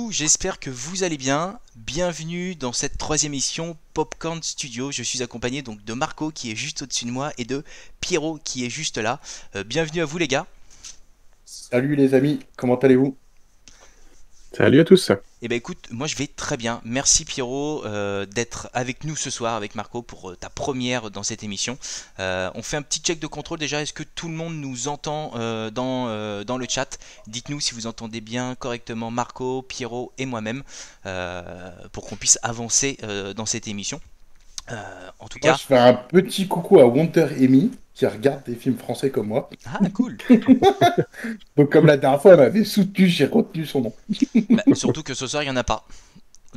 vous? J'espère que vous allez bien. Bienvenue dans cette troisième émission Popcorn Studio. Je suis accompagné donc de Marco qui est juste au-dessus de moi et de Pierrot qui est juste là. Bienvenue à vous les gars. Salut les amis, comment allez-vous? Salut à tous. Eh ben écoute, moi je vais très bien. Merci Pierrot d'être avec nous ce soir avec Marco pour ta première dans cette émission. On fait un petit check de contrôle déjà. Est-ce que tout le monde nous entend dans le chat? Dites-nous si vous entendez bien correctement Marco, Pierrot et moi-même pour qu'on puisse avancer dans cette émission. En tout Moi, cas, je fais un petit coucou à Wonder Amy qui regarde des films français comme moi. ah cool. Donc, comme la dernière fois, elle m'avait soutenu, j'ai retenu son nom. Bah, surtout que ce soir il n'y en a pas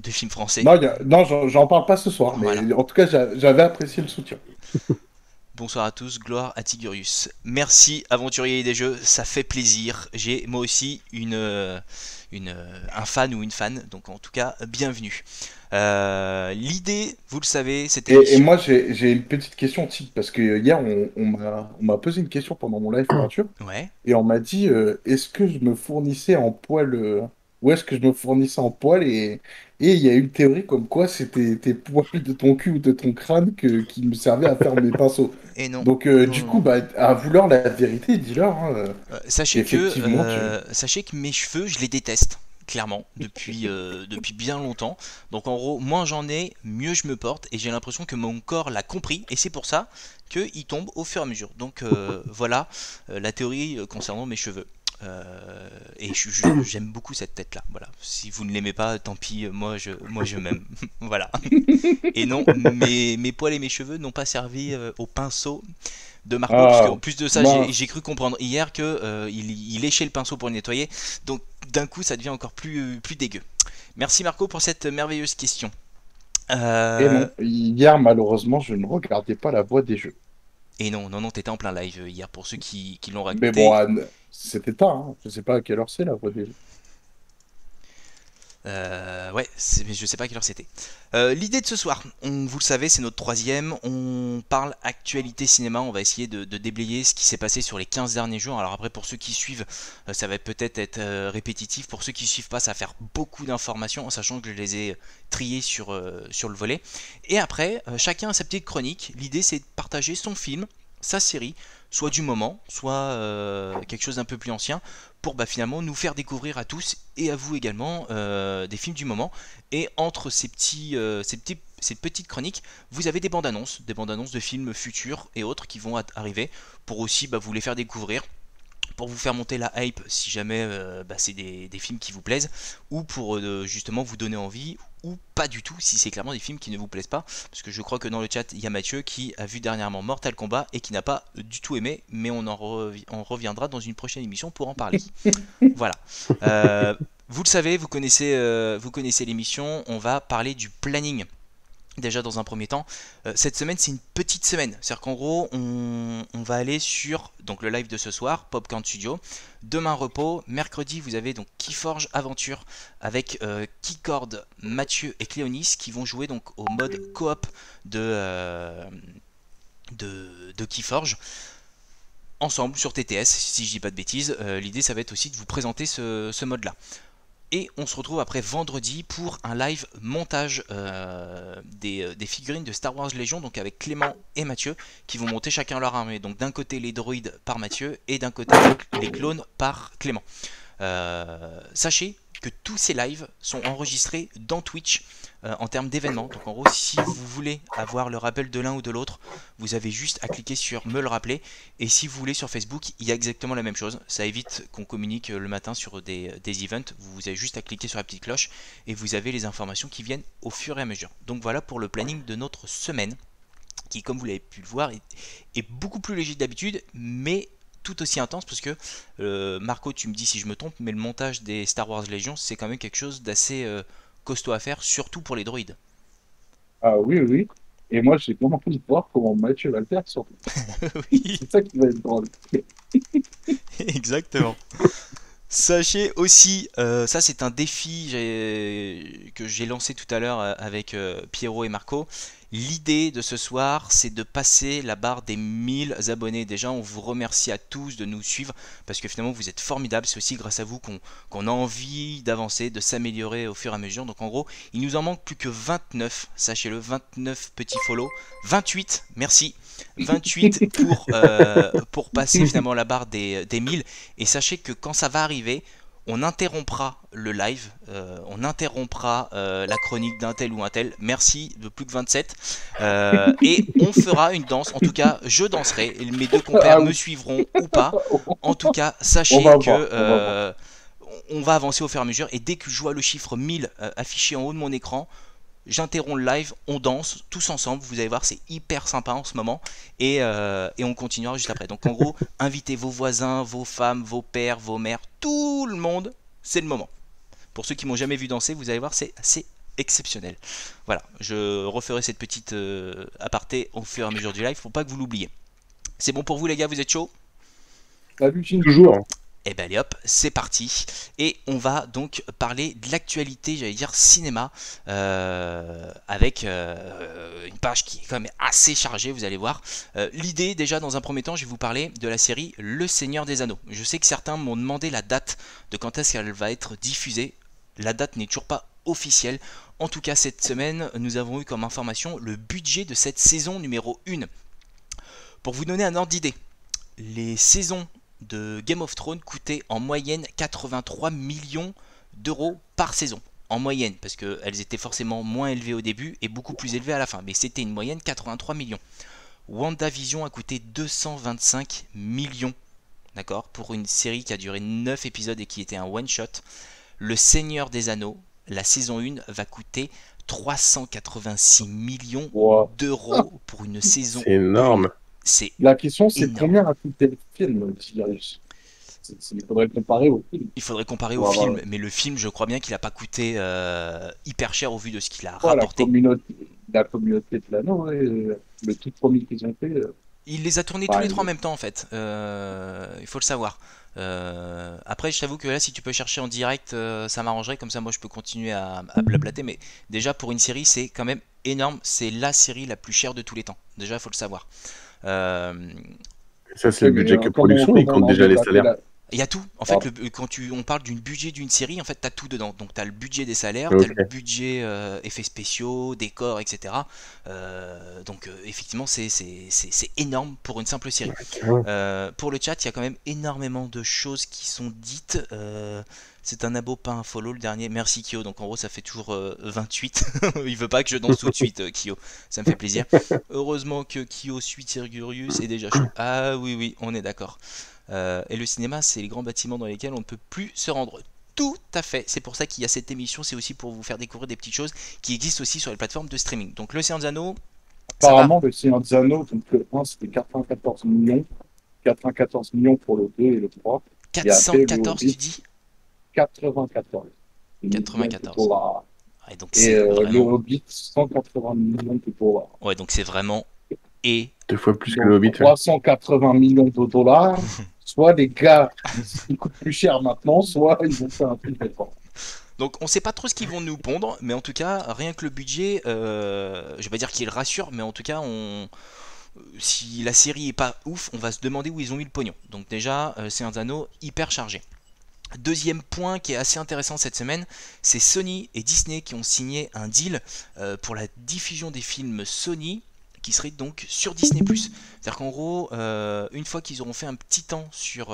de films français. Non, non, j'en parle pas ce soir, Voilà. mais en tout cas, j'avais apprécié le soutien. Bonsoir à tous, gloire à Tigurius. Merci aventurier des jeux, ça fait plaisir. J'ai moi aussi un fan ou une fan, donc en tout cas bienvenue. L'idée, vous le savez, cette Et émission. moi, j'ai une petite question, parce que hier, on m'a posé une question pendant mon live peinture, Ouais. et on m'a dit, est-ce que je me fournissais en poil, où est-ce que je me fournissais en poil, et il y a une théorie comme quoi c'était tes poils de ton cul ou de ton crâne qui me servaient à faire mes pinceaux. Et non, Donc, non, du non, coup, non. bah, à vouloir la vérité, dis-leur, hein, effectivement, Sachez que mes cheveux, je les déteste. Clairement, depuis bien longtemps. Donc en gros, moins j'en ai, mieux je me porte. Et j'ai l'impression que mon corps l'a compris. Et c'est pour ça qu'il tombe au fur et à mesure. Donc voilà la théorie concernant mes cheveux. Et j'aime beaucoup cette tête-là. Voilà. Si vous ne l'aimez pas, tant pis, moi je m'aime. Voilà. Et non, mes poils et mes cheveux n'ont pas servi au pinceau de Marco, puisque en ah, plus de ça, j'ai mince. cru comprendre hier que il léchait le pinceau pour le nettoyer. Donc d'un coup, ça devient encore plus dégueu. Merci Marco pour cette merveilleuse question. Et Euh, non, hier, malheureusement, je ne regardais pas la voix des jeux. et non, non, non, t'étais en plein live hier pour ceux qui l'ont Mais bon, raté. Anne, c'était tard, hein. Je sais pas à quelle heure c'est la voix des jeux. Ouais, mais je sais pas à quelle heure c'était. L'idée de ce soir, vous le savez, c'est notre troisième. On parle actualité cinéma. On va essayer de déblayer ce qui s'est passé sur les 15 derniers jours. Alors après, pour ceux qui suivent, ça va peut-être être répétitif. Pour ceux qui suivent pas, ça va faire beaucoup d'informations, en sachant que je les ai triées sur le volet. Et après, chacun a sa petite chronique. L'idée, c'est de partager son film, sa série, soit du moment, soit quelque chose d'un peu plus ancien, pour finalement nous faire découvrir à tous et à vous également des films du moment. Et entre ces petites chroniques, vous avez des bandes annonces de films futurs et autres qui vont arriver pour aussi vous les faire découvrir, pour vous faire monter la hype si jamais c'est des films qui vous plaisent, ou pour justement vous donner envie, ou pas du tout si c'est clairement des films qui ne vous plaisent pas, parce que je crois que dans le chat il y a Mathieu qui a vu dernièrement Mortal Kombat et qui n'a pas du tout aimé, mais on reviendra dans une prochaine émission pour en parler. Voilà. Vous le savez, vous connaissez l'émission, on va parler du planning. Déjà dans un premier temps, cette semaine c'est une petite semaine, c'est-à-dire qu'en gros on va aller sur donc le live de ce soir, Popcorn Studio, demain repos, mercredi vous avez donc Keyforge Aventure avec Keycord, Mathieu et Cléonis qui vont jouer donc au mode coop de Keyforge ensemble sur TTS si je dis pas de bêtises. L'idée ça va être aussi de vous présenter ce mode là. Et on se retrouve après vendredi pour un live montage des figurines de Star Wars Légion, donc avec Clément et Mathieu, qui vont monter chacun leur armée. Donc d'un côté les droïdes par Mathieu et d'un côté les clones par Clément. Sachez que tous ces lives sont enregistrés dans Twitch en termes d'événements. Donc en gros, si vous voulez avoir le rappel de l'un ou de l'autre, vous avez juste à cliquer sur me le rappeler. Et si vous voulez sur Facebook, il y a exactement la même chose. Ça évite qu'on communique le matin sur des events. Vous avez juste à cliquer sur la petite cloche et vous avez les informations qui viennent au fur et à mesure. Donc voilà pour le planning de notre semaine, qui comme vous l'avez pu le voir est beaucoup plus léger que d'habitude, mais tout aussi intense parce que Marco, tu me dis si je me trompe, mais le montage des Star Wars Légion c'est quand même quelque chose d'assez costaud à faire, surtout pour les droïdes. Ah oui, oui, oui. Et moi, j'ai vraiment envie de voir comment Mathieu va le faire, surtout. Oui, C'est ça qui va être drôle. exactement. Sachez aussi, ça c'est un défi que j'ai lancé tout à l'heure avec Pierrot et Marco. L'idée de ce soir, c'est de passer la barre des 1000 abonnés. Déjà, on vous remercie à tous de nous suivre parce que finalement, vous êtes formidables. C'est aussi grâce à vous qu'on a envie d'avancer, de s'améliorer au fur et à mesure. Donc en gros, il nous en manque plus que 29, sachez-le, 29 petits follow. 28, merci. 28 pour passer finalement la barre des 1000. Et sachez que quand ça va arriver, on interrompra le live, on interrompra la chronique d'un tel ou un tel. Merci de plus que 27. Et on fera une danse. En tout cas, je danserai. Mes deux compères me suivront ou pas. En tout cas, sachez que on va avancer au fur et à mesure. Et dès que je vois le chiffre 1000 affiché en haut de mon écran, j'interromps le live, on danse tous ensemble, vous allez voir, c'est hyper sympa en ce moment, et on continuera juste après. Donc en gros, invitez vos voisins, vos femmes, vos pères, vos mères, tout le monde, c'est le moment. Pour ceux qui m'ont jamais vu danser, vous allez voir, c'est assez exceptionnel. Voilà, je referai cette petite aparté au fur et à mesure du live, faut pas que vous l'oubliez. C'est bon pour vous les gars, vous êtes chauds? Salut, Chine. Toujours. Et ben allez hop, c'est parti. Et on va donc parler de l'actualité, j'allais dire cinéma, avec une page qui est quand même assez chargée, vous allez voir. L'idée, déjà dans un premier temps, je vais vous parler de la série Le Seigneur des Anneaux. Je sais que certains m'ont demandé la date de quand est-ce qu'elle va être diffusée. La date n'est toujours pas officielle. En tout cas, cette semaine, nous avons eu comme information le budget de cette saison numéro 1. Pour vous donner un ordre d'idée, les saisons de Game of Thrones coûtaient en moyenne 83 millions d'euros par saison. En moyenne, parce qu'elles étaient forcément moins élevées au début et beaucoup plus élevées à la fin. Mais c'était une moyenne 83 millions. WandaVision a coûté 225 millions. D'accord, pour une série qui a duré 9 épisodes et qui était un one-shot. Le Seigneur des Anneaux, la saison 1, va coûter 386 millions d'euros pour une saison. C'est énorme. La question, c'est énorme. combien a coûté le film, Cyrus? Il faudrait comparer au film. Il faudrait comparer au film, mais le film, je crois bien qu'il n'a pas coûté hyper cher au vu de ce qu'il a rapporté. La communauté de l'anneau, le tout premier qu'ils ont fait. Il les a tournés tous les trois en même temps en fait, il faut le savoir. Après, je t'avoue que là, si tu peux chercher en direct, ça m'arrangerait, comme ça moi je peux continuer à blablater. Mais déjà, pour une série, c'est quand même énorme. C'est la série la plus chère de tous les temps. Déjà, il faut le savoir. Ça, c'est le budget que production, ils comptent déjà les salaires. Il y a tout. En fait, quand on parle d'un budget d'une série, en fait, tu as tout dedans. Donc, tu as le budget des salaires, tu as le budget effets spéciaux, décors, etc. Donc, effectivement, c'est énorme pour une simple série. Pour le chat, il y a quand même énormément de choses qui sont dites. C'est un abo, pas un follow, le dernier. Merci, Kyo. Donc, en gros, ça fait toujours 28. Il veut pas que je danse tout de suite, Kyo. Ça me fait plaisir. Heureusement que Kyo suit Sirgurius est déjà chaud. Ah oui, on est d'accord. Et le cinéma, c'est les grands bâtiments dans lesquels on ne peut plus se rendre. Tout à fait. C'est pour ça qu'il y a cette émission. C'est aussi pour vous faire découvrir des petites choses qui existent aussi sur les plateformes de streaming. Donc, Le Seigneur des Anneaux. Apparemment, Le Seigneur des Anneaux, donc le 1, c'était 94 millions. 94 millions pour le 2 et le 3. 414, tu dis 94. 94. Ouais, donc et vraiment... le Hobbit, 180 millions de dollars. Ouais, donc c'est vraiment... Et 2 fois plus que le Hobbit. 380 millions de dollars. Soit les gars, ils coûtent plus cher maintenant, soit ils vont faire un prix récent. Donc on sait pas trop ce qu'ils vont nous pondre, mais en tout cas, rien que le budget, je vais pas dire qu'il rassure, mais en tout cas, si la série est pas ouf, on va se demander où ils ont mis le pognon. Donc déjà, c'est un anneau hyper chargé. Deuxième point qui est assez intéressant cette semaine, c'est Sony et Disney qui ont signé un deal pour la diffusion des films Sony qui serait donc sur Disney+. C'est-à-dire qu'en gros, une fois qu'ils auront fait un petit temps sur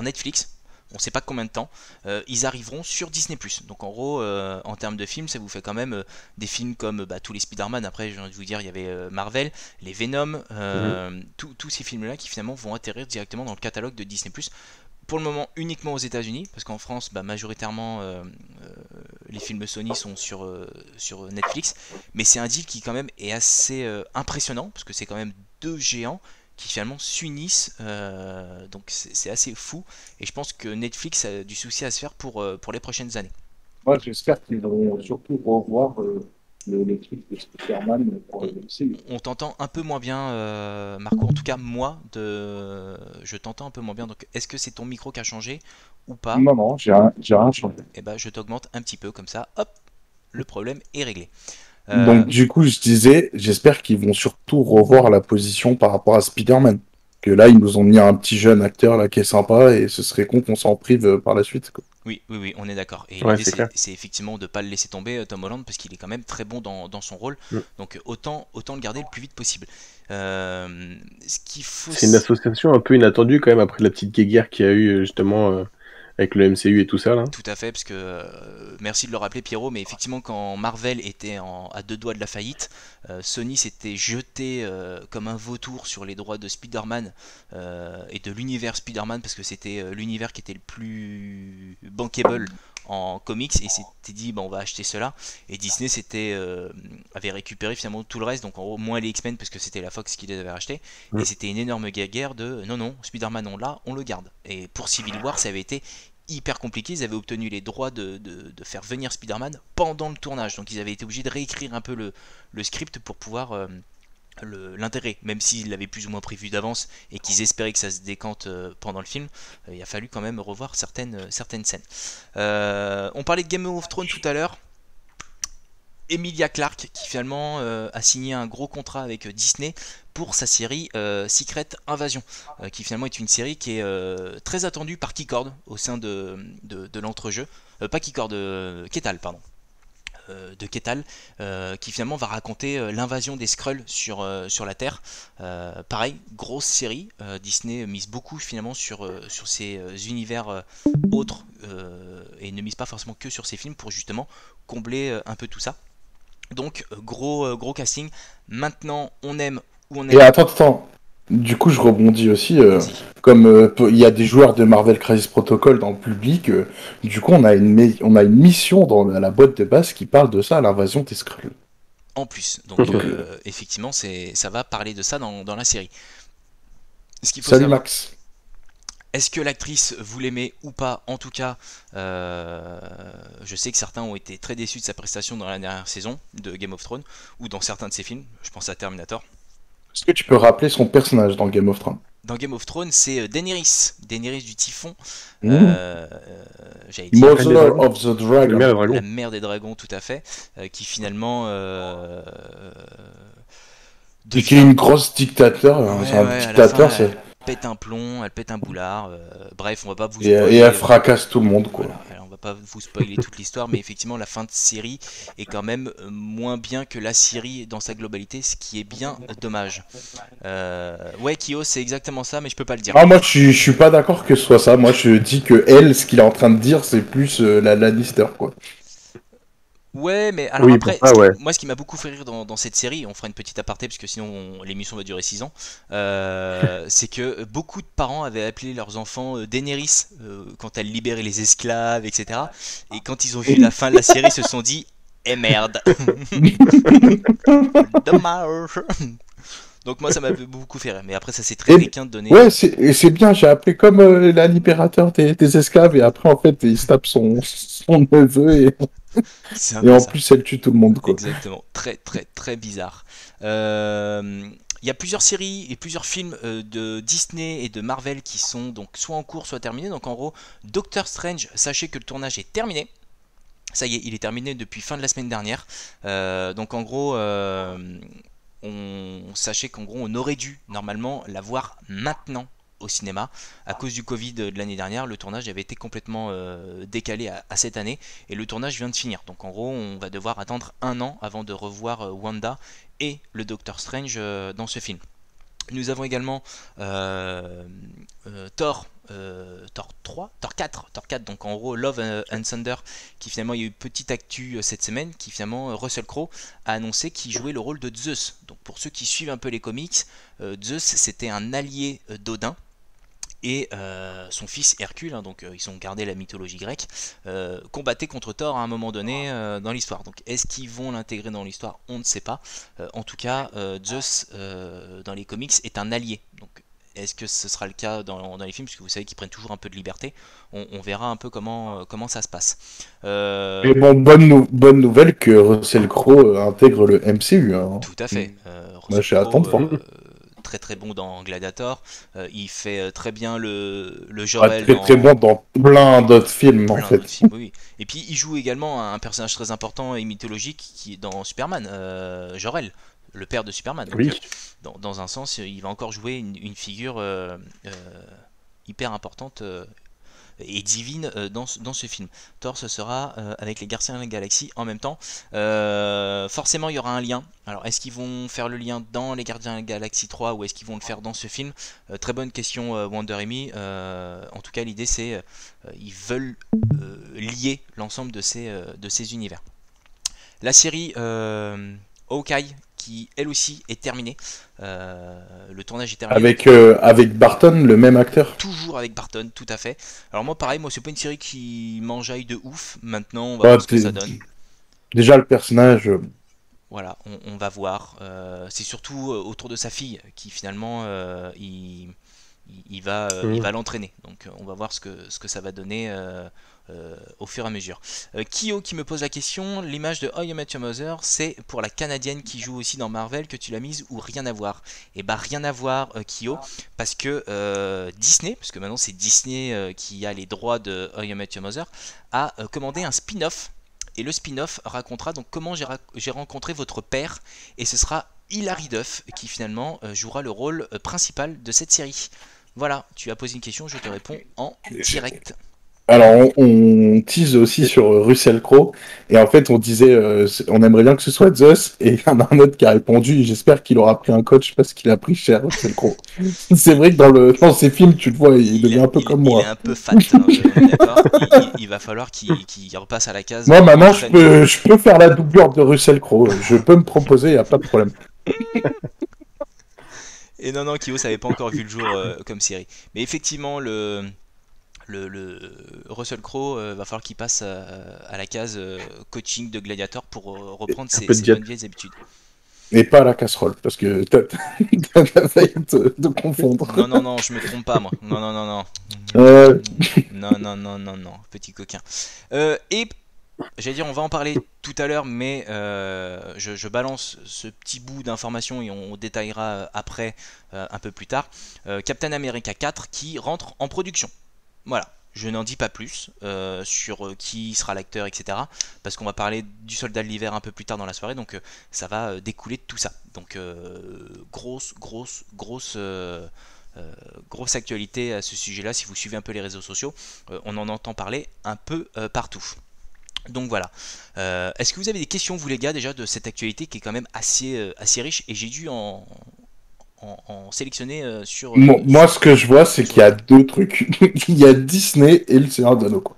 Netflix, on ne sait pas combien de temps, ils arriveront sur Disney+. Donc en gros, en termes de films, ça vous fait quand même des films comme tous les Spider-Man, après j'ai envie de vous dire, il y avait Marvel, les Venom, tous ces films-là qui finalement vont atterrir directement dans le catalogue de Disney+. Pour le moment uniquement aux États-Unis, parce qu'en France, majoritairement, les films Sony sont sur Netflix. Mais c'est un deal qui quand même est assez impressionnant, parce que c'est quand même deux géants qui finalement s'unissent. Donc c'est assez fou. Et je pense que Netflix a du souci à se faire pour les prochaines années. Moi, j'espère qu'ils vont surtout revoir le truc de Spider-Man pour le MCU. On t'entend un peu moins bien, Marco. En tout cas, moi, je t'entends un peu moins bien. Donc, est-ce que c'est ton micro qui a changé ou pas? Non, j'ai rien changé. Et je t'augmente un petit peu comme ça. Hop, le problème est réglé. Donc, du coup, je disais, j'espère qu'ils vont surtout revoir la position par rapport à Spider-Man. Que là, ils nous ont mis un petit jeune acteur là qui est sympa et ce serait con qu'on s'en prive par la suite, quoi. Oui, oui, oui, on est d'accord. Et Ouais, l'idée, c'est clair. c'est effectivement de ne pas le laisser tomber, Tom Holland, parce qu'il est quand même très bon dans son rôle. Mm. Donc autant le garder le plus vite possible. Ce qu'il faut... C'est une association un peu inattendue quand même après la petite guéguerre qu'il y a eu justement avec le MCU et tout ça là. Tout à fait, parce que merci de le rappeler Pierrot, mais effectivement quand Marvel était à deux doigts de la faillite, Sony s'était jeté comme un vautour sur les droits de Spider-Man et de l'univers Spider-Man, parce que c'était l'univers qui était le plus bankable en comics, et s'était dit on va acheter cela, et Disney avait récupéré finalement tout le reste, donc en gros moins les X-Men parce que c'était la Fox qui les avait rachetés, et c'était une énorme guerre de non, Spider-Man on l'a, on le garde. Et pour Civil War ça avait été hyper compliqué, ils avaient obtenu les droits de faire venir Spider-Man pendant le tournage, donc ils avaient été obligés de réécrire un peu le script pour pouvoir l'intégrer, même s'ils l'avaient plus ou moins prévu d'avance et qu'ils espéraient que ça se décante pendant le film, il a fallu quand même revoir certaines scènes. On parlait de Game of Thrones tout à l'heure. Emilia Clarke qui finalement a signé un gros contrat avec Disney pour sa série Secret Invasion, qui finalement est une série qui est très attendue par Keycord au sein de l'entrejeu, pas Keycord, Ketal, pardon. De Ketal, qui finalement va raconter l'invasion des Skrulls sur la Terre. Pareil, grosse série. Disney mise beaucoup finalement sur ces univers autres et ne mise pas forcément que sur ces films pour justement combler un peu tout ça. Donc gros casting. Maintenant on aime ou on aime. Et attends. Du coup, je rebondis aussi. Comme il y a des joueurs de Marvel Crisis Protocol dans le public, du coup, on a une mission dans la boîte de base qui parle de ça, l'invasion des Skrulls. En plus, donc effectivement, ça va parler de ça dans la série. Ce qu'il faut Salut savoir, Max. est-ce que l'actrice vous l'aimez ou pas? En tout cas, je sais que certains ont été très déçus de sa prestation dans la dernière saison de Game of Thrones ou dans certains de ses films. Je pense à Terminator. Est-ce que tu peux rappeler son personnage dans Game of Thrones? Dans Game of Thrones, c'est Daenerys du Typhon. Mmh. J'allais dire Mother of the Dragon. la mère des dragons, tout à fait, qui finalement Et qui est une grosse dictateur. C'est un dictateur, fin, c'est. Elle pète un plomb, elle pète un boulard. Bref, on va pas vous Et spoiler. elle fracasse tout le monde, quoi. Voilà, alors on va pas vous spoiler toute l'histoire, mais effectivement, la fin de série est quand même moins bien que la série dans sa globalité, ce qui est bien dommage. Ouais, Kyo, c'est exactement ça, mais je peux pas le dire. Ah, moi, je suis pas d'accord que ce soit ça. Moi, je dis que elle, ce qu'il est en train de dire, c'est plus la Lannister, quoi. Ouais, mais alors Oui, après, ouais. moi ce qui m'a beaucoup fait rire dans cette série, on fera une petite aparté parce que sinon l'émission va durer 6 ans, c'est que beaucoup de parents avaient appelé leurs enfants Daenerys quand elle libérait les esclaves, etc. Et quand ils ont vu la fin de la série, ils se sont dit eh merde, dommage. Donc moi ça m'a beaucoup fait rire, mais après ça c'est très ricain de donner. Ouais, c'est bien, j'ai appelé comme la libérateur des esclaves, et après en fait il se tape son neveu, et en plus elle tue tout le monde, quoi. Exactement, très bizarre. Il y a plusieurs séries et plusieurs films de Disney et de Marvel qui sont donc soit en cours soit terminés. Donc en gros, Doctor Strange, sachez que le tournage est terminé. Ça y est, il est terminé depuis fin de la semaine dernière. Donc en gros, sachez qu'en gros on aurait dû normalement la voir maintenant au cinéma. À cause du Covid de l'année dernière, le tournage avait été complètement décalé à cette année et le tournage vient de finir. Donc en gros on va devoir attendre 1 an avant de revoir Wanda et le Doctor Strange dans ce film. Nous avons également Thor 4, donc en gros Love and Thunder, qui finalement il y a eu petite actu cette semaine, qui finalement Russell Crowe a annoncé qu'il jouait le rôle de Zeus. Donc pour ceux qui suivent un peu les comics, Zeus c'était un allié d'Odin. Et son fils Hercule, donc ils ont gardé la mythologie grecque, combattait contre Thor à un moment donné dans l'histoire. Donc est-ce qu'ils vont l'intégrer dans l'histoire? On ne sait pas. En tout cas, Zeus dans les comics est un allié. Donc est-ce que ce sera le cas dans les films? Puisque vous savez qu'ils prennent toujours un peu de liberté. On verra un peu comment ça se passe. Mais bon, bonne nouvelle que Russell Crowe intègre le MCU. Hein. Tout à fait. Moi, je suis à attendre. très très bon dans Gladiator. Il fait très bien le Ah, Jor-El très très bon dans dans plein d'autres films, en plein d'autres fait. films, oui. Et puis il joue également un personnage très important et mythologique qui est dans Superman, Jor-El, le père de Superman. Donc Oui. dans un sens, il va encore jouer une figure hyper importante et divine dans ce film. Thor, ce sera avec les Gardiens de la Galaxie en même temps. Forcément, il y aura un lien. Alors, est-ce qu'ils vont faire le lien dans les Gardiens de la Galaxie 3 ou est-ce qu'ils vont le faire dans ce film? Très bonne question, Wonder Amy. En tout cas, l'idée, c'est ils veulent lier l'ensemble de ces univers. La série Hawkeye, qui elle aussi est terminée. Le tournage est terminé. Avec Barton, le même acteur. Toujours avec Barton, tout à fait. Alors moi pareil, moi c'est pas une série qui m'enjaille de ouf. Maintenant on va Bah, voir ce que ça donne. déjà, le personnage, Voilà, on va voir. C'est surtout autour de sa fille qui finalement il va l'entraîner. Donc on va voir ce que ça va donner au fur et à mesure. Kyo qui me pose la question, l'image de How I Met Your Mother, c'est pour la Canadienne qui joue aussi dans Marvel que tu l'as mise ou rien à voir? Et bah rien à voir Kyo, parce que Disney, parce que maintenant c'est Disney qui a les droits de How I Met Your Mother, a commandé un spin-off. Et le spin-off racontera donc comment j'ai rencontré votre père, et ce sera Hilary Duff qui finalement jouera le rôle principal de cette série. Voilà, tu as posé une question, je te réponds en direct. alors on tease aussi sur Russell Crowe, et en fait on disait, on aimerait bien que ce soit Zeus, et il y en a un autre qui a répondu, j'espère qu'il aura pris un coach parce qu'il a pris cher, Russell Crowe. C'est vrai que dans ses films, tu le vois, il devient un peu comme Il est moi. un peu fat, hein, on est d'accord. Il va falloir qu'il repasse à la case. Moi maintenant, entraîne. je peux faire la doublure de Russell Crowe, je peux me proposer, il n'y a pas de problème. Et non, Kyo, ça n'avait pas encore vu le jour comme série. Mais effectivement, le Russell Crowe va falloir qu'il passe à la case coaching de Gladiator pour reprendre Un peu de ses jet. bonnes vieilles habitudes. Et pas à la casserole, parce que t'as failli te confondre. Non, je me trompe pas, moi. Non. Euh, Non, petit coquin. Et j'allais dire, on va en parler tout à l'heure, mais je balance ce petit bout d'information et on détaillera après un peu plus tard. Captain America 4 qui rentre en production. Voilà, je n'en dis pas plus sur qui sera l'acteur, etc. Parce qu'on va parler du Soldat de l'hiver un peu plus tard dans la soirée, donc ça va découler de tout ça. Donc grosse actualité à ce sujet-là. Si vous suivez un peu les réseaux sociaux, on en entend parler un peu partout. Donc voilà. Est-ce que vous avez des questions, vous les gars, déjà de cette actualité qui est quand même assez riche, et j'ai dû en sélectionner sur, moi, ce que je vois, c'est qu'il y a sur- deux trucs. Il y a Disney et le Seigneur d'Anneaux, quoi.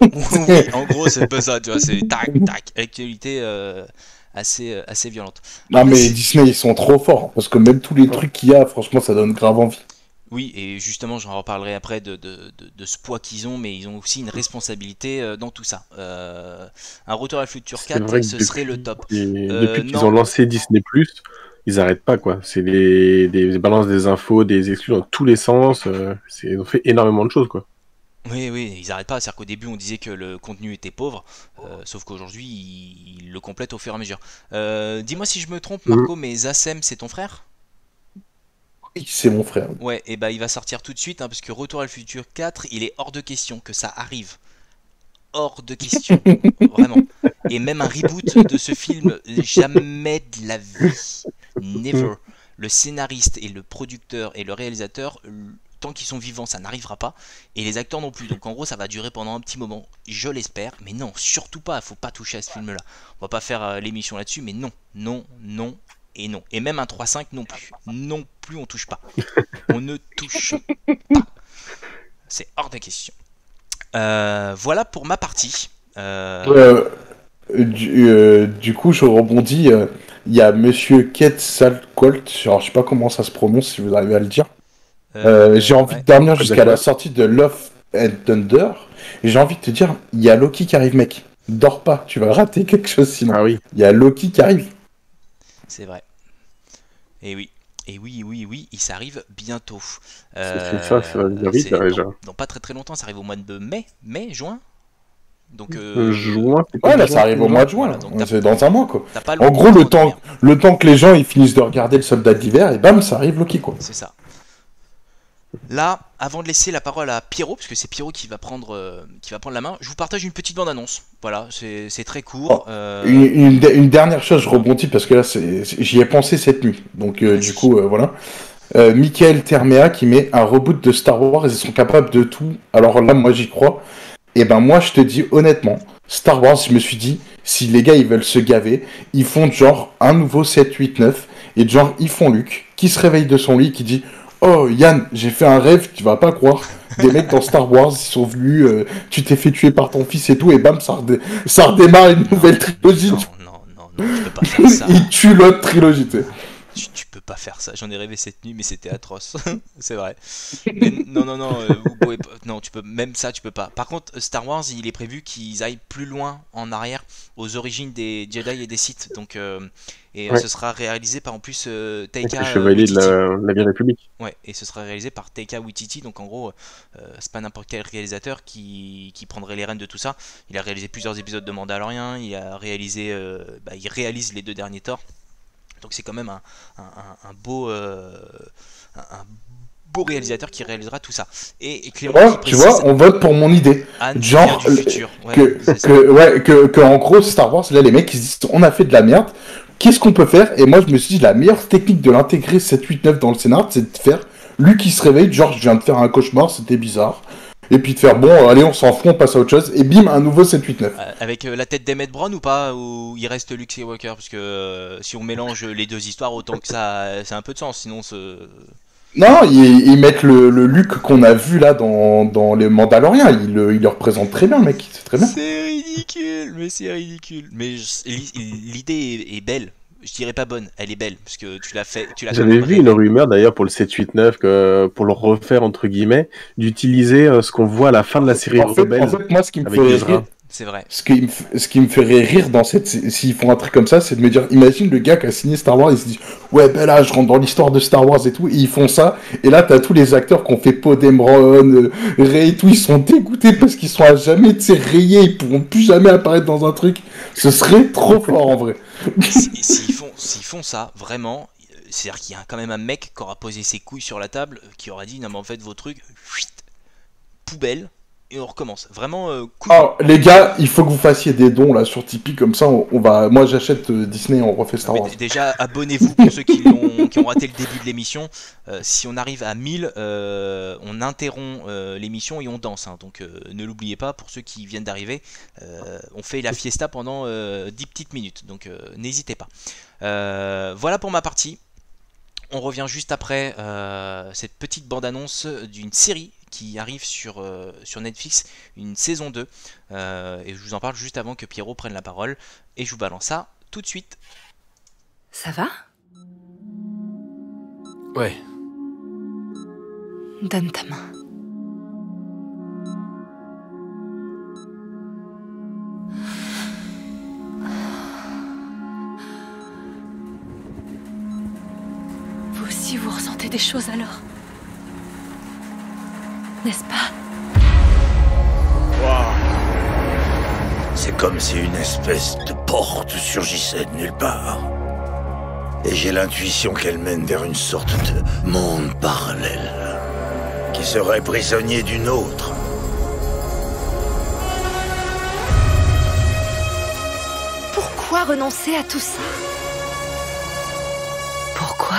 Oui, en gros, c'est un peu ça, tu vois, c'est tac, actualité assez violente. Non, Après, mais Disney, ils sont trop forts, parce que même tous les trucs qu'il y a, franchement, ça donne grave envie. oui, et justement, j'en reparlerai après de ce poids qu'ils ont, mais ils ont aussi une responsabilité dans tout ça. Un Retour à le futur C'est 4, vrai que ce serait le top. depuis qu'ils ont Non, lancé Disney+, ils arrêtent pas, quoi. C'est des balances des infos, des exclus dans tous les sens. Ils ont fait énormément de choses, quoi. oui, ils arrêtent pas. C'est-à-dire qu'au début, on disait que le contenu était pauvre, sauf qu'aujourd'hui, ils le complètent au fur et à mesure. Dis-moi si je me trompe, Marco, mais Zassem, c'est ton frère? Oui, c'est mon frère. Ouais, et bah il va sortir tout de suite, hein, parce que Retour à le futur 4, il est hors de question que ça arrive. Hors de question, vraiment. Et même un reboot de ce film, jamais de la vie. Never. Le scénariste et le producteur et le réalisateur, tant qu'ils sont vivants, ça n'arrivera pas. Et les acteurs non plus. Donc en gros, ça va durer pendant un petit moment. Je l'espère. Mais non, surtout pas. Faut pas toucher à ce film-là. On va pas faire l'émission là-dessus. Mais non et non. Et même un 3-5 non plus. Non plus, on touche pas. On ne touche pas. C'est hors de question. Voilà pour ma partie. Du coup, je rebondis. Il y a Monsieur Quetzalcoatl, alors je sais pas comment ça se prononce, si vous arrivez à le dire. J'ai envie Ouais. de dormir jusqu'à la D'accord. sortie de Love and Thunder. Et j'ai envie de te dire, il y a Loki qui arrive, mec. Dors pas, tu vas rater quelque chose sinon. Ah oui, Il y a Loki qui arrive. C'est vrai. Et oui. Et oui, il s'arrive bientôt. c'est ça va venir vite, C'est là, déjà. dans pas très longtemps, ça arrive au mois de mai, juin. Donc, Juin, c'est Ouais, pas là, juin, ça arrive au mois de juin. Voilà, donc C'est dans un mois, quoi. t'as pas En gros, le temps que les gens ils finissent de regarder le soldat d'hiver, et bam, ça arrive Loki, quoi. C'est ça. Là, avant de laisser la parole à Pierrot, parce que c'est Pierrot qui va prendre la main, je vous partage une petite bande-annonce. Voilà, c'est très court. Une dernière chose, je rebondis parce que là, j'y ai pensé cette nuit. Donc, du coup, voilà. Michael Termea qui met un reboot de Star Wars, ils sont capables de tout. Alors là, moi, j'y crois. Et ben, moi, je te dis honnêtement, Star Wars, je me suis dit, si les gars, ils veulent se gaver, ils font genre un nouveau 7, 8, 9. Et genre, ils font Luke, qui se réveille de son lit, qui dit... Oh Yann, j'ai fait un rêve, tu vas pas croire. Des mecs dans Star Wars, ils sont venus, tu t'es fait tuer par ton fils et tout, et bam, ça redémarre une nouvelle trilogie. Non, tu peux pas faire ça. Il tue l'autre trilogie, tu sais. Tu peux pas faire ça. J'en ai rêvé cette nuit, mais c'était atroce. C'est vrai. Mais non, tu peux même ça, tu peux pas. Par contre, Star Wars, il est prévu qu'ils aillent plus loin en arrière, aux origines des Jedi et des Sith. Donc, ce sera réalisé par en plus Taika le chevalier Waititi. de la Vieille République. Ouais, et ce sera réalisé par Taika Waititi. Donc en gros, c'est pas n'importe quel réalisateur qui prendrait les rênes de tout ça. Il a réalisé plusieurs épisodes de Mandalorian. Il a réalisé, il réalise les 2 derniers Thor. Donc c'est quand même un beau réalisateur qui réalisera tout ça. Et Clément, Tu vois, on vote pour mon idée. Anne Genre, du futur. Ouais, que en gros, Star Wars, là, les mecs, ils se disent, on a fait de la merde, qu'est-ce qu'on peut faire? Et moi, je me suis dit, la meilleure technique de l'intégrer 7, 8, 9 dans le scénar, c'est de faire Luke qui se réveille, genre, je viens de faire un cauchemar, c'était bizarre. Et puis de faire, bon, allez, on s'en fout, on passe à autre chose, et bim, un nouveau 7, 8, 9. Avec la tête d'Emmett Brown ou pas? Ou il reste Luke Skywalker? Parce que si on mélange les 2 histoires, autant que ça a un peu de sens, sinon Non, ils mettent le Luke qu'on a vu là dans les Mandaloriens, il le représente très bien, le mec, c'est très bien. C'est ridicule. Mais l'idée est belle. Je dirais pas bonne, elle est belle, parce que tu l'as fait. J'avais vu une rumeur d'ailleurs pour le 7-8-9, que pour le refaire entre guillemets, d'utiliser ce qu'on voit à la fin de la série Rebelle. En fait, moi, ce qui me avec fait Ezra. rire, C'est vrai. ce qui me ferait rire dans s'ils font un truc comme ça, c'est de me dire, imagine le gars qui a signé Star Wars, il se dit, ouais, ben là, je rentre dans l'histoire de Star Wars et tout, et ils font ça, et là, t'as tous les acteurs qui ont fait Poe Dameron, Rey et tout, ils sont dégoûtés parce qu'ils sont à jamais, tu sais, rayés, ils pourront plus jamais apparaître dans un truc. Ce serait trop fort, en vrai. S'ils font ça, vraiment, c'est-à-dire qu'il y a quand même un mec qui aura posé ses couilles sur la table, qui aura dit, non mais en fait, vos trucs, poubelle, et on recommence. Vraiment cool. Alors, les gars, il faut que vous fassiez des dons là sur Tipeee, comme ça on va. Moi j'achète Disney, on refait Star Wars. Déjà, abonnez-vous pour ceux qui ont raté le début de l'émission. Si on arrive à 1000, on interrompt l'émission et on danse. Hein. Donc ne l'oubliez pas, pour ceux qui viennent d'arriver, on fait la fiesta pendant 10 petites minutes. Donc n'hésitez pas. Voilà pour ma partie. On revient juste après cette petite bande-annonce d'une série qui arrive sur Netflix, une saison 2. Et je vous en parle juste avant que Pierrot prenne la parole. Et je vous balance ça tout de suite. Ça va? Ouais. Donne ta main. Vous aussi, vous ressentez des choses alors? N'est-ce pas? C'est comme si une espèce de porte surgissait de nulle part. Et j'ai l'intuition qu'elle mène vers une sorte de monde parallèle, qui serait prisonnier d'une autre. Pourquoi renoncer à tout ça? Pourquoi?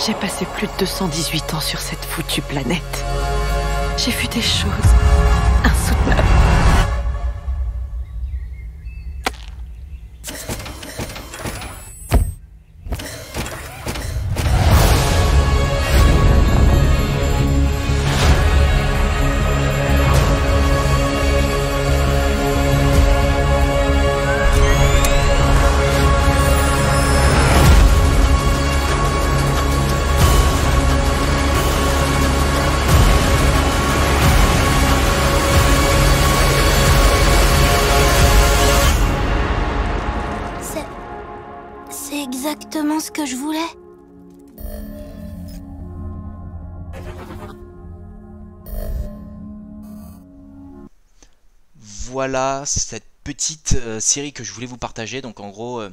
J'ai passé plus de 218 ans sur cette foutue planète. J'ai vu des choses insoutenables. C'est exactement ce que je voulais. voilà cette petite série que je voulais vous partager. Donc en gros,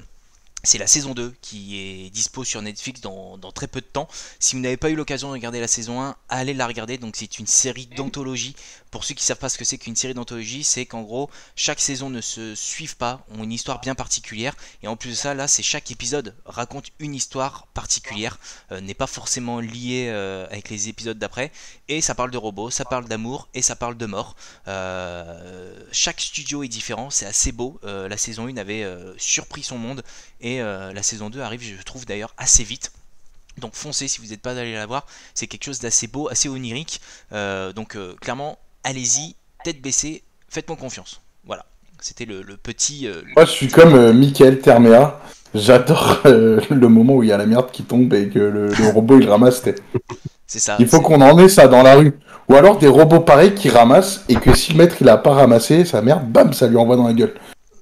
c'est la saison 2 qui est dispo sur Netflix dans très peu de temps. Si vous n'avez pas eu l'occasion de regarder la saison 1, allez la regarder. Donc c'est une série d'anthologie. Pour ceux qui ne savent pas ce que c'est qu'une série d'anthologie, c'est qu'en gros, chaque saison ne se suivent pas, ont une histoire bien particulière. Et en plus de ça, là, c'est chaque épisode raconte une histoire particulière, n'est pas forcément lié avec les épisodes d'après. Et ça parle de robots, ça parle d'amour et ça parle de mort. Chaque studio est différent, c'est assez beau. La saison 1 avait surpris son monde. Et la saison 2 arrive, je trouve d'ailleurs, assez vite. Donc foncez si vous n'êtes pas allé la voir. C'est quelque chose d'assez beau, assez onirique. Donc clairement, allez-y, tête baissée, faites-moi confiance. Voilà, c'était le petit... Moi, je suis comme Michael Termea. J'adore le moment où il y a la merde qui tombe et que le robot, il ramasse. C'est ça. Il faut qu'on en ait ça dans la rue. Ou alors des robots pareils qui ramassent et que si le maître, il a pas ramassé sa merde, bam, ça lui envoie dans la gueule.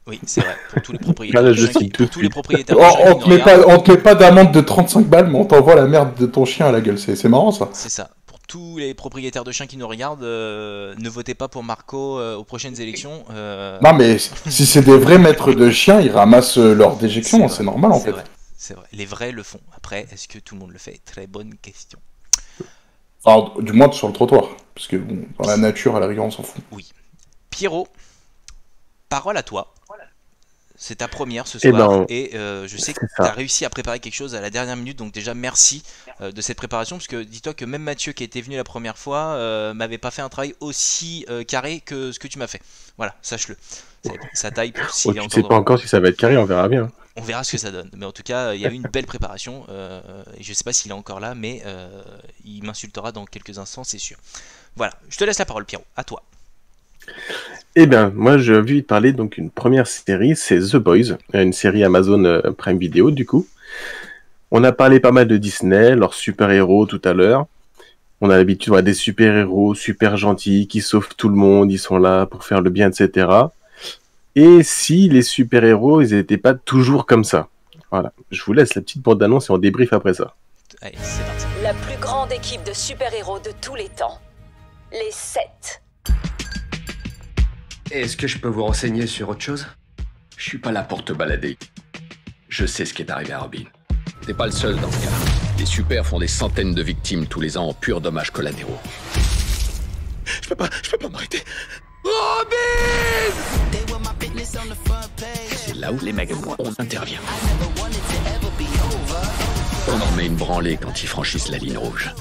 Oui, c'est vrai, pour tous les propriétaires Là, de je chiens. cite Pour tout tous de les suite. propriétaires de Oh, chiens qui nous regardent, on te met pas d'amende de 35 balles, mais on t'envoie la merde de ton chien à la gueule. C'est marrant, ça. c'est ça. Pour tous les propriétaires de chiens qui nous regardent, ne votez pas pour Marco aux prochaines élections. Non, mais si c'est des vrais maîtres de chiens, ils ramassent leur déjection, vrai, c'est normal, en fait. vrai, c'est vrai. Les vrais le font. Après, est-ce que tout le monde le fait? Très bonne question. Enfin, du moins sur le trottoir. Parce que, bon, dans la nature, à la rigueur, on s'en fout. Pierrot, parole à toi. C'est ta première ce Eh soir ben, et je sais que c'est tu ça. as réussi à préparer quelque chose à la dernière minute, donc déjà merci de cette préparation, parce que dis-toi que même Mathieu qui était venu la première fois m'avait pas fait un travail aussi carré que ce que tu m'as fait. Voilà, sache-le. Ça taille pour Oh, s'il est tu sais encore pas dans... encore si ça va être carré, on verra bien. On verra ce que ça donne. Mais en tout cas, il y a eu une belle préparation. Et je sais pas s'il est encore là, mais il m'insultera dans quelques instants, c'est sûr. Voilà, je te laisse la parole, Pierrot. À toi. Eh bien, moi, je vais te parler donc une première série, c'est The Boys, une série Amazon Prime Video, du coup. On a parlé pas mal de Disney, leurs super-héros tout à l'heure. On a l'habitude de voir des super-héros super gentils qui sauvent tout le monde, ils sont là pour faire le bien, etc. Et si les super-héros, ils n'étaient pas toujours comme ça. Voilà, je vous laisse la petite bande-annonce et on débrief après ça. Allez, c'est parti. La plus grande équipe de super-héros de tous les temps. Les 7. Est-ce que je peux vous renseigner sur autre chose? Je suis pas là pour te balader. Je sais ce qui est arrivé à Robin. T'es pas le seul dans ce cas. Les super font des centaines de victimes tous les ans en purs dommages collatéraux. Je peux pas m'arrêter. C'est là où les mecs et moi, on intervient. On en met une branlée quand ils franchissent la ligne rouge.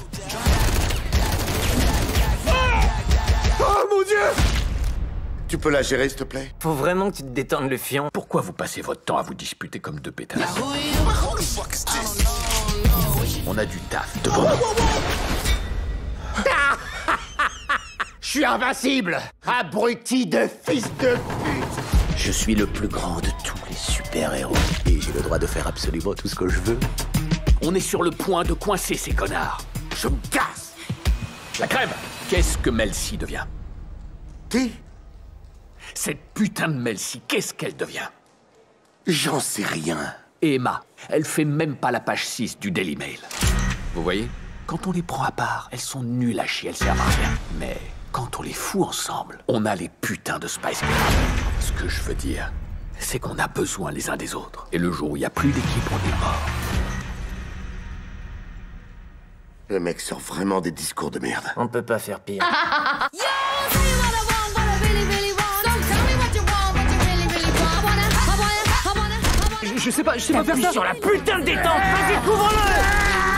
Oh mon Dieu! Tu peux la gérer, s'il te plaît? Faut vraiment que tu te détendes le fion. Pourquoi vous passez votre temps à vous disputer comme deux pétasses? On a du taf devant nous. Je suis invincible! Abruti de fils de pute! Je suis le plus grand de tous les super-héros. Et j'ai le droit de faire absolument tout ce que je veux. On est sur le point de coincer ces connards. Je me casse! La crève! Qu'est-ce que Mel C devient? Qui? Cette putain de Mel C, qu'est-ce qu'elle devient? J'en sais rien. Et Emma, elle fait même pas la page 6 du Daily Mail. Vous voyez? Quand on les prend à part, elles sont nulles à chier, elles servent à rien. Mais quand on les fout ensemble, on a les putains de Spice Girls. Ce que je veux dire, c'est qu'on a besoin les uns des autres. Et le jour où il n'y a plus d'équipe, on est mort. Le mec sort vraiment des discours de merde. On peut pas faire pire. Je sais pas faire ça. Sur la putain de détente. Vas-y, couvre-le.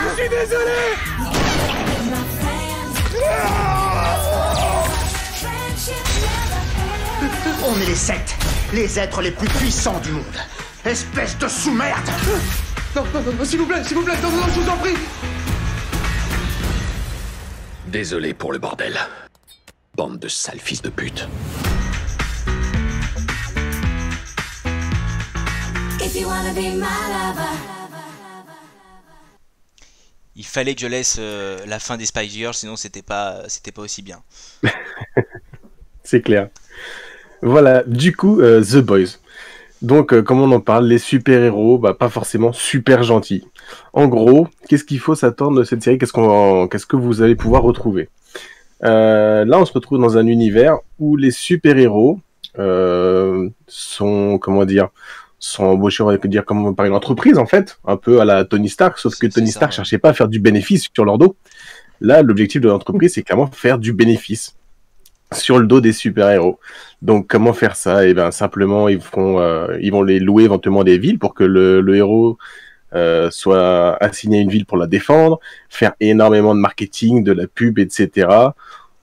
Je suis désolé! On est les 7, les êtres les plus puissants du monde. Espèce de sous-merde! Non, s'il vous plaît, non, je vous en prie. Désolé pour le bordel. Bande de sales fils de pute. Il fallait que je laisse la fin des Spice Girls, sinon c'était pas aussi bien. C'est clair. Voilà, du coup, The Boys. Donc, comme on en parle, les super-héros, pas forcément super gentils. En gros, qu'est-ce qu'il faut s'attendre de cette série? Qu'est-ce que vous allez pouvoir retrouver? Là, on se retrouve dans un univers où les super-héros sont, comment dire, sont embauchés, on va dire, comme par une entreprise, en fait, un peu à la Tony Stark, sauf que Tony Stark cherchait pas à faire du bénéfice sur leur dos. Là, l'objectif de l'entreprise, c'est clairement faire du bénéfice sur le dos des super-héros. Donc, comment faire ça? Eh bien, simplement, ils vont les louer éventuellement des villes pour que le héros soit assigné à une ville pour la défendre, faire énormément de marketing, de la pub, etc.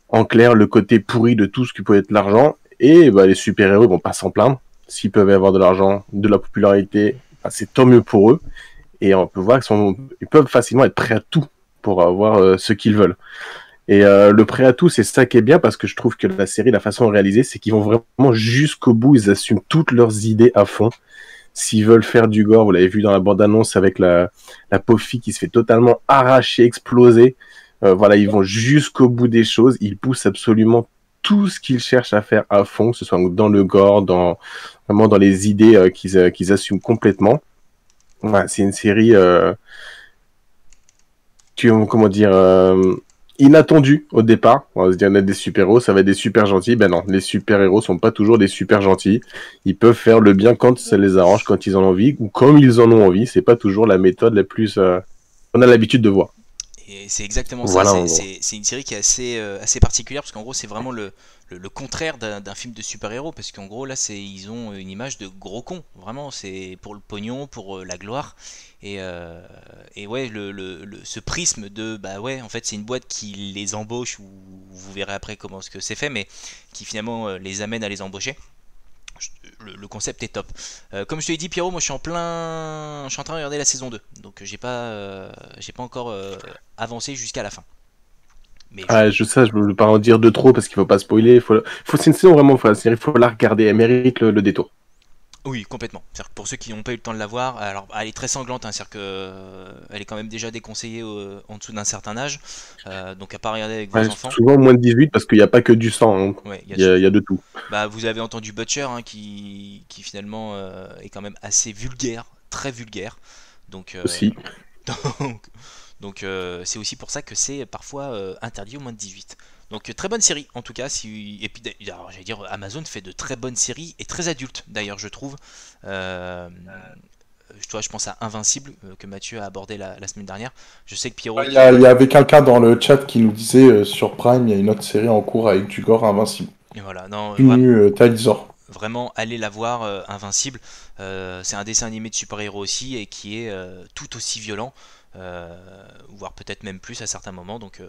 En clair, le côté pourri de tout ce qui peut être l'argent. Et bah, les super-héros vont pas s'en plaindre. S'ils peuvent avoir de l'argent, de la popularité, bah, c'est tant mieux pour eux. Et on peut voir qu'ils peuvent facilement être prêts à tout pour avoir ce qu'ils veulent. Et le prêt à tout, c'est ça qui est bien, parce que je trouve que la série, la façon de réaliser, c'est qu'ils vont vraiment jusqu'au bout, ils assument toutes leurs idées à fond. S'ils veulent faire du gore, vous l'avez vu dans la bande-annonce avec la pauvre fille qui se fait totalement arracher, exploser. Voilà, ils vont jusqu'au bout des choses, ils poussent absolument tout ce qu'ils cherchent à faire à fond, que ce soit dans le gore, vraiment dans les idées qu'ils assument complètement. Voilà, c'est une série comment dire, inattendu au départ. On va se dire, on a des super-héros, ça va être des super gentils. Ben non, les super-héros sont pas toujours des super gentils. Ils peuvent faire le bien quand ça les arrange, quand ils en ont envie, ou comme ils en ont envie. C'est pas toujours la méthode la plus qu'on a l'habitude de voir. Et c'est exactement voilà, ça. C'est une série qui est assez particulière, parce qu'en gros, c'est vraiment le contraire d'un film de super-héros, parce qu'en gros, là, ils ont une image de gros cons. Vraiment, c'est pour le pognon, pour la gloire. Et ouais, ce prisme de bah ouais, en fait c'est une boîte qui les embauche, ou vous verrez après comment ce que c'est fait, mais qui finalement les amène à les embaucher. Le concept est top. Comme je te l'ai dit, Pierrot, moi je suis en train de regarder la saison 2, donc j'ai pas encore avancé jusqu'à la fin. Mais je sais, je ne veux pas en dire de trop parce qu'il faut pas spoiler. C'est une saison vraiment, il faut la regarder, elle mérite le détour. Oui, complètement. C'est-à-dire que pour ceux qui n'ont pas eu le temps de la voir, alors elle est très sanglante, hein, c'est-à-dire que elle est quand même déjà déconseillée en dessous d'un certain âge, donc à pas regarder avec vos enfants. Souvent moins de 18 parce qu'il n'y a pas que du sang, hein. Ouais, il y a de tout. Bah, vous avez entendu Butcher, hein, qui finalement est quand même assez vulgaire, très vulgaire. Donc, aussi. Donc c'est aussi pour ça que c'est parfois interdit aux moins de 18. Donc très bonne série en tout cas. Et puis j'allais dire, Amazon fait de très bonnes séries et très adultes d'ailleurs, je trouve. Je pense à Invincible que Mathieu a abordé la semaine dernière. Je sais que Pierrot. Il y avait quelqu'un dans le chat qui nous disait sur Prime, il y a une autre série en cours avec du gore, Invincible. Et voilà, non. Vraiment, allez la voir, Invincible. C'est un dessin animé de super-héros aussi, et qui est tout aussi violent, voire peut-être même plus à certains moments. Donc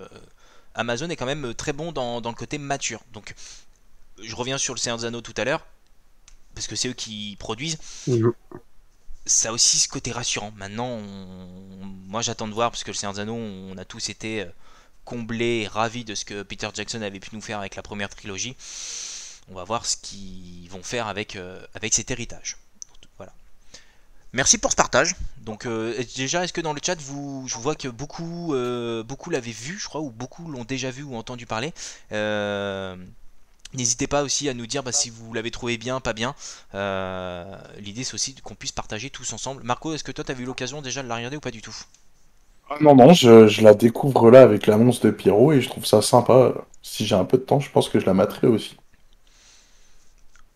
Amazon est quand même très bon dans le côté mature. Donc je reviens sur le Seigneur des Anneaux tout à l'heure, parce que c'est eux qui produisent. Ça a aussi ce côté rassurant. Maintenant, moi j'attends de voir, parce que le Seigneur des Anneaux, on a tous été comblés et ravis de ce que Peter Jackson avait pu nous faire avec la première trilogie. On va voir ce qu'ils vont faire avec cet héritage. Voilà. Merci pour ce partage. Donc déjà, est-ce que dans le chat, je vois que beaucoup l'avaient vu, je crois, ou beaucoup l'ont déjà vu ou entendu parler. N'hésitez pas aussi à nous dire si vous l'avez trouvé bien, pas bien. L'idée, c'est aussi qu'on puisse partager tous ensemble. Marco, est-ce que toi, tu as eu l'occasion déjà de la regarder ou pas du tout? Non, je la découvre là avec l'annonce de Pierrot, et je trouve ça sympa. Si j'ai un peu de temps, je pense que je la materai aussi.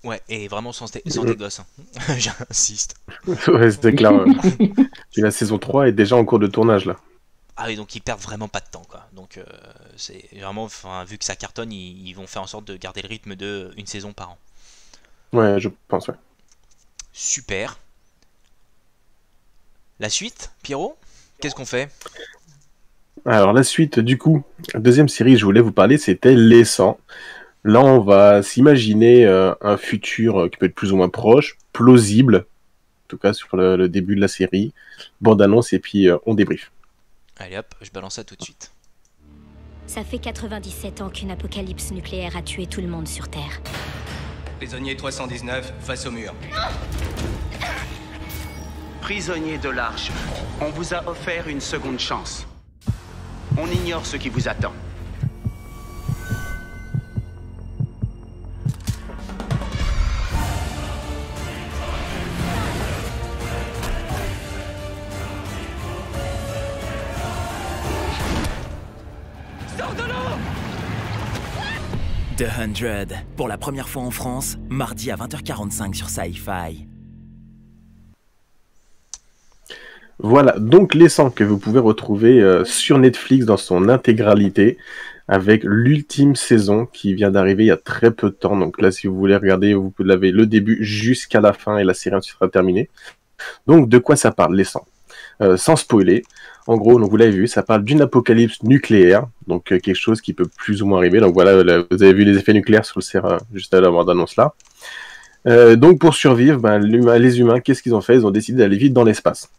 Ouais, et vraiment sans tes gosses, hein. J'insiste. Ouais, c'était clair. La saison 3 est déjà en cours de tournage là. Ah oui, donc ils perdent vraiment pas de temps, quoi. Donc c'est vraiment, vu que ça cartonne, ils vont faire en sorte de garder le rythme de une saison par an. Ouais, je pense, ouais. Super. La suite, Pierrot, qu'est-ce qu'on fait? Alors la suite, du coup, la deuxième série que je voulais vous parler, c'était Les 100. Là, on va s'imaginer un futur qui peut être plus ou moins proche, plausible, en tout cas sur le début de la série. Bande-annonce et puis on débrief. Allez hop, je balance ça tout de suite. Ça fait 97 ans qu'une apocalypse nucléaire a tué tout le monde sur Terre. Prisonnier 319, face au mur. Prisonnier de l'Arche, on vous a offert une seconde chance. On ignore ce qui vous attend. The 100, pour la première fois en France, mardi à 20h45 sur Sci-Fi. Voilà, donc Les 100 que vous pouvez retrouver sur Netflix dans son intégralité, avec l'ultime saison qui vient d'arriver il y a très peu de temps. Donc là, si vous voulez regarder, vous l'avez le début jusqu'à la fin et la série ensuite sera terminée. Donc de quoi ça parle, Les 100 sans spoiler, en gros, donc vous l'avez vu, ça parle d'une apocalypse nucléaire, donc quelque chose qui peut plus ou moins arriver. Donc voilà, vous avez vu les effets nucléaires sur le CERN juste à la bande-annonce là. Donc pour survivre, les humains, qu'est-ce qu'ils ont fait? Ils ont décidé d'aller vite dans l'espace,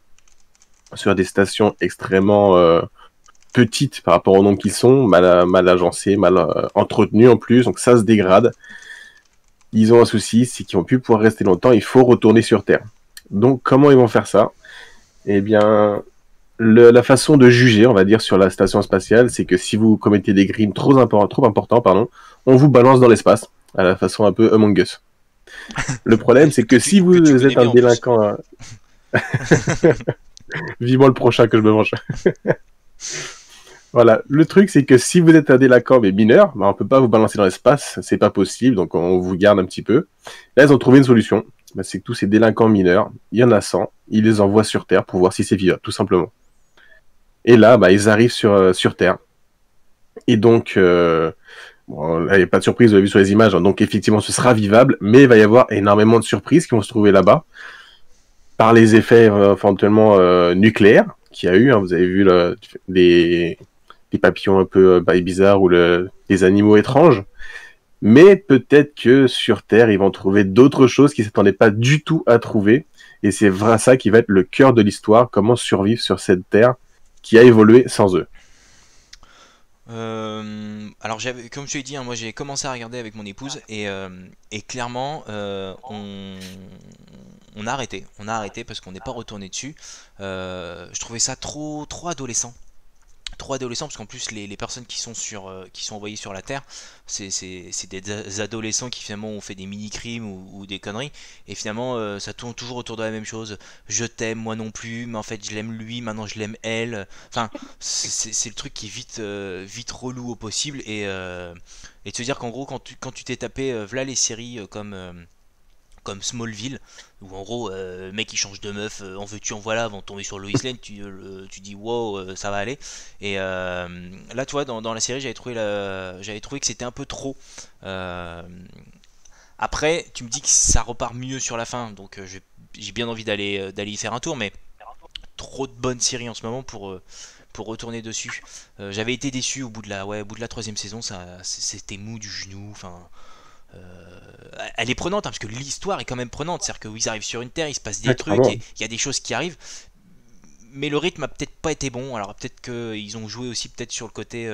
sur des stations extrêmement petites par rapport au nombre qu'ils sont, mal agencées, mal entretenues en plus, donc ça se dégrade. Ils ont un souci, c'est qu'ils vont plus pouvoir rester longtemps, il faut retourner sur Terre. Donc comment ils vont faire ça? Eh bien, la façon de juger, on va dire, sur la station spatiale, c'est que si vous commettez des crimes trop importants, on vous balance dans l'espace, à la façon un peu Among Us. Le problème, c'est que si vous êtes un délinquant... Vivement le prochain que je me mange. Voilà, le truc, c'est que si vous êtes un délinquant mais mineur, on peut pas vous balancer dans l'espace, c'est pas possible, donc on vous garde un petit peu. Là, ils ont trouvé une solution. C'est que tous ces délinquants mineurs, il y en a 100, ils les envoient sur Terre pour voir si c'est vivable, tout simplement. Et là, ils arrivent sur Terre. Et donc, bon, là, il n'y a pas de surprise, vous l'avez vu sur les images, hein, donc effectivement, ce sera vivable, mais il va y avoir énormément de surprises qui vont se trouver là-bas, par les effets éventuellement nucléaires qu'il y a eu. Hein, vous avez vu des papillons un peu bizarres ou des animaux étranges. Mais peut-être que sur Terre, ils vont trouver d'autres choses qu'ils ne s'attendaient pas du tout à trouver. Et c'est vraiment ça qui va être le cœur de l'histoire, comment survivre sur cette Terre qui a évolué sans eux. Alors comme je t'ai dit, hein, moi j'ai commencé à regarder avec mon épouse et clairement on a arrêté parce qu'on n'est pas retourné dessus. Je trouvais ça trop adolescent. Trop adolescent parce qu'en plus les personnes qui sont envoyées sur la Terre, c'est des adolescents qui finalement ont fait des mini-crimes ou des conneries, et finalement ça tourne toujours autour de la même chose. Je t'aime, moi non plus, mais en fait je l'aime lui, maintenant je l'aime elle. Enfin, c'est le truc qui est vite relou au possible, et de se dire qu'en gros quand tu t'es tapé voilà les séries comme Smallville, où en gros le mec il change de meuf, en veux-tu en voilà, avant de tomber sur Lois Lane, tu dis wow, ça va aller. Et là tu vois dans la série j'avais trouvé que c'était un peu trop. Après tu me dis que ça repart mieux sur la fin, donc j'ai bien envie d'aller y faire un tour, mais trop de bonnes séries en ce moment pour retourner dessus. J'avais été déçu au bout de la troisième saison, c'était mou du genou, enfin... elle est prenante, hein, parce que l'histoire est quand même prenante, c'est-à-dire qu'ils arrivent sur une terre, il se passe des trucs, et il y a des choses qui arrivent, mais le rythme a peut-être pas été bon. Alors peut-être qu'ils ont joué aussi peut-être sur le côté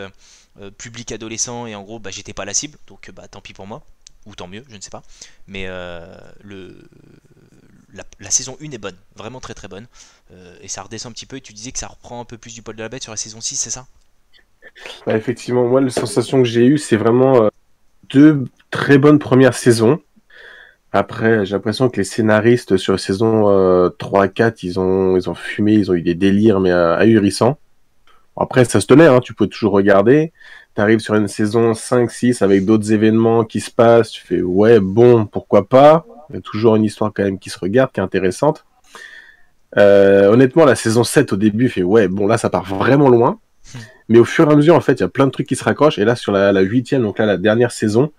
public adolescent, et en gros j'étais pas la cible, donc tant pis pour moi, ou tant mieux, je ne sais pas, mais la saison 1 est bonne, vraiment très très bonne, et ça redescend un petit peu, et tu disais que ça reprend un peu plus du poil de la bête sur la saison 6, c'est ça? Effectivement, moi la sensation que j'ai eue, c'est vraiment... deux très bonnes premières saisons. Après, j'ai l'impression que les scénaristes sur la saison 3 à 4, ils ont fumé, ils ont eu des délires, mais ahurissants. Après, ça se tenait, hein, tu peux toujours regarder. T'arrives sur une saison 5-6 avec d'autres événements qui se passent, tu fais ouais, bon, pourquoi pas. Il y a toujours une histoire quand même qui se regarde, qui est intéressante. Honnêtement, la saison 7 au début fait ouais, bon là ça part vraiment loin. Mais au fur et à mesure, en fait, il y a plein de trucs qui se raccrochent. Et là, sur la 8e, donc là, la dernière saison,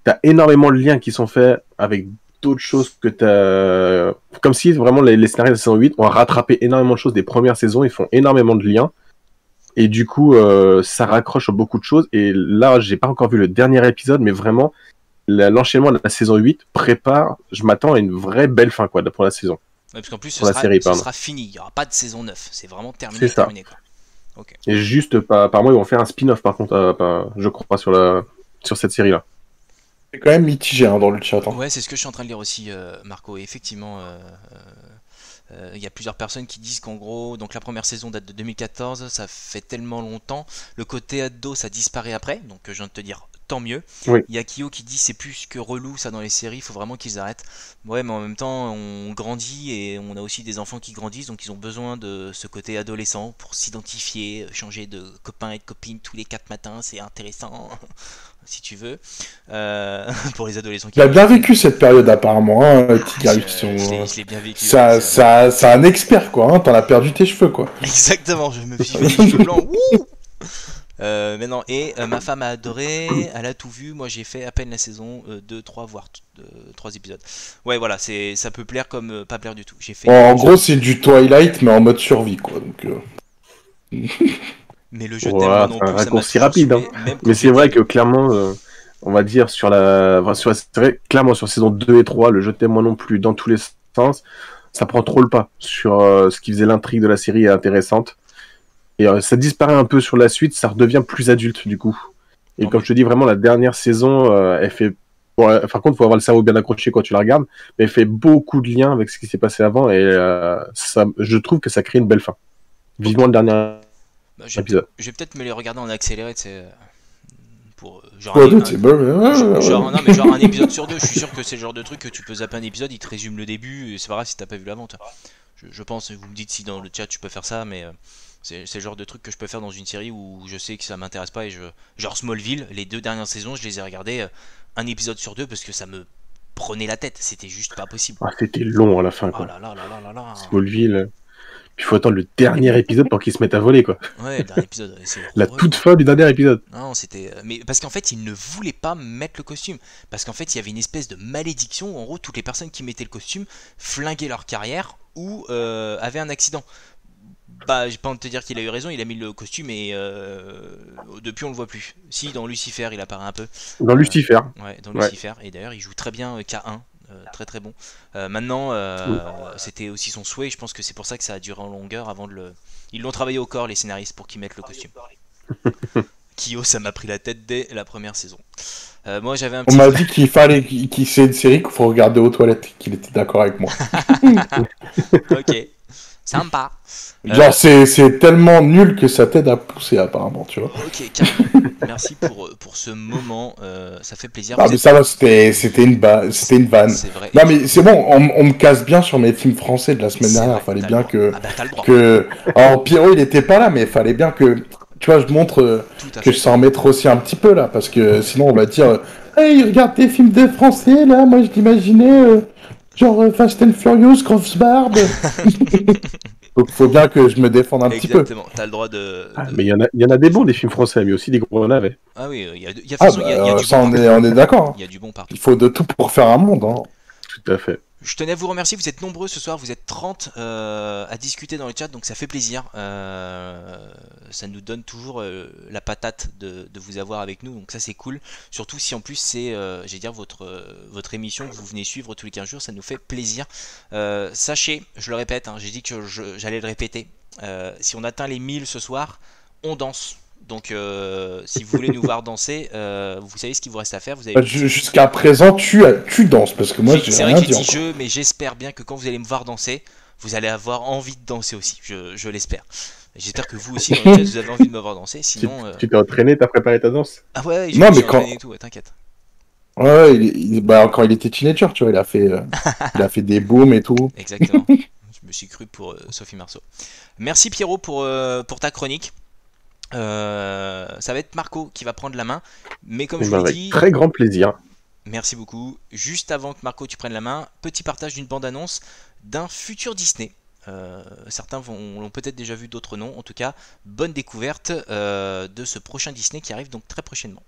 t'as énormément de liens qui sont faits avec d'autres choses que t'as... Comme si, vraiment, les scénarios de la saison 8 ont rattrapé énormément de choses des premières saisons. Ils font énormément de liens. Et du coup, ça raccroche sur beaucoup de choses. Et là, j'ai pas encore vu le dernier épisode, mais vraiment, l'enchaînement de la saison 8 prépare... Je m'attends à une vraie belle fin, quoi, pour la saison. Ouais, parce qu'en plus, ce sera fini. Il n'y aura pas de saison 9. C'est vraiment terminé. C'est ça. Quoi. Okay. Et juste, apparemment, ils vont faire un spin-off, par contre, je crois, sur cette série-là. C'est quand même mitigé dans le chat. Ouais, c'est ce que je suis en train de lire aussi, Marco. Et effectivement, il y a plusieurs personnes qui disent qu'en gros, donc la première saison date de 2014, ça fait tellement longtemps. Le côté ado, ça disparaît après. Donc je viens de te dire tant mieux. Oui. Il y a Kyo qui dit c'est plus que relou ça dans les séries, il faut vraiment qu'ils arrêtent. Ouais, mais en même temps, on grandit et on a aussi des enfants qui grandissent, donc ils ont besoin de ce côté adolescent pour s'identifier, changer de copain et de copine tous les 4 matins, c'est intéressant, si tu veux. Pour les adolescents qui... Il a bien vécu cette période apparemment, hein, Tigarius. Je l'ai bien vécu. C'est un expert, quoi. Hein, t'en as perdu tes cheveux, quoi. Exactement, je me suis fait des cheveux blancs. Wouh mais non, et ma femme a adoré, elle a tout vu. Moi j'ai fait à peine la saison 2, 3, voire 3 épisodes. Ouais, voilà, ça peut plaire comme pas plaire du tout. J'ai fait en gros, c'est du Twilight, mais en mode survie, quoi. Donc, mais le jeu de thème non plus, un raccourci rapide. Hein. Mais c'est vrai que clairement, on va dire clairement sur saison 2 et 3, le jeu de thème non plus dans tous les sens, ça prend trop le pas sur ce qui faisait l'intrigue de la série intéressante. Et ça disparaît un peu sur la suite, ça redevient plus adulte du coup. Et comme je te dis, vraiment, la dernière saison, elle fait... Bon, par contre, il faut avoir le cerveau bien accroché quand tu la regardes, mais elle fait beaucoup de liens avec ce qui s'est passé avant, et je trouve que ça crée une belle fin. Vivement le dernier épisode. Je vais peut-être me les regarder en accéléré, tu sais... Pour genre un épisode sur 2, je suis sûr que c'est le genre de truc que tu peux zapper un épisode, il te résume le début, et c'est pas grave si t'as pas vu l'avant. Je pense, vous me dites si dans le chat tu peux faire ça, mais c'est le genre de truc que je peux faire dans une série où je sais que ça m'intéresse pas, et genre Smallville, les 2 dernières saisons, je les ai regardées un épisode sur 2 parce que ça me prenait la tête, c'était juste pas possible. Ah, c'était long à la fin, quoi. Oh là. Smallville... Puis il faut attendre le dernier épisode pour qu'ils se mettent à voler, quoi. Ouais, le dernier épisode. La toute fin du dernier épisode. Non, c'était... Mais parce qu'en fait, ils ne voulaient pas mettre le costume. Parce qu'en fait, il y avait une espèce de malédiction où, en gros, toutes les personnes qui mettaient le costume flinguaient leur carrière ou avaient un accident. Bah, j'ai pas envie de te dire qu'il a eu raison, il a mis le costume et depuis on le voit plus. Si, dans Lucifer, il apparaît un peu. Dans Lucifer. Ouais, dans Lucifer. Et d'ailleurs, il joue très bien K1. Très très bon. Maintenant, c'était aussi son souhait. Je pense que c'est pour ça que ça a duré en longueur avant de le. Ils l'ont travaillé au corps, les scénaristes, pour qu'ils mettent le costume. Kyo, ça m'a pris la tête dès la première saison. Moi, j'avais un petit. On m'a dit qu'il fallait c'est une série qu'il faut regarder aux toilettes. Qu'il était d'accord avec moi. Ok. Sympa. Genre, c'est tellement nul que ça t'aide à pousser, apparemment, tu vois. Ok, carrément. Merci pour ce moment, ça fait plaisir. Ah, mais ça va, c'était une vanne. C'est vrai. Non, mais c'est bon, on me casse bien sur mes films français de la semaine dernière. Fallait bien que. Alors, Pierrot, il était pas là, mais il fallait bien que. Tu vois, je montre que je sais en mettre aussi un petit peu, là, parce que sinon, on va dire. Hey, regarde tes films de français, là, moi, je l'imaginais. Genre Fast and Furious, Crossbarb. Donc faut bien que je me défende un petit peu. Exactement, t'as le droit de... Mais il y en a des bons, des films français, mais aussi des gros navets. Ah oui, il y a du bon. On est d'accord. Il y a du bon partout. Il faut de tout pour faire un monde. Hein. Tout à fait. Je tenais à vous remercier, vous êtes nombreux ce soir, vous êtes 30 à discuter dans le chat, donc ça fait plaisir. Ça nous donne toujours la patate de vous avoir avec nous, donc ça c'est cool. Surtout si en plus c'est, j'allais dire, votre émission que vous venez suivre tous les 15 jours, ça nous fait plaisir. Sachez, je le répète, hein, j'ai dit que j'allais le répéter, si on atteint les 1000 ce soir, on danse. Donc si vous voulez nous voir danser, vous savez ce qu'il vous reste à faire. Vous avez... Jusqu'à présent, tu danses, parce que moi j'ai c'est rien vrai que dit. j'ai dit jeu, mais j'espère bien que quand vous allez me voir danser, vous allez avoir envie de danser aussi. Je l'espère. J'espère que vous aussi, dans le chat, vous avez envie de me voir danser. Sinon, tu t'es entraîné, t'as préparé ta danse? Ah ouais, non, mais quand... et tout, ouais, t'inquiète. Ouais, quand il était teenager, tu vois, il a fait des booms et tout. Exactement. Je me suis cru pour Sophie Marceau. Merci Pierrot pour ta chronique. Ça va être Marco qui va prendre la main, mais comme je vous l'ai dit, très grand plaisir. Merci beaucoup. Juste avant que Marco tu prennes la main, petit partage d'une bande-annonce d'un futur Disney. Certains l'ont peut-être déjà vu, d'autres non. En tout cas, bonne découverte de ce prochain Disney qui arrive donc très prochainement.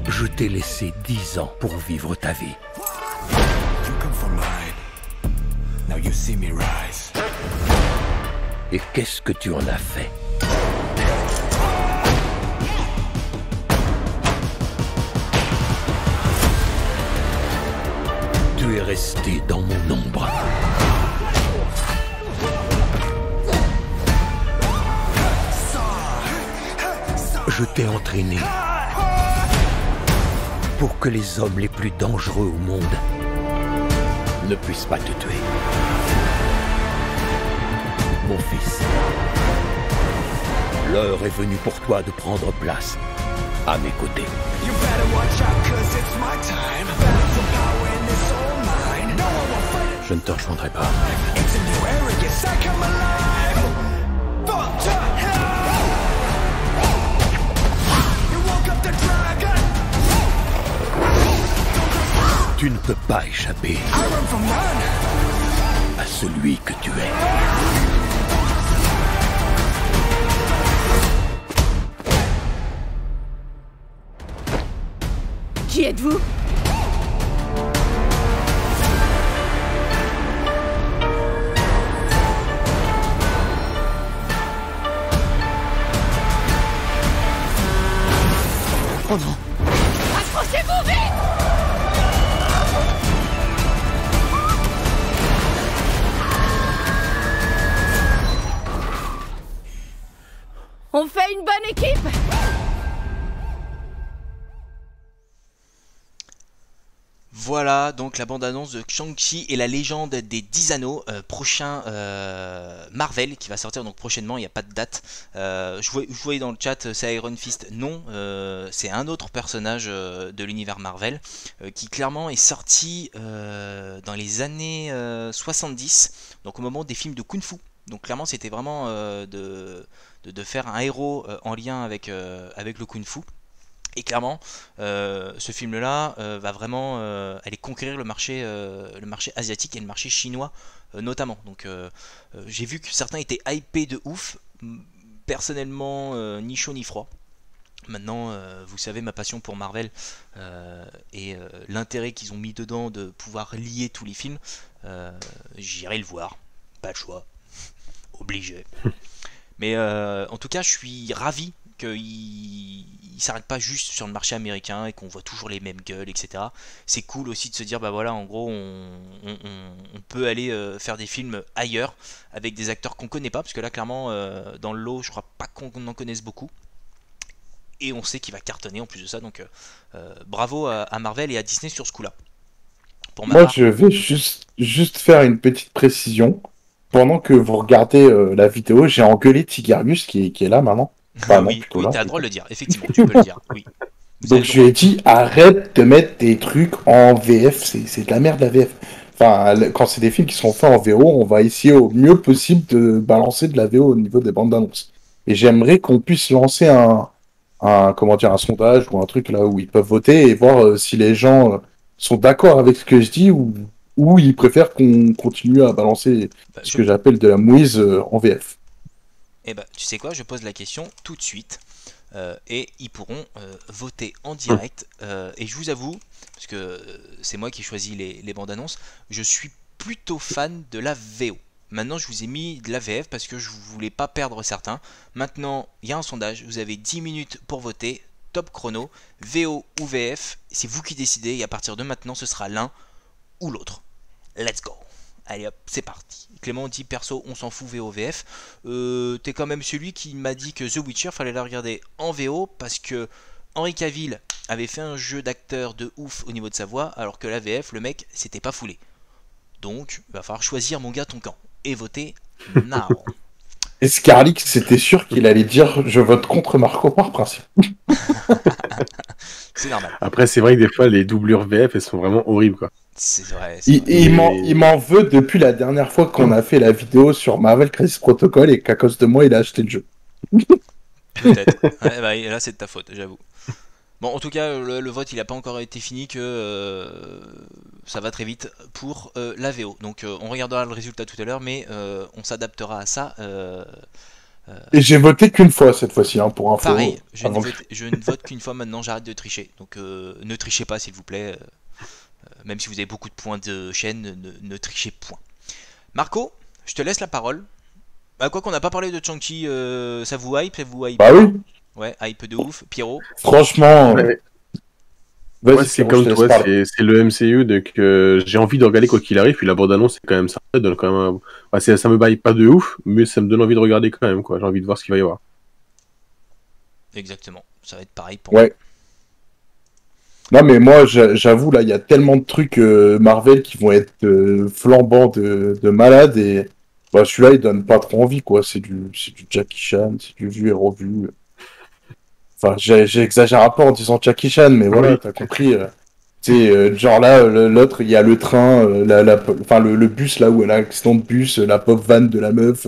Je t'ai laissé 10 ans pour vivre ta vie. Et qu'est-ce que tu en as fait? Tu es resté dans mon ombre. Je t'ai entraîné pour que les hommes les plus dangereux au monde ne puissent pas te tuer. Mon fils, l'heure est venue pour toi de prendre place à mes côtés. Je ne te rejoindrai pas. Tu ne peux pas échapper à celui que tu es. Qui êtes-vous? Oh non. Accrochez-vous vite! On fait une bonne équipe? Voilà donc la bande-annonce de Shang-Chi et la légende des 10 anneaux, prochain Marvel qui va sortir donc prochainement, il n'y a pas de date. Je voyais dans le chat, c'est Iron Fist, non, c'est un autre personnage de l'univers Marvel qui clairement est sorti dans les années 70, donc au moment des films de Kung Fu. Donc clairement c'était vraiment de faire un héros en lien avec le Kung Fu. Et clairement, ce film-là va vraiment aller conquérir le marché asiatique et le marché chinois notamment. Donc j'ai vu que certains étaient hypés de ouf. Personnellement, ni chaud ni froid. Maintenant, vous savez ma passion pour Marvel et l'intérêt qu'ils ont mis dedans de pouvoir lier tous les films. J'irai le voir, pas le choix, obligé. Mais en tout cas, je suis ravi qu'il s'arrête pas juste sur le marché américain et qu'on voit toujours les mêmes gueules, etc. C'est cool aussi de se dire, bah voilà, en gros, on peut aller faire des films ailleurs avec des acteurs qu'on connaît pas, parce que là, clairement, dans le lot, je crois pas qu'on en connaisse beaucoup. Et on sait qu'il va cartonner en plus de ça, donc bravo à Marvel et à Disney sur ce coup-là. Moi, je vais juste faire une petite précision. Pendant que vous regardez la vidéo, j'ai engueulé Tigarius qui est là maintenant. Enfin, oui, non, oui, t'as le droit de le dire, effectivement, tu peux le dire, oui. Donc je lui ai dit, arrête de mettre des trucs en VF, c'est de la merde la VF. Enfin, quand c'est des films qui sont faits en VO, on va essayer au mieux possible de balancer de la VO au niveau des bandes d'annonces. Et j'aimerais qu'on puisse lancer un sondage ou un truc là où ils peuvent voter et voir si les gens sont d'accord avec ce que je dis ou ils préfèrent qu'on continue à balancer ce que j'appelle de la mouise en VF. Eh ben, tu sais quoi, je pose la question tout de suite et ils pourront voter en direct. Et je vous avoue, parce que c'est moi qui choisis les bandes annonces, je suis plutôt fan de la VO. Maintenant, je vous ai mis de la VF parce que je voulais pas perdre certains. Maintenant, il y a un sondage, vous avez 10 minutes pour voter, top chrono, VO ou VF, c'est vous qui décidez et à partir de maintenant, ce sera l'un ou l'autre. Let's go! Allez hop, c'est parti. Clément dit perso, on s'en fout VO-VF. T'es quand même celui qui m'a dit que The Witcher fallait la regarder en VO parce que Henry Cavill avait fait un jeu d'acteur de ouf au niveau de sa voix, alors que la VF, le mec, s'était pas foulé. Donc, il va falloir choisir mon gars ton camp et voter now. Et Scarlix, c'était sûr qu'il allait dire je vote contre Marco par principe. C'est normal. Après, c'est vrai que des fois, les doublures VF, elles sont vraiment horribles, quoi. C'est vrai. Il m'en veut depuis la dernière fois qu'on a fait la vidéo sur Marvel Crisis Protocol et qu'à cause de moi, il a acheté le jeu. Peut-être. Ouais, bah, là, c'est de ta faute, j'avoue. Bon, en tout cas, le vote, il n'a pas encore été fini, que ça va très vite pour la VO. Donc, on regardera le résultat tout à l'heure, mais on s'adaptera à ça. Et j'ai voté qu'une fois cette fois-ci, hein, pour info. Pareil, je ne vote qu'une fois maintenant, j'arrête de tricher. Donc, ne trichez pas, s'il vous plaît. Même si vous avez beaucoup de points de chaîne, ne trichez point. Marco, je te laisse la parole. Bah, quoi qu'on n'a pas parlé de Shang-Chi, ça vous hype? Bah oui. Ouais, hype de ouf. Pierrot? Franchement... Moi, c'est comme toi, c'est le MCU, donc j'ai envie de regarder quoi qu'il arrive, puis la bande-annonce, c'est quand même ça. Ça donne quand même ça me baille pas de ouf, mais ça me donne envie de regarder quand même, quoi. J'ai envie de voir ce qu'il va y avoir. exactement. Ça va être pareil pour moi. Ouais. Non, mais moi, j'avoue, là, il y a tellement de trucs Marvel qui vont être flambants de malades, et bah, celui-là, il donne pas trop envie, quoi. C'est du Jackie Chan, c'est du vu et revu. Enfin, j'exagère un peu en disant Jackie Chan, mais voilà, Oui. t'as compris. Genre là, l'autre, il y a le train, enfin, le bus, là où elle a un accident de bus, la pauvre vanne de la meuf.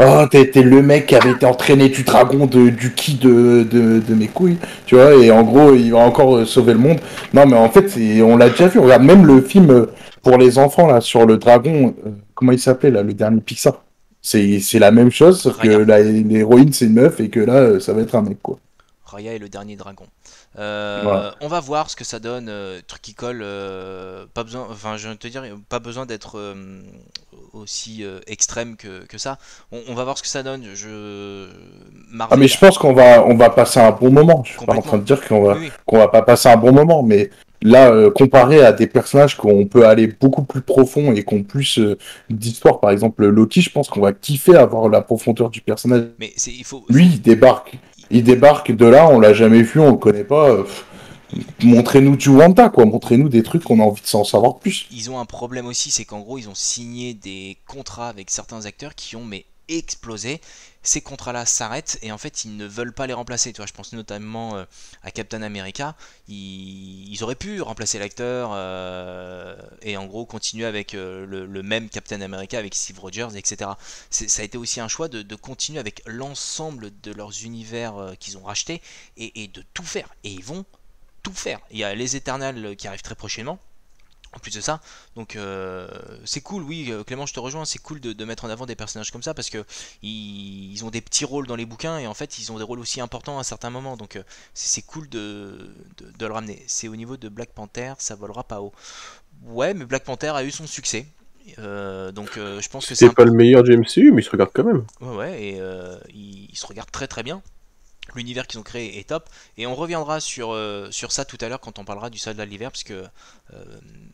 Oh, t'es le mec qui avait été entraîné du dragon du ki de mes couilles, tu vois, et en gros, il va encore sauver le monde. Non, mais en fait, on l'a déjà vu. Regarde, même le film pour les enfants, là, sur le dragon, comment il s'appelait, là, le dernier Pixar. C'est la même chose, sauf que l'héroïne, c'est une meuf, et que là, ça va être un mec, quoi. Raya et le dernier dragon. Voilà. On va voir ce que ça donne, truc qui colle, pas besoin, enfin je viens de te dire, pas besoin d'être aussi extrême que ça. On va voir ce que ça donne. Marvel, Ah, mais je pense qu'on va passer un bon moment. Je suis pas en train de dire Oui. qu'on va pas passer un bon moment, mais là, comparé à des personnages qu'on peut aller beaucoup plus profond et qui ont plus d'histoire, par exemple Loki, je pense qu'on va kiffer avoir la profondeur du personnage. Mais Lui, il débarque. Il débarque de là, on l'a jamais vu, on le connaît pas. Montrez-nous du Wanda, quoi. Montrez-nous des trucs qu'on a envie de s'en savoir plus. Ils ont un problème aussi, c'est qu'en gros, ils ont signé des contrats avec certains acteurs qui ont explosé. Ces contrats-là s'arrêtent et en fait, ils ne veulent pas les remplacer. Tu vois, je pense notamment à Captain America. Ils auraient pu remplacer l'acteur et en gros continuer avec le même Captain America avec Steve Rogers, etc. Ça a été aussi un choix de continuer avec l'ensemble de leurs univers qu'ils ont rachetés et de tout faire. Et ils vont tout faire. Il y a les Éternels qui arrivent très prochainement. En plus de ça, donc c'est cool, oui, Clément, je te rejoins, c'est cool de mettre en avant des personnages comme ça parce que ils ont des petits rôles dans les bouquins et en fait ils ont des rôles aussi importants à certains moments, donc c'est cool de le ramener. C'est au niveau de Black Panther, ça volera pas haut. Ouais, mais Black Panther a eu son succès, donc je pense que c'est pas le meilleur du MCU, mais il se regarde quand même. Ouais, et il se regarde très très bien. L'univers qu'ils ont créé est top et on reviendra sur ça tout à l'heure quand on parlera du soldat de l'hiver parce que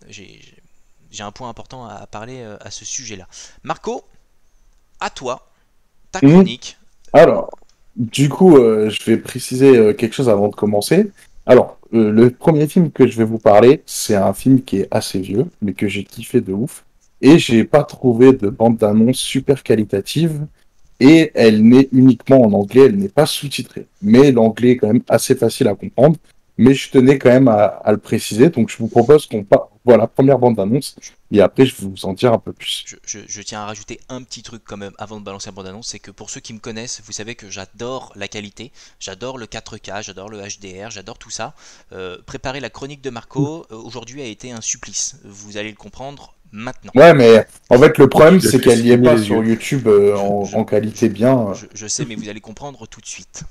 j'ai un point important à parler à ce sujet là. Marco, à toi, ta chronique. Alors, du coup, je vais préciser quelque chose avant de commencer. Alors, le premier film que je vais vous parler, c'est un film qui est assez vieux, mais que j'ai kiffé de ouf. Et j'ai pas trouvé de bande-annonce super qualitative. Et elle n'est uniquement en anglais, elle n'est pas sous-titrée. Mais l'anglais est quand même assez facile à comprendre. Mais je tenais quand même à le préciser. Donc je vous propose qu'on part. Voilà, première bande-annonce. Et après, je vais vous en dire un peu plus. Je tiens à rajouter un petit truc quand même avant de balancer la bande-annonce. C'est que pour ceux qui me connaissent, vous savez que j'adore la qualité. J'adore le 4K, j'adore le HDR, j'adore tout ça. Préparer la chronique de Marco, aujourd'hui, a été un supplice. Vous allez le comprendre maintenant. Ouais, mais en fait, le problème, c'est qu'elle n'y est pas sur YouTube en qualité bien. Je sais, mais vous allez comprendre tout de suite.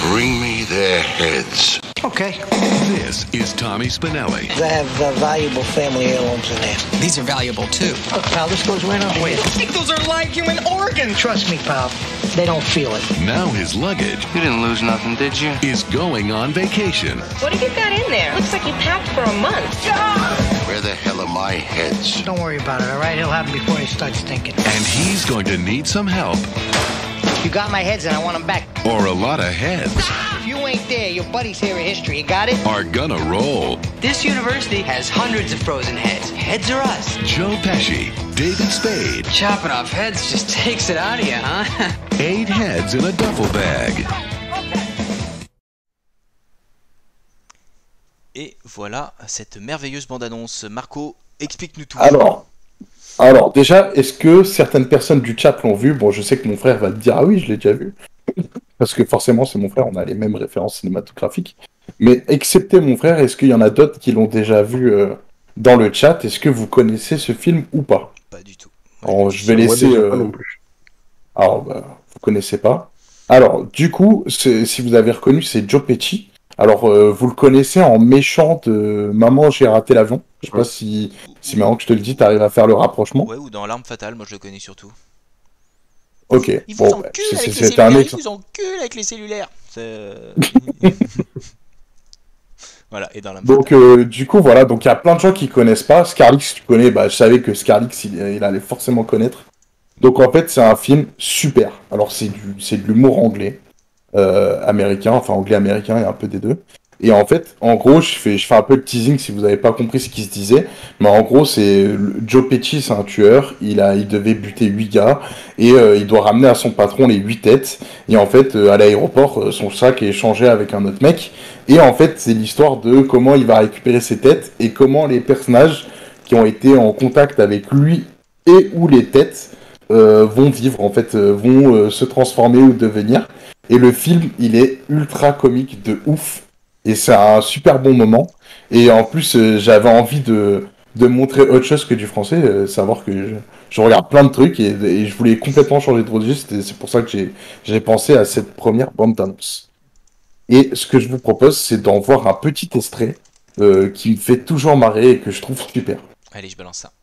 Bring me their heads. Okay. This is Tommy Spinelli. They have valuable family heirlooms in there. These are valuable too. Look, pal, this goes right on here. I think those are like human organs. Trust me, pal. They don't feel it. Now his luggage. You didn't lose nothing, did you? Is going on vacation. What have you got in there? Looks like you packed for a month. Where the hell are my heads? Don't worry about it, all right? It'll happen before he starts thinking. And he's going to need some help. You got my heads and I want them back. Or a lot of heads. If you ain't there, your buddies here at history. You got it? Are gonna roll. This university has hundreds of frozen heads. Heads are us. Joe Pesci, David Spade. Chopping off heads just takes it out of you, huh? 8 heads in a duffel bag. Et voilà cette merveilleuse bande-annonce. Marco, explique-nous tout. Alors, déjà, est-ce que certaines personnes du chat l'ont vu? Bon, je sais que mon frère va te dire, ah oui, je l'ai déjà vu. Parce que forcément, c'est mon frère, on a les mêmes références cinématographiques. Mais excepté mon frère, est-ce qu'il y en a d'autres qui l'ont déjà vu dans le chat? Est-ce que vous connaissez ce film ou pas? Pas du tout. Alors, je vais laisser... Alors, vous connaissez pas. Alors, du coup, si vous avez reconnu, c'est Joe Pesci. Alors, vous le connaissez en méchant de Maman, j'ai raté l'avion. Je sais pas si maintenant que je te le dis, t'arrives à faire le rapprochement. Ouais, ou dans L'Arme Fatale, moi je le connais surtout. Ok. Il vous encule avec les cellulaires, il vous encule avec les cellulaires. Voilà, et dans la Donc, du coup, voilà, donc il y a plein de gens qui connaissent pas. Scarlix, tu connais, bah, je savais que Scarlix, il allait forcément connaître. Donc, en fait, c'est un film super. Alors, c'est de l'humour anglais, américain, enfin anglais-américain, il y a un peu des deux. Et en fait, en gros, je fais un peu de teasing si vous n'avez pas compris ce qui se disait. Mais en gros, Joe Pesci, c'est un tueur. Il devait buter 8 gars. Et il doit ramener à son patron les 8 têtes. Et en fait, à l'aéroport, son sac est échangé avec un autre mec. Et en fait, c'est l'histoire de comment il va récupérer ses têtes. Et comment les personnages qui ont été en contact avec lui et ou les têtes vont vivre, en fait, vont se transformer ou devenir. Et le film, il est ultra comique de ouf. Et c'est un super bon moment. Et en plus, j'avais envie de montrer autre chose que du français, savoir que je regarde plein de trucs et je voulais complètement changer de registre. Et c'est pour ça que j'ai pensé à cette première bande d'annonce. Et ce que je vous propose, c'est d'en voir un petit extrait qui me fait toujours marrer et que je trouve super. Allez, je balance ça.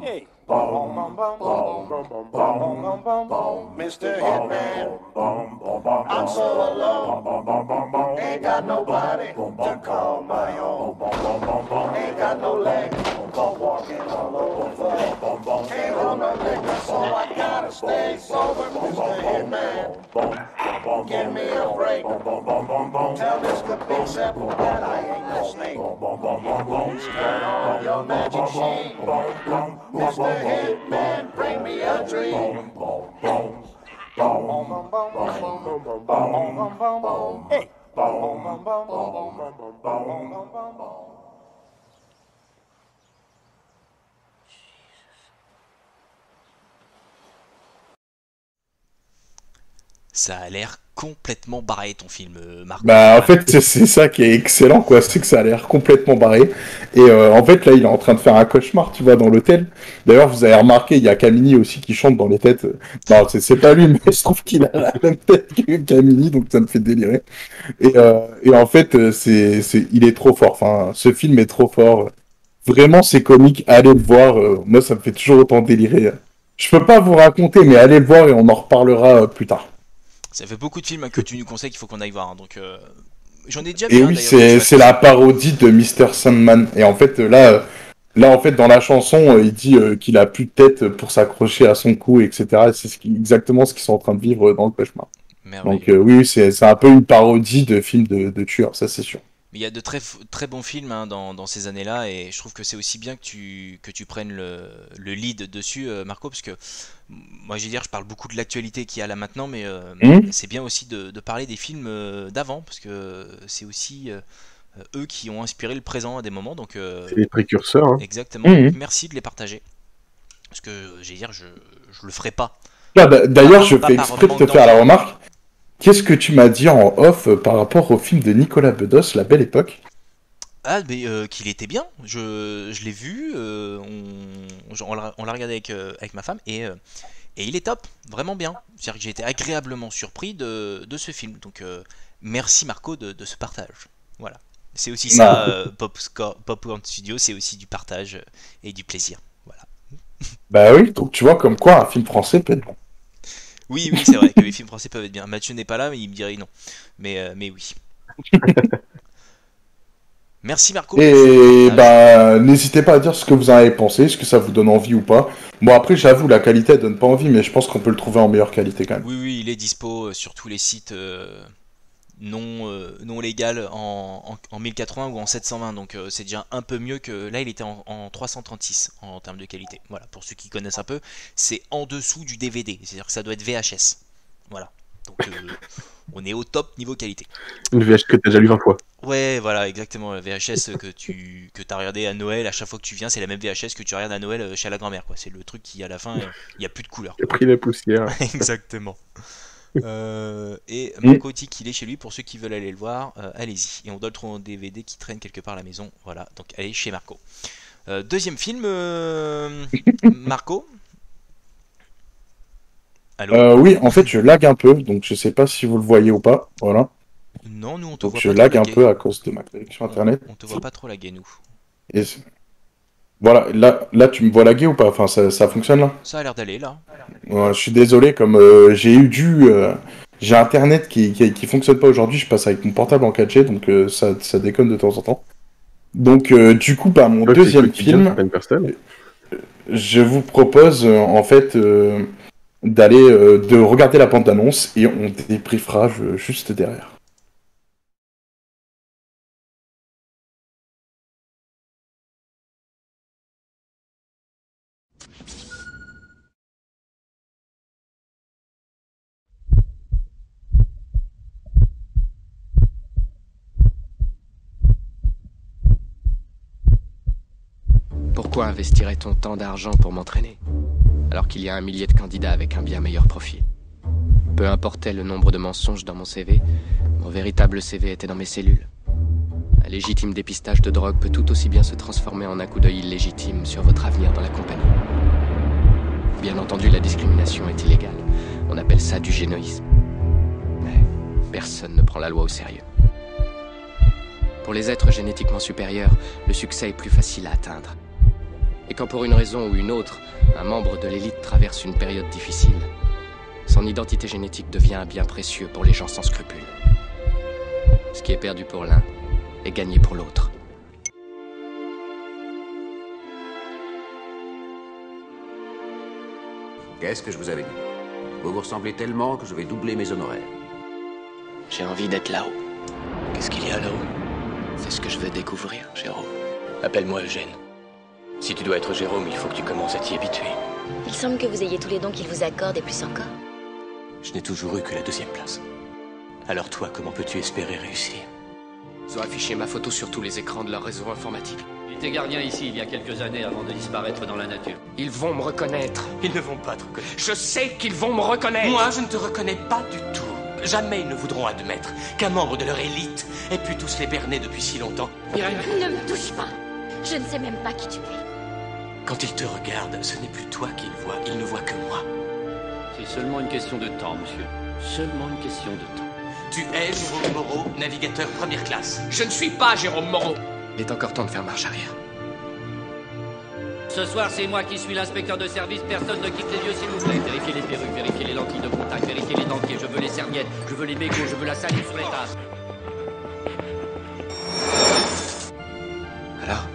Hey. Mr. Hitman, I'm so alone. Ain't got nobody to call my own. Ain't got no legs for walking all over. Ain't on no liquor, so I gotta stay sober. Mr. Hitman, give me a break. Tell this complete simple that I ain't no snake. Turn on your magic sheen. Mr. Hitman, bring me a dream. Hey. Ça a l'air complètement barré ton film, Marc. Bah en fait c'est ça qui est excellent quoi, c'est que ça a l'air complètement barré. Et en fait là il est en train de faire un cauchemar, tu vois, dans l'hôtel. D'ailleurs vous avez remarqué, il y a Camini aussi qui chante dans les têtes. Non c'est pas lui, mais je trouve qu'il a la même tête que Camini, donc ça me fait délirer. Et en fait il est trop fort, enfin ce film est trop fort. Vraiment c'est comique, allez le voir, moi ça me fait toujours autant délirer. Je peux pas vous raconter, mais allez le voir et on en reparlera plus tard. Ça fait beaucoup de films que tu nous conseilles qu'il faut qu'on aille voir, hein, donc j'en ai déjà vu. Et oui, c'est la parodie de Mr. Sandman. Et en fait, là en fait, dans la chanson, il dit qu'il a plus de tête pour s'accrocher à son cou, etc. Et c'est exactement ce qu'ils sont en train de vivre dans le cauchemar. Donc oui, c'est un peu une parodie de film de tueur, ça c'est sûr. Mais il y a de très bons films hein, dans ces années-là, et je trouve que c'est aussi bien que tu prennes le lead dessus, Marco, parce que moi, je veux dire, je parle beaucoup de l'actualité qu'il y a là maintenant, mais c'est bien aussi de parler des films d'avant, parce que c'est aussi eux qui ont inspiré le présent à des moments. Donc c'est les précurseurs. Hein. Exactement. Donc, merci de les partager, parce que je veux dire, je le ferai pas. D'ailleurs, je fais exprès de te faire la remarque. Qu'est-ce que tu m'as dit en off par rapport au film de Nicolas Bedos, La Belle Époque? Ah, mais qu'il était bien. Je l'ai vu. On l'a regardé avec ma femme et il est top, vraiment bien. C'est-à-dire que j'ai été agréablement surpris de ce film. Donc merci Marco de ce partage. Voilà. C'est aussi ça, Popcorn Studio, c'est aussi du partage et du plaisir. Voilà. Bah oui, donc tu vois comme quoi un film français peut être bon. Oui, c'est vrai que les films français peuvent être bien. Mathieu n'est pas là, mais il me dirait non. Mais oui. Merci Marco. Et bah n'hésitez pas à dire ce que vous en avez pensé, est-ce que ça vous donne envie ou pas. Bon après j'avoue la qualité elle donne pas envie, mais je pense qu'on peut le trouver en meilleure qualité quand même. Oui, il est dispo sur tous les sites non légal en 1080 ou en 720, donc c'est déjà un peu mieux que là. Il était en 336 en termes de qualité. Voilà, pour ceux qui connaissent un peu, c'est en dessous du DVD, c'est-à-dire que ça doit être VHS. Voilà, donc on est au top niveau qualité. Une VHS que t'as déjà lu 20 fois. Ouais, voilà, exactement. La VHS que t'as regardé à Noël, à chaque fois que tu viens, c'est la même VHS que tu regardes à Noël chez la grand-mère, quoi. C'est le truc qui à la fin il y a plus de couleur. Il a pris la poussière. Exactement. Et Marco dit qu'il est chez lui. Pour ceux qui veulent aller le voir, allez-y. Et on doit le trouver en DVD qui traîne quelque part à la maison. Voilà, donc allez chez Marco. Deuxième film, Marco. Allô. Oui, en fait je lag un peu, donc je sais pas si vous le voyez ou pas. Voilà. Non, nous on te Donc voit je pas lag trop un laguer. peu à cause de ma connexion internet. On te voit pas trop laguer, nous. Et voilà, là tu me vois laguer ou pas? Enfin, ça fonctionne là? Ça a l'air d'aller, là. Ouais, je suis désolé, comme j'ai Internet qui fonctionne pas aujourd'hui, je passe avec mon portable en 4G, donc ça déconne de temps en temps. Donc du coup, mon Donc, c'est deuxième quotidien, film, certaines personnes. je vous propose en fait de regarder la bande-annonce et on débriefera juste derrière. Pourquoi investirait-on tant d'argent pour m'entraîner, alors qu'il y a un millier de candidats avec un bien meilleur profil? Peu importait le nombre de mensonges dans mon CV, mon véritable CV était dans mes cellules. Un légitime dépistage de drogue peut tout aussi bien se transformer en un coup d'œil illégitime sur votre avenir dans la compagnie. Bien entendu, la discrimination est illégale. On appelle ça du génoïsme. Mais personne ne prend la loi au sérieux. Pour les êtres génétiquement supérieurs, le succès est plus facile à atteindre. Et quand pour une raison ou une autre, un membre de l'élite traverse une période difficile, son identité génétique devient un bien précieux pour les gens sans scrupules. Ce qui est perdu pour l'un est gagné pour l'autre. Qu'est-ce que je vous avais dit? Vous vous ressemblez tellement que je vais doubler mes honoraires. J'ai envie d'être là-haut. Qu'est-ce qu'il y a là-haut? C'est ce que je veux découvrir, Jérôme. Appelle-moi Eugène. Si tu dois être Jérôme, il faut que tu commences à t'y habituer. Il semble que vous ayez tous les dons qu'il vous accorde et plus encore. Je n'ai toujours eu que la deuxième place. Alors toi, comment peux-tu espérer réussir? Ils ont affiché ma photo sur tous les écrans de leur réseau informatique. Il était gardien ici il y a quelques années avant de disparaître dans la nature. Ils vont me reconnaître. Ils ne vont pas te reconnaître. Je sais qu'ils vont me reconnaître. Moi, je ne te reconnais pas du tout. Jamais ils ne voudront admettre qu'un membre de leur élite ait pu tous les berner depuis si longtemps. Ne me touche pas. Je ne sais même pas qui tu es. Quand ils te regardent, ce n'est plus toi qu'ils voient, ils ne voient que moi. C'est seulement une question de temps, monsieur. Seulement une question de temps. Tu es Jérôme Moreau, navigateur première classe. Je ne suis pas Jérôme Moreau. Il est encore temps de faire marche arrière. Ce soir, c'est moi qui suis l'inspecteur de service. Personne ne quitte les lieux, s'il vous plaît. Vérifiez les perruques, vérifiez les lentilles de contact, vérifiez les dentiers. Je veux les serviettes, je veux les mégots, je veux la salive sur les tasses. Alors?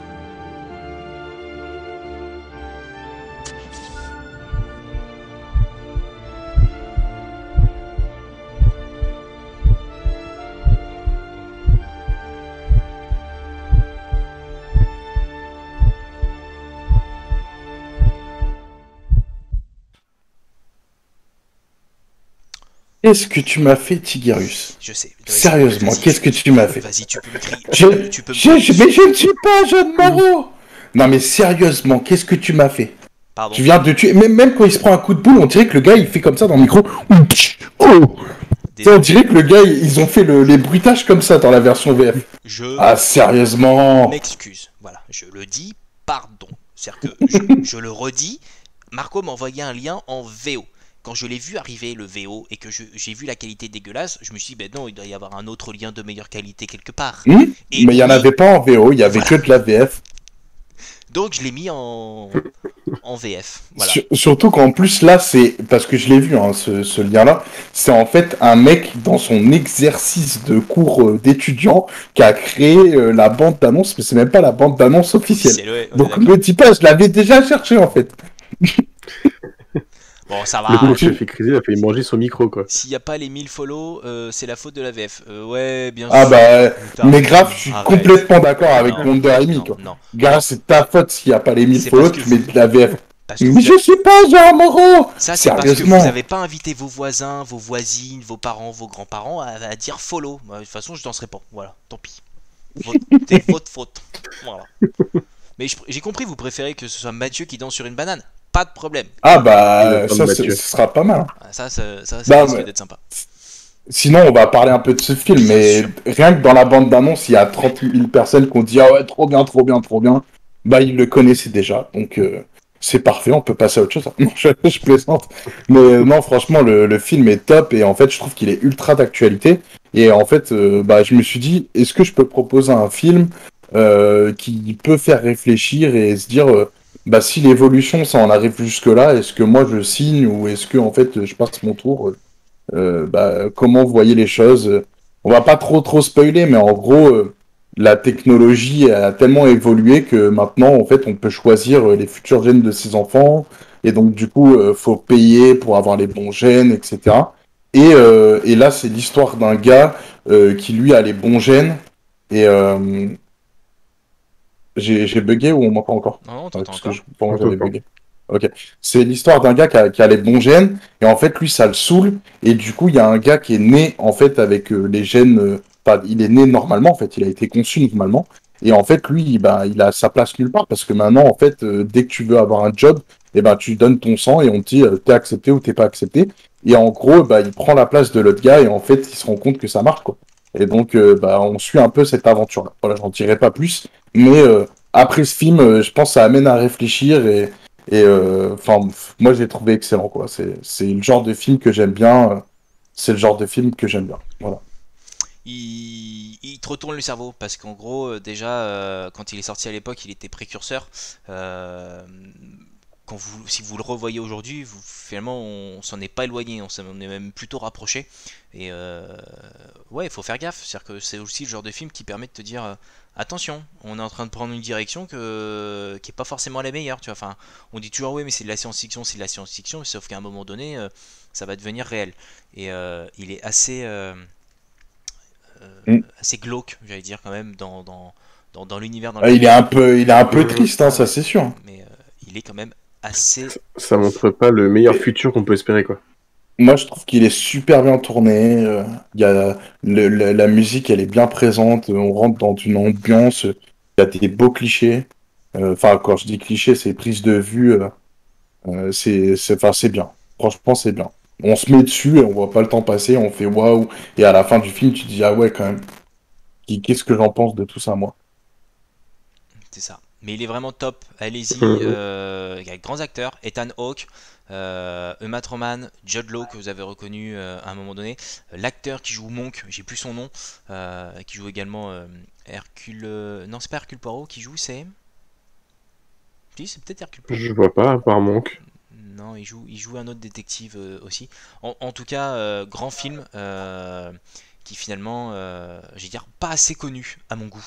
Qu'est-ce que tu m'as fait, Tigirus? Je sais. Sérieusement, qu'est-ce que tu m'as fait? Vas-y, tu peux me crier. Mais je ne suis pas Jeanne Moreau! Non mais sérieusement, qu'est-ce que tu m'as fait? Pardon. Tu viens de tuer... Même quand il se prend un coup de boule, on dirait que le gars, il fait comme ça dans le micro. Oh! On dirait que le gars, ils ont fait les bruitages comme ça dans la version VF. Ah, sérieusement? Je m'excuse. Voilà, je le dis, pardon. C'est-à-dire que je le redis, Marco m'a envoyé un lien en VO. Quand je l'ai vu arriver, le VO, et que j'ai vu la qualité dégueulasse, je me suis dit, ben non, il doit y avoir un autre lien de meilleure qualité quelque part. Mais il n'y en avait pas en VO, il y avait que de la VF. Donc je l'ai mis en VF. Voilà. Surtout qu'en plus, là, c'est... Parce que je l'ai vu, hein, ce lien-là. C'est en fait un mec, dans son exercice de cours d'étudiant, qui a créé la bande d'annonce, mais c'est même pas la bande d'annonce officielle. Donc me dis pas, je l'avais déjà cherché, en fait. Bon, ça va. Le chef écrit, il a fait manger son micro, quoi. S'il n'y a pas les 1000 follow, c'est la faute de la VF. Ouais, bien sûr. Ah bah, putain, mais grave, je suis complètement d'accord avec Wonder Amy, quoi. Non. Gars, c'est ta faute s'il n'y a pas les 1000 follow, tu mets de la VF. Mais je suis pas Jean Moreau! Ça, c'est parce que vous n'avez pas invité vos voisins, vos voisines, vos parents, vos grands-parents à dire follow. De toute façon, je danserai pas. Voilà, tant pis. C'est votre faute. Voilà. Mais j'ai compris, vous préférez que ce soit Mathieu qui danse sur une banane. Pas de problème. Ah bah, ça, ce sera pas mal. Ça risque d'être sympa. Sinon, on va parler un peu de ce film, mais rien que dans la bande d'annonce, il y a 30 000 personnes qui ont dit « Ah ouais, trop bien, trop bien, trop bien ». Bah, ils le connaissaient déjà, donc c'est parfait, on peut passer à autre chose. Non, je plaisante. Mais non, franchement, le film est top et en fait, je trouve qu'il est ultra d'actualité. Et en fait, bah, je me suis dit, est-ce que je peux proposer un film qui peut faire réfléchir et se dire, bah, si l'évolution, ça en arrive jusque-là, est-ce que moi je signe ou est-ce que en fait je passe mon tour bah, comment vous voyez les choses? On va pas trop spoiler, mais en gros, la technologie a tellement évolué que maintenant, en fait, on peut choisir les futurs gènes de ses enfants. Et donc, du coup, faut payer pour avoir les bons gènes, etc. Et là, c'est l'histoire d'un gars qui, lui, a les bons gènes. Et j'ai bugué ou on m'entend encore? Non, on t'entend Parce encore. que je pense que j'avais bugué. Ok. C'est l'histoire d'un gars qui a les bons gènes, et en fait, lui, ça le saoule, et du coup, il y a un gars qui est né, en fait, avec les gènes, enfin, il est né normalement, en fait, il a été conçu normalement, et en fait, lui, bah, il a sa place nulle part, parce que maintenant, en fait, dès que tu veux avoir un job, et ben, tu donnes ton sang, et on te dit, t'es accepté ou t'es pas accepté, et en gros, bah, il prend la place de l'autre gars, et en fait, il se rend compte que ça marche, quoi. Et donc, bah, on suit un peu cette aventure-là. Voilà, j'en dirai pas plus, mais après ce film, je pense que ça amène à réfléchir, et enfin, moi j'ai trouvé excellent quoi. C'est le genre de film que j'aime bien. C'est le genre de film que j'aime bien. Voilà. Il te retourne le cerveau parce qu'en gros, déjà, quand il est sorti à l'époque, il était précurseur. Si vous le revoyez aujourd'hui, finalement, on s'en est pas éloigné, on est même plutôt rapproché. Et ouais, il faut faire gaffe. C'est-à-dire que c'est aussi le genre de film qui permet de te dire attention, on est en train de prendre une direction qui est pas forcément la meilleure. Tu vois, enfin, on dit toujours oui, mais c'est de la science-fiction, c'est de la science-fiction, sauf qu'à un moment donné, ça va devenir réel. Et il est assez assez glauque, j'allais dire quand même dans l'univers. Il est un peu triste, hein, ça c'est sûr. Mais il est quand même assez. Ça montre pas le meilleur futur qu'on peut espérer, quoi. Moi, je trouve qu'il est super bien tourné. Il y a la musique, elle est bien présente. On rentre dans une ambiance. Il y a des beaux clichés. Enfin, quand je dis clichés, c'est prise de vue. C'est bien. Franchement, c'est bien. On se met dessus et on voit pas le temps passer. On fait waouh. Et à la fin du film, tu te dis ah ouais, quand même. Qu'est-ce que j'en pense de tout ça, moi? C'est ça. Mais il est vraiment top. Allez-y. Il y a de grands acteurs. Ethan Hawke. Uma Thurman, Jude Law que vous avez reconnu à un moment donné, l'acteur qui joue Monk, j'ai plus son nom, qui joue également Hercule, non c'est pas Hercule Poirot qui joue, c'est peut-être Hercule Poirot. Je vois pas à part Monk. Non, il joue un autre détective aussi. En tout cas, grand film qui finalement, j'ai dire pas assez connu à mon goût.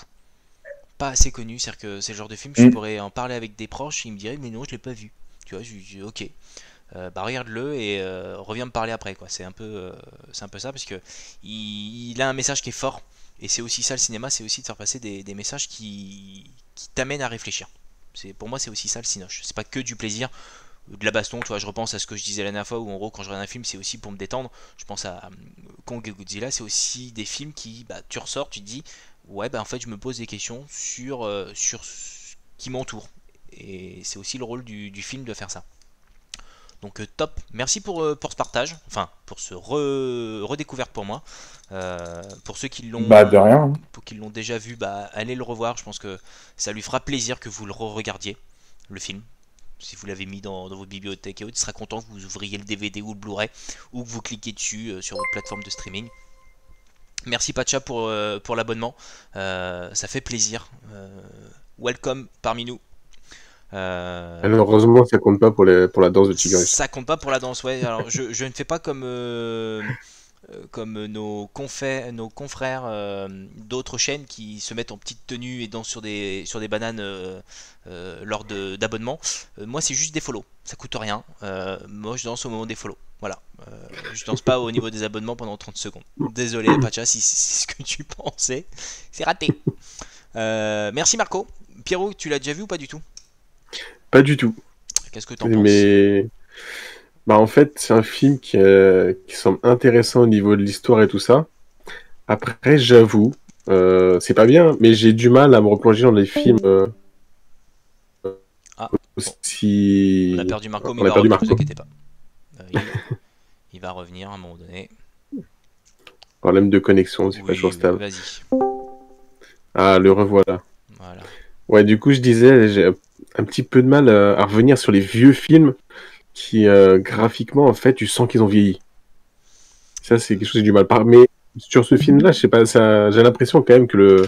Pas assez connu, c'est-à-dire que c'est le genre de film je pourrais en parler avec des proches, ils me diraient mais non je l'ai pas vu. Tu vois, je dis ok. Bah regarde-le et reviens me parler après quoi. C'est un peu ça parce que il a un message qui est fort et c'est aussi ça le cinéma, c'est aussi de faire passer des messages qui t'amènent à réfléchir. Pour moi c'est aussi ça le cinoche. C'est pas que du plaisir, de la baston. Tu vois, je repense à ce que je disais la dernière fois où en gros quand je regarde un film c'est aussi pour me détendre. Je pense à Kong et Godzilla, c'est aussi des films qui tu ressors, tu te dis ouais bah en fait je me pose des questions sur ce qui m'entoure et c'est aussi le rôle du film de faire ça. Donc top, merci pour ce partage, enfin pour ce redécouverte pour moi. Pour ceux qui l'ont de rien. Pour qui l'ont déjà vu, bah allez le revoir, je pense que ça lui fera plaisir que vous le re-regardiez, le film. Si vous l'avez mis dans votre bibliothèque et autres, il sera content que vous ouvriez le DVD ou le Blu-ray ou que vous cliquez dessus sur votre plateforme de streaming. Merci Pacha pour l'abonnement, ça fait plaisir. Welcome parmi nous. Heureusement, ça compte pas pour la danse de Tigris. Ça compte pas pour la danse, ouais. Alors, je ne fais pas comme nos confrères d'autres chaînes qui se mettent en petite tenue et dansent sur des bananes lors d'abonnements. Moi, c'est juste des follow, ça coûte rien. Moi, je danse au moment des follow. Voilà. Je danse pas au niveau des abonnements pendant 30 secondes. Désolé, Pacha, si c'est ce que tu pensais. C'est raté. Merci Marco. Pierrot, tu l'as déjà vu ou pas du tout? Pas du tout. Qu'est-ce que t'en penses? Mais bah en fait, c'est un film qui semble intéressant au niveau de l'histoire et tout ça. Après, j'avoue, c'est pas bien, mais j'ai du mal à me replonger dans les films aussi. On a perdu Marco, mais il va revenir, ne vous inquiétez pas. Il va revenir à un moment donné. Problème de connexion, c'est pas toujours stable. Vas-y. Ah, le revoilà. Voilà. Ouais, du coup, je disais, un petit peu de mal à revenir sur les vieux films qui, graphiquement, en fait, tu sens qu'ils ont vieilli. Ça, c'est quelque chose que j'ai du mal. Mais sur ce film-là, je sais pas, j'ai l'impression quand même que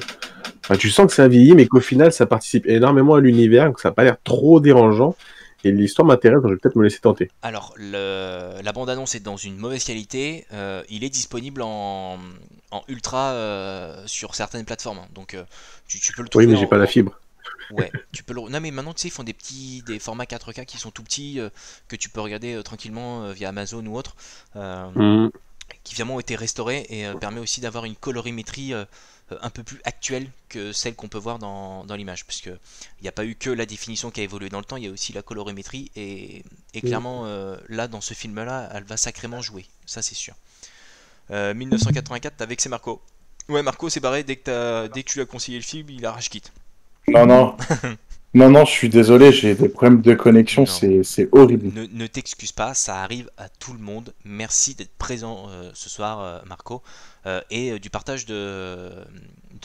tu sens que ça a vieilli, mais qu'au final, ça participe énormément à l'univers, que ça n'a pas l'air trop dérangeant. Et l'histoire m'intéresse, donc je vais peut-être me laisser tenter. Alors, la bande-annonce est dans une mauvaise qualité. Il est disponible en ultra sur certaines plateformes. Donc, tu peux le trouver. Oui, mais j'ai pas la fibre. Ouais, tu peux le... Non, mais maintenant, tu sais, ils font des formats 4K qui sont tout petits, que tu peux regarder tranquillement via Amazon ou autre, qui finalement ont été restaurés et permet aussi d'avoir une colorimétrie un peu plus actuelle que celle qu'on peut voir dans l'image, parce que il n'y a pas eu que la définition qui a évolué dans le temps, il y a aussi la colorimétrie et clairement là dans ce film là elle va sacrément jouer, ça c'est sûr. 1984, t'as vexé Marco. Ouais, Marco s'est barré dès que tu lui as conseillé le film, il a rage quitte. Non, je suis désolé, j'ai des problèmes de connexion, c'est horrible. Ne t'excuse pas, ça arrive à tout le monde. Merci d'être présent ce soir, Marco, et du partage de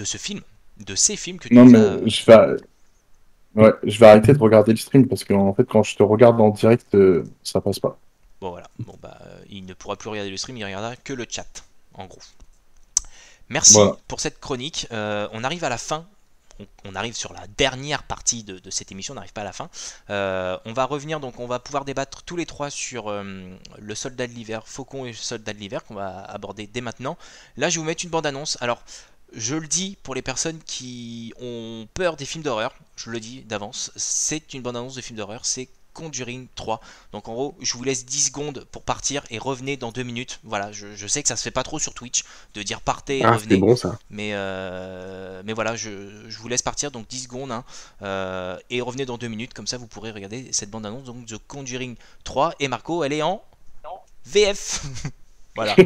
ce film, de ces films que tu Non, as... mais je vais arrêter de regarder le stream parce que en fait, quand je te regarde en direct, ça passe pas. Bon, voilà. Bon, bah, il ne pourra plus regarder le stream, il regardera que le chat, en gros. Merci pour cette chronique. On arrive à la fin. On arrive sur la dernière partie de cette émission, on n'arrive pas à la fin. On va revenir, donc on va pouvoir débattre tous les trois sur le soldat de l'hiver, Faucon et le soldat de l'hiver, qu'on va aborder dès maintenant. Là, je vais vous mettre une bande-annonce. Alors, je le dis pour les personnes qui ont peur des films d'horreur, je le dis d'avance, c'est une bande-annonce de film d'horreur, c'est Conjuring 3. Donc en gros, je vous laisse 10 secondes pour partir et revenez dans 2 minutes. Voilà, je sais que ça se fait pas trop sur Twitch de dire partez et revenez. Bon, ça. Mais voilà, je vous laisse partir, donc 10 secondes et revenez dans 2 minutes, comme ça vous pourrez regarder cette bande-annonce, donc The Conjuring 3. Et Marco, elle est en VF. Voilà.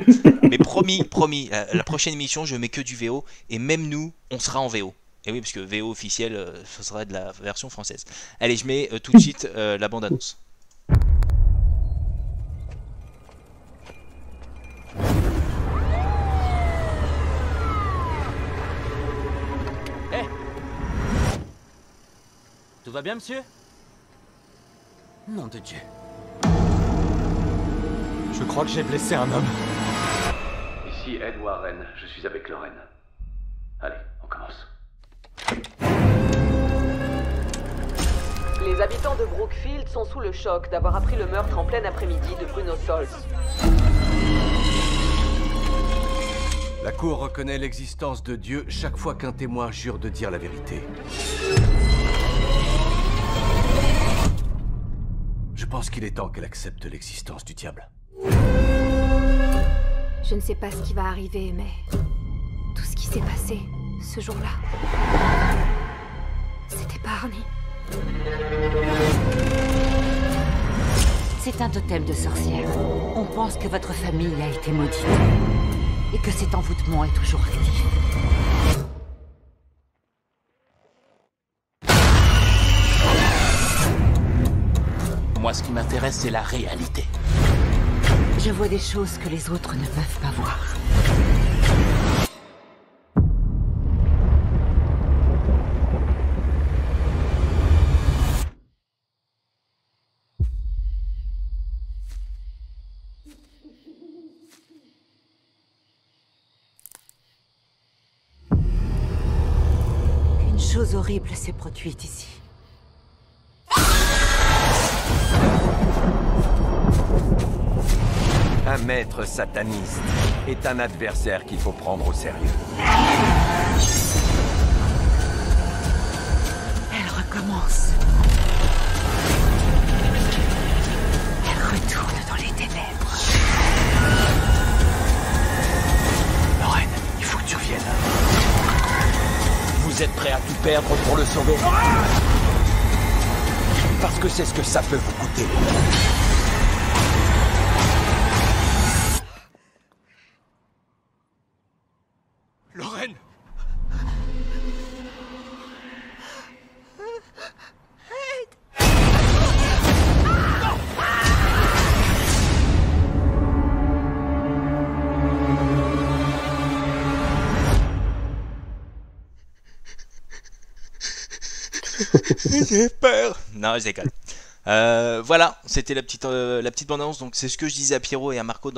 Mais promis, la prochaine émission, je mets que du VO, et même nous, on sera en VO. Et oui, parce que VO officiel, ce sera de la version française. Allez, je mets tout de suite la bande-annonce. Hey. Tout va bien, monsieur? Nom de Dieu. Je crois que j'ai blessé un homme. Ici Ed Warren, je suis avec Lorraine. Allez, on commence. Les habitants de Brookfield sont sous le choc d'avoir appris le meurtre en plein après-midi de Bruno Sols. La Cour reconnaît l'existence de Dieu chaque fois qu'un témoin jure de dire la vérité. Je pense qu'il est temps qu'elle accepte l'existence du diable. Je ne sais pas ce qui va arriver, mais tout ce qui s'est passé ce jour-là, c'était pas Arnie. C'est un totem de sorcière. On pense que votre famille a été maudite et que cet envoûtement est toujours actif. Moi, ce qui m'intéresse, c'est la réalité. Je vois des choses que les autres ne peuvent pas voir. Une chose horrible s'est produite ici. Un maître sataniste est un adversaire qu'il faut prendre au sérieux. Elle recommence. Elle retourne dans les ténèbres. Lorraine, il faut que tu reviennes. Vous êtes prêts à tout perdre pour le sauver? Parce que c'est ce que ça peut vous coûter. Lorraine! J'ai peur. Non, je déconne. Voilà, c'était la petite bande-annonce. Donc c'est ce que je disais à Pierrot et à Marco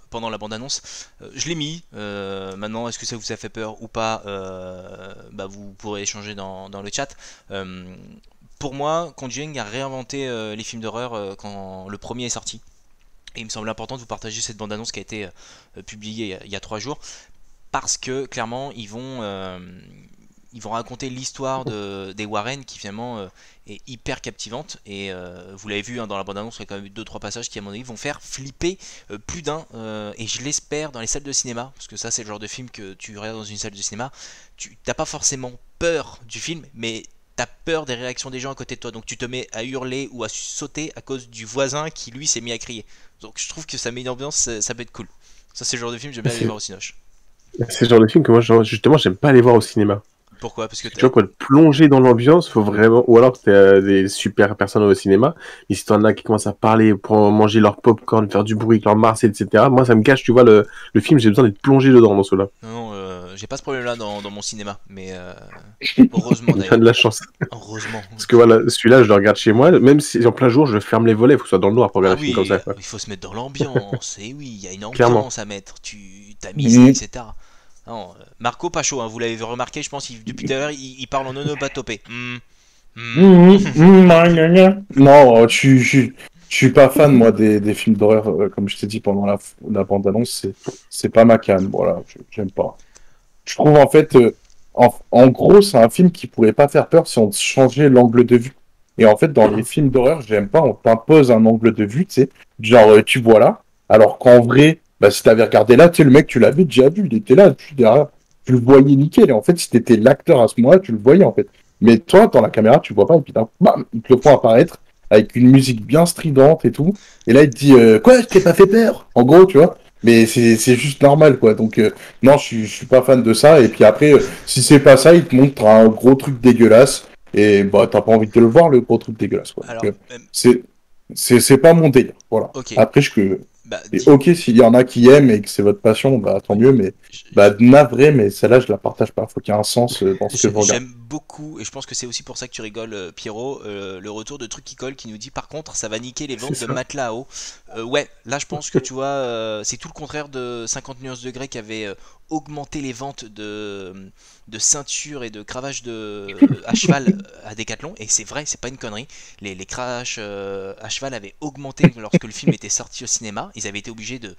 pendant la bande-annonce. Je l'ai mis. Maintenant, est-ce que ça vous a fait peur ou pas? Vous pourrez échanger dans le chat. Pour moi, Conjuring a réinventé les films d'horreur quand le premier est sorti. Et il me semble important de vous partager cette bande-annonce qui a été publiée il y a 3 jours. Parce que clairement, ils vont raconter l'histoire des Warren qui finalement est hyper captivante. Et vous l'avez vu dans la bande-annonce, il y a quand même eu 2-3 passages qui à mon avis vont faire flipper plus d'un. Et je l'espère dans les salles de cinéma. Parce que ça, c'est le genre de film que tu regardes dans une salle de cinéma. Tu n'as pas forcément peur du film, mais t'as peur des réactions des gens à côté de toi, donc tu te mets à hurler ou à sauter à cause du voisin qui lui s'est mis à crier. Donc je trouve que ça met une ambiance, ça peut être cool. Ça c'est le genre de film que j'aime bien aller voir au Cinoche. C'est le genre de film que moi justement j'aime pas aller voir au cinéma. Pourquoi? Parce que tu vois quoi, plonger dans l'ambiance, faut vraiment, ou alors que t'es des super personnes au cinéma, mais si t'en as qui commencent à parler pour manger leur popcorn, faire du bruit avec leur Mars, etc. Moi ça me gâche, tu vois, le film, j'ai besoin d'être plongé dedans dans cela. Non, j'ai pas ce problème-là dans mon cinéma, mais heureusement d'ailleurs. T'as de la chance. Heureusement. Parce que voilà, celui-là je le regarde chez moi, même si en plein jour je ferme les volets, il faut que ce soit dans le noir pour regarder un film comme ça. Quoi. Il faut se mettre dans l'ambiance, et oui, il y a une ambiance Clairement. À mettre, ta musique, etc. Non, Marco pas chaud, hein, vous l'avez remarqué, je pense, depuis tout à l'heure, il parle en onomatopée. Non, je suis pas fan, moi, des films d'horreur, comme je t'ai dit pendant la bande-annonce, c'est pas ma came, voilà, j'aime pas. Je trouve, en fait, en gros, c'est un film qui pourrait pas faire peur si on changeait l'angle de vue. Et en fait, dans les films d'horreur, j'aime pas, on t'impose un angle de vue, tu sais, genre, tu vois là, alors qu'en vrai, si t'avais regardé là, tu sais, le mec, tu l'avais déjà vu, il était là, derrière, tu le voyais nickel, et en fait, si t'étais l'acteur à ce moment-là, tu le voyais, en fait. Mais toi, dans la caméra, tu le vois pas, et puis bam, il te le font apparaître, avec une musique bien stridente et tout, et là, il te dit, quoi, je t'ai pas fait peur, en gros, tu vois, mais c'est juste normal, quoi, donc, non, je suis pas fan de ça, et puis après, si c'est pas ça, il te montre un gros truc dégueulasse, et t'as pas envie de le voir, le gros truc dégueulasse, quoi. Alors, donc, c'est pas mon délire, voilà. Okay. Après, ok, s'il y en a qui aiment et que c'est votre passion, tant mieux, mais navré, mais celle-là, je la partage pas. Faut qu'il y ait un sens dans ce que vous regardez. J'aime beaucoup, et je pense que c'est aussi pour ça que tu rigoles, Pierrot, le retour de Truc qui colle qui nous dit par contre, ça va niquer les ventes de matelas à eau. Ouais, là, je pense que tu vois, c'est tout le contraire de 50 nuances degrés qui avait augmenté les ventes de ceintures et de cravaches à cheval à Decathlon, et c'est vrai, c'est pas une connerie. Les cravaches à cheval avaient augmenté lorsque le film était sorti au cinéma. Ils avaient été obligés de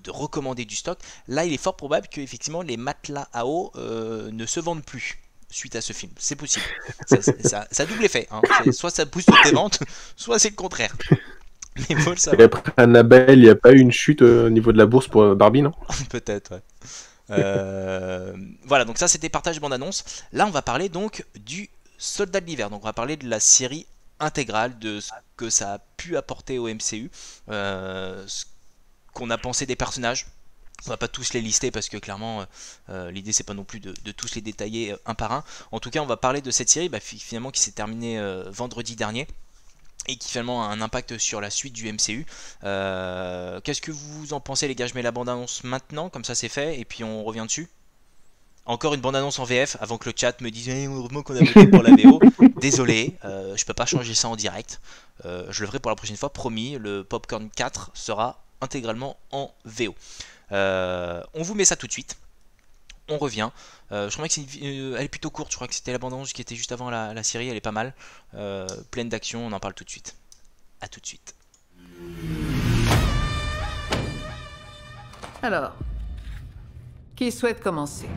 recommander du stock. Là, il est fort probable que effectivement les matelas à eau ne se vendent plus suite à ce film. C'est possible. Ça a double effet. Hein. Soit ça pousse toutes tes ventes, soit c'est le contraire. Mais faut le savoir. Et après Annabelle, il n'y a pas eu une chute au niveau de la bourse pour Barbie, non? Peut-être, ouais. Voilà, donc ça c'était partage bande-annonce. Là, on va parler donc du Soldat de l'hiver. Donc on va parler de la série intégrale, de ce que ça a pu apporter au MCU, ce qu'on a pensé des personnages. On va pas tous les lister parce que clairement l'idée c'est pas non plus de tous les détailler un par un. En tout cas, on va parler de cette série finalement qui s'est terminée vendredi dernier et qui finalement a un impact sur la suite du MCU. Qu'est-ce que vous en pensez, les gars? Je mets la bande-annonce maintenant, comme ça c'est fait, et puis on revient dessus. Encore une bande-annonce en VF, avant que le chat me dise heureusement qu'on a voté pour la VO. Désolé, je peux pas changer ça en direct. Je le ferai pour la prochaine fois, promis. Le Popcorn 4 sera intégralement en VO. On vous met ça tout de suite. On revient. Je crois que elle est plutôt courte. Je crois que c'était la bande-annonce qui était juste avant la série. Elle est pas mal. Pleine d'action. On en parle tout de suite. A tout de suite. Alors, qui souhaite commencer?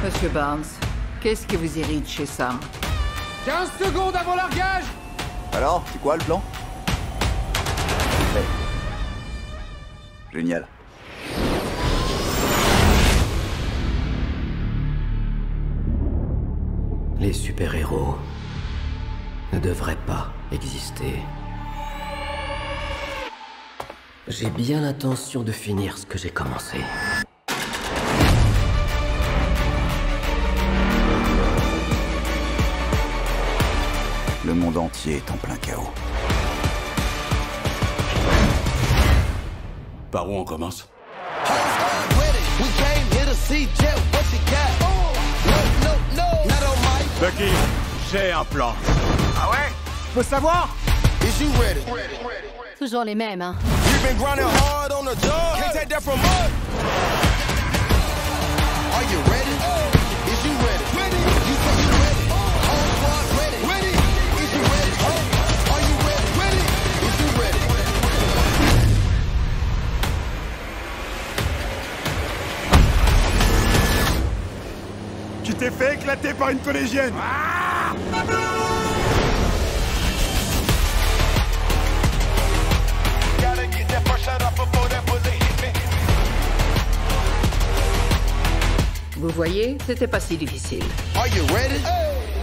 Monsieur Barnes, qu'est-ce qui vous irrite chez Sam? 15 secondes avant largage. Alors, c'est quoi le plan? Génial. Les super-héros ne devraient pas exister. J'ai bien l'intention de finir ce que j'ai commencé. Le monde entier est en plein chaos. Par où on commence? Jackie, j'ai un plan. Ah ouais? Je peux savoir? Is you ready? Toujours les mêmes, hein. You've been grinding hard on the job. Can't take that from us. Are you ready? Is you ready? You say you ready. Whole squad ready. Is you ready? Are you ready? Is you ready? Tu t'es fait éclater par une collégienne. Ah! Gotta get that first shot up before that bullet hit me. Vous voyez, c'était pas si difficile. Are you ready?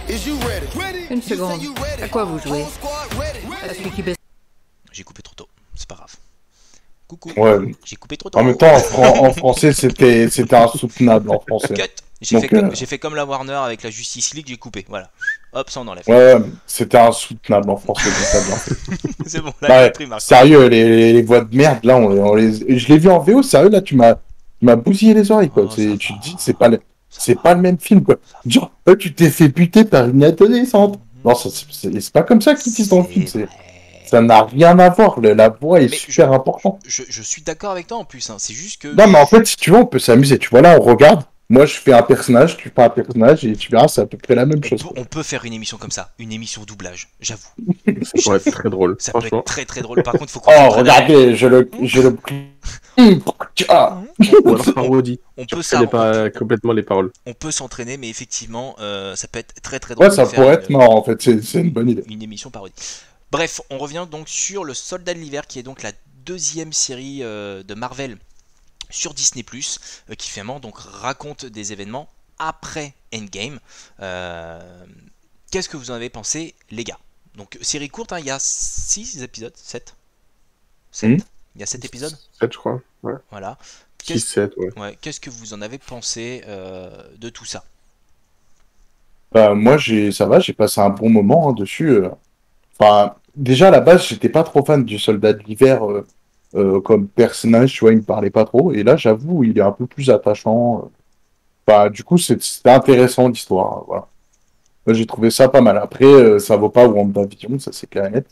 Is you ready? Une seconde. À quoi vous jouez? À celui qui baisse. J'ai coupé trop tôt, c'est pas grave. Coucou. Ouais. J'ai coupé trop tôt. En même temps, en français, c'était insoutenable en français. Cut. J'ai fait comme la Warner avec la Justice League, j'ai coupé. Voilà. Hop, ça on enlève. Ouais, c'était insoutenable en français. C'est bon, là, bah, j'ai pris Marc. Sérieux, les voix de merde, là, je l'ai vu en VO, sérieux, là, tu m'as bousillé les oreilles, quoi. Tu te dis, c'est pas le même film, quoi. Genre, tu t'es fait buter par une adolescente. Non, c'est pas comme ça qu'ils disent dans le film, ça n'a rien à voir, la voix est super importante. Je suis d'accord avec toi en plus, hein. C'est juste que... Non, mais en fait, si tu veux, on peut s'amuser. Tu vois, là, on regarde. Moi, je fais un personnage, tu fais un personnage, et tu verras, c'est à peu près la même chose. On peut faire une émission comme ça, une émission doublage, j'avoue. Ça pourrait être très drôle. Ça peut être très très drôle. Par contre, faut qu'on... Oh, regardez, je le... Ou alors parodie. On peut ça. Pas complètement les paroles. On peut s'entraîner, mais effectivement, ça peut être très très drôle. Ouais, ça pourrait être marrant, en fait, c'est une bonne idée. Une émission parodie. Bref, on revient donc sur Le Soldat de l'Hiver, qui est donc la deuxième série de Marvel sur Disney+, qui finalement donc raconte des événements après Endgame. Qu'est-ce que vous en avez pensé, les gars? Donc série courte, hein, il y a 6 épisodes, 7. Il y a 7 épisodes 7 je crois, ouais. Voilà. 6-7, ouais. Qu'est-ce que vous en avez pensé de tout ça? Bah, moi, ça va, j'ai passé un bon moment dessus. Enfin, déjà à la base, j'étais pas trop fan du Soldat de l'Hiver comme personnage, tu vois, il me parlait pas trop. Et là, j'avoue, il est un peu plus attachant. Enfin, du coup, c'était intéressant l'histoire. Voilà. Moi, j'ai trouvé ça pas mal. Après, ça vaut pas WandaVision, ça c'est clair et net.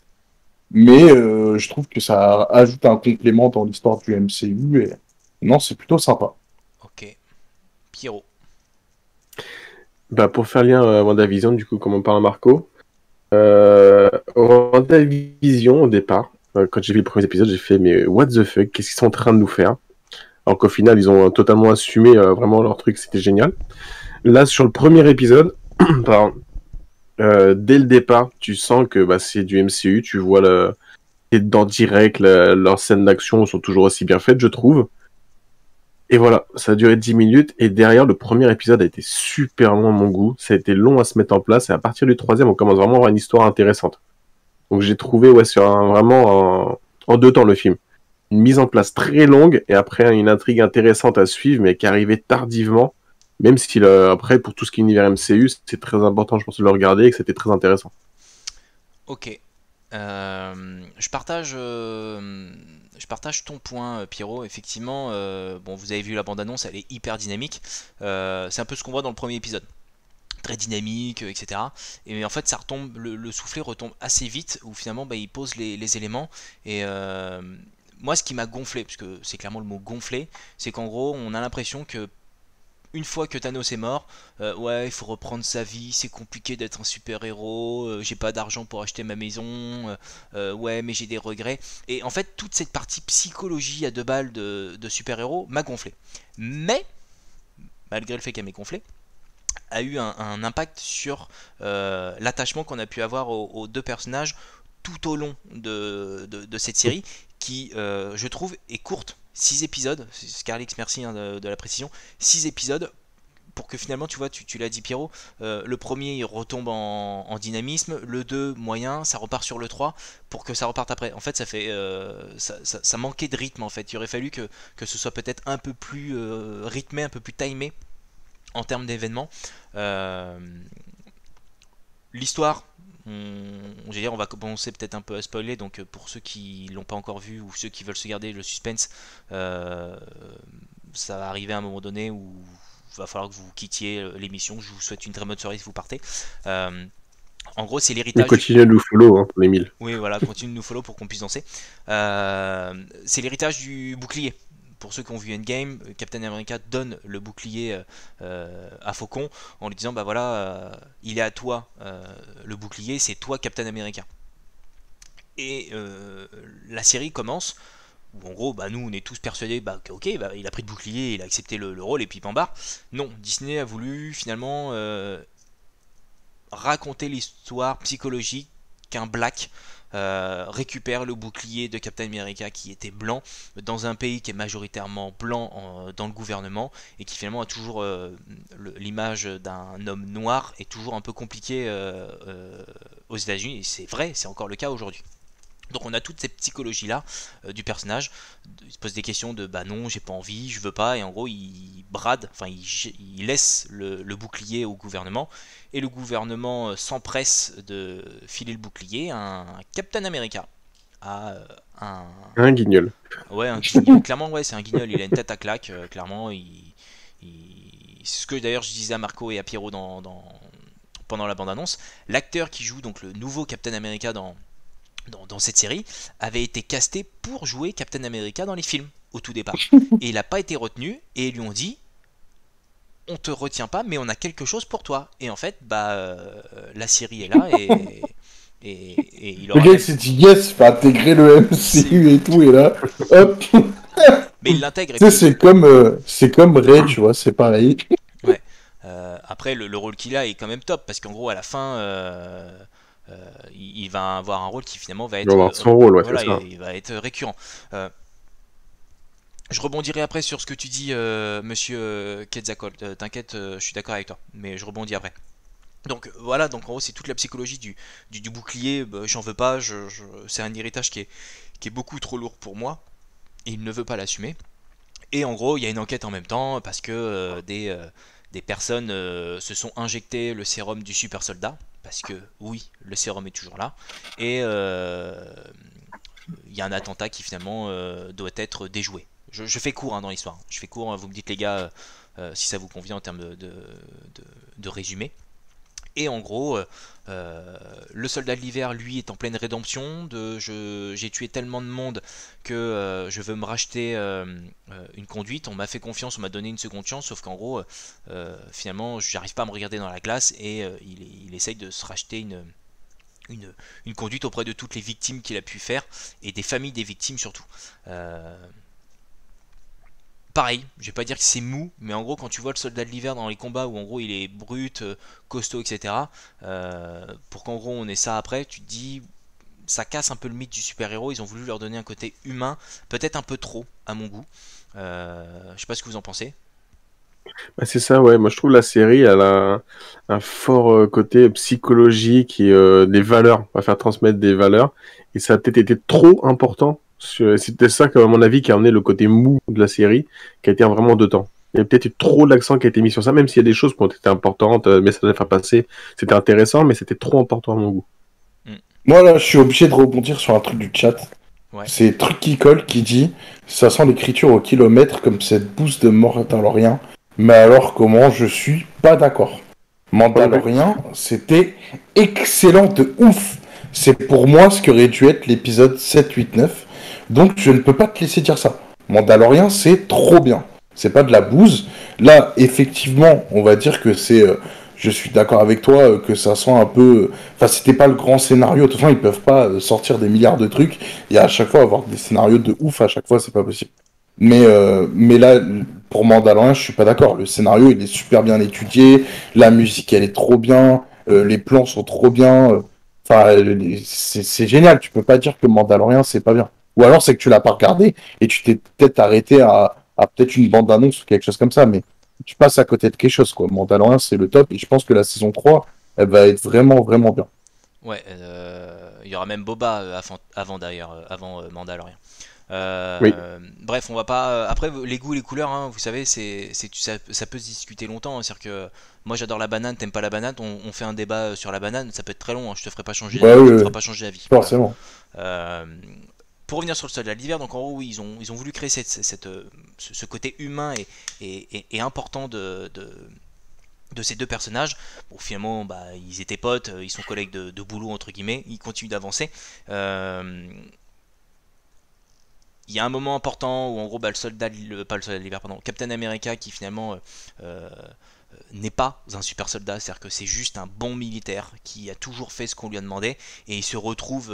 Mais je trouve que ça ajoute un complément dans l'histoire du MCU. Et non, c'est plutôt sympa. Ok. Pierrot. Bah, pour faire lien à WandaVision, du coup, comme on parle à Marco, WandaVision, au départ, quand j'ai vu les premiers épisodes, j'ai fait, mais what the fuck, qu'est-ce qu'ils sont en train de nous faire? Alors qu'au final, ils ont totalement assumé vraiment leur truc, c'était génial. Là, sur le premier épisode, pardon, dès le départ, tu sens que bah, c'est du MCU, tu vois dans direct, leurs scènes d'action sont toujours aussi bien faites, je trouve. Et voilà, ça a duré 10 minutes, et derrière, le premier épisode a été super long à mon goût, ça a été long à se mettre en place, et à partir du troisième, on commence vraiment à avoir une histoire intéressante. Donc j'ai trouvé, ouais, vraiment en 2 temps le film. Une mise en place très longue, et après une intrigue intéressante à suivre, mais qui arrivait tardivement, même si après, pour tout ce qui est univers MCU, c'est très important, je pense, de le regarder, et que c'était très intéressant. Ok. Je partage ton point, Pierrot. Effectivement, bon, vous avez vu la bande-annonce, elle est hyper dynamique. C'est un peu ce qu'on voit dans le premier épisode. Très dynamique, etc. Et en fait, ça retombe, le soufflet retombe assez vite, où finalement, bah, il pose les éléments. Et moi, ce qui m'a gonflé, parce que c'est clairement le mot gonflé, c'est qu'en gros, on a l'impression que une fois que Thanos est mort, ouais, il faut reprendre sa vie, c'est compliqué d'être un super-héros, j'ai pas d'argent pour acheter ma maison, ouais, mais j'ai des regrets. Et en fait, toute cette partie psychologie à 2 balles de super-héros m'a gonflé. Mais, malgré le fait qu'elle m'ait gonflé, a eu un impact sur l'attachement qu'on a pu avoir aux 2 personnages tout au long de cette série, qui, je trouve, est courte. 6 épisodes, Scarlix, merci hein, de la précision, 6 épisodes pour que finalement, tu vois, tu l'as dit Pierrot, le premier il retombe en dynamisme, le 2 moyen, ça repart sur le 3 pour que ça reparte après. En fait, ça fait ça manquait de rythme en fait. Il aurait fallu que ce soit peut-être un peu plus rythmé, un peu plus timé en termes d'événements. L'histoire, on va commencer peut-être un peu à spoiler, donc pour ceux qui l'ont pas encore vu ou ceux qui veulent se garder le suspense, ça va arriver à un moment donné où va falloir que vous quittiez l'émission. Je vous souhaite une très bonne soirée si vous partez. En gros, c'est l'héritage. Continuez de nous follow, hein, pour les 1000. Oui, voilà, continue de nous follow pour qu'on puisse danser. C'est l'héritage du bouclier. Pour ceux qui ont vu Endgame, Captain America donne le bouclier à Faucon en lui disant bah voilà, il est à toi le bouclier, c'est toi Captain America. Et la série commence où en gros bah nous on est tous persuadés bah ok bah, il a pris le bouclier, il a accepté le rôle et puis bambar. Non, Disney a voulu finalement raconter l'histoire psychologique qu'un Black récupère le bouclier de Captain America qui était blanc dans un pays qui est majoritairement blanc dans le gouvernement et qui finalement a toujours l'image d'un homme noir est toujours un peu compliqué aux États-Unis et c'est vrai, c'est encore le cas aujourd'hui. Donc on a toute cette psychologie là du personnage, il se pose des questions de bah non j'ai pas envie, je veux pas, et en gros il brade, enfin il laisse le bouclier au gouvernement, et le gouvernement s'empresse de filer le bouclier à un Captain America, à un guignol. Ouais, un guignol, clairement ouais c'est un guignol, il a une tête à claque, clairement c'est ce que d'ailleurs je disais à Marco et à Pierrot pendant la bande-annonce, l'acteur qui joue donc le nouveau Captain America dans cette série avait été casté pour jouer Captain America dans les films au tout départ et il n'a pas été retenu et ils lui ont dit on te retient pas mais on a quelque chose pour toi et en fait bah la série est là et il aura le gars s'est dit yes, faut intégrer le MCU et tout et là hop mais il l'intègre. Tu sais c'est comme Ray, tu vois, c'est pareil. Ouais. Après le rôle qu'il a est quand même top parce qu'en gros à la fin il va avoir un rôle qui finalement va être il va avoir son rôle, ouais, voilà, c'est ça. il va être récurrent. Je rebondirai après sur ce que tu dis, monsieur Quetzalcoatl. T'inquiète, je suis d'accord avec toi, mais je rebondis après. Donc voilà, donc en gros c'est toute la psychologie du bouclier. Bah, j'en veux pas, c'est un héritage qui est beaucoup trop lourd pour moi et il ne veut pas l'assumer. Et en gros il y a une enquête en même temps parce que des personnes se sont injectées le sérum du super soldat. Parce que oui, le sérum est toujours là. Et il y a un attentat qui finalement doit être déjoué. Je fais court dans l'histoire. Je fais court, vous me dites les gars si ça vous convient en termes de résumé. Et en gros, le soldat de l'hiver, lui, est en pleine rédemption. J'ai tué tellement de monde que je veux me racheter une conduite. On m'a fait confiance, on m'a donné une seconde chance. Sauf qu'en gros, finalement, j'arrive pas à me regarder dans la glace et il essaye de se racheter une conduite auprès de toutes les victimes qu'il a pu faire et des familles des victimes surtout. Pareil, je vais pas dire que c'est mou, mais en gros quand tu vois le soldat de l'hiver dans les combats où en gros il est brut, costaud, etc. Pour qu'en gros on ait ça après, tu te dis ça casse un peu le mythe du super-héros, ils ont voulu leur donner un côté humain, peut-être un peu trop à mon goût. Je sais pas ce que vous en pensez. Bah, c'est ça, ouais. Moi, je trouve la série, elle a un fort côté psychologique et des valeurs. On va faire transmettre des valeurs. Et ça a peut-être été trop important. C'était ça, à mon avis, qui a amené le côté mou de la série, qui a été vraiment de temps. Il y a peut-être eu trop d'accent qui a été mis sur ça, même s'il y a des choses qui ont été importantes, messages à faire passer. C'était intéressant, mais c'était trop important à mon goût. Moi, là, je suis obligé de rebondir sur un truc du chat. Ouais. C'est Truc qui colle qui dit ça sent l'écriture au kilomètre comme cette bouse de Mandalorian. Mais alors, comment je suis pas d'accord. Mandalorian, c'était excellent de ouf. C'est pour moi ce qu'aurait dû être l'épisode 7, 8, 9. Donc, je ne peux pas te laisser dire ça. Mandalorian, c'est trop bien. C'est pas de la bouse. Là, effectivement, on va dire que c'est... je suis d'accord avec toi que ça sent un peu... Enfin, c'était pas le grand scénario. De toute façon, ils peuvent pas sortir des milliards de trucs. Et à chaque fois, avoir des scénarios de ouf, à chaque fois, c'est pas possible. Mais là, pour Mandalorian, je suis pas d'accord. Le scénario, il est super bien étudié. La musique, elle est trop bien. Les plans sont trop bien. Enfin, c'est génial. Tu peux pas dire que Mandalorian, c'est pas bien. Ou alors, c'est que tu l'as pas regardé et tu t'es peut-être arrêté à peut-être une bande-annonce ou quelque chose comme ça. Mais tu passes à côté de quelque chose, quoi. Mandalorian, c'est le top. Et je pense que la saison 3, elle va être vraiment, vraiment bien. Ouais, il y aura même Boba avant d'ailleurs, avant Mandalorian. Oui. Bref, on va pas. Après, les goûts et les couleurs, hein, vous savez, ça peut se discuter longtemps. Hein, c'est-à-dire que moi j'adore la banane, t'aimes pas la banane, on fait un débat sur la banane, ça peut être très long. Hein, je te ferai pas changer, Ouais, je te oui, ferai pas changer d'avis. Forcément. Voilà. pour revenir sur le soldat d'hiver, donc en gros, oui, ils ont voulu créer ce côté humain et important de ces deux personnages. Bon, finalement, ils étaient potes, ils sont collègues de boulot, entre guillemets, ils continuent d'avancer. Il y a un moment important où en gros Captain America qui finalement n'est pas un super soldat, c'est-à-dire que c'est juste un bon militaire qui a toujours fait ce qu'on lui a demandé, et il se retrouve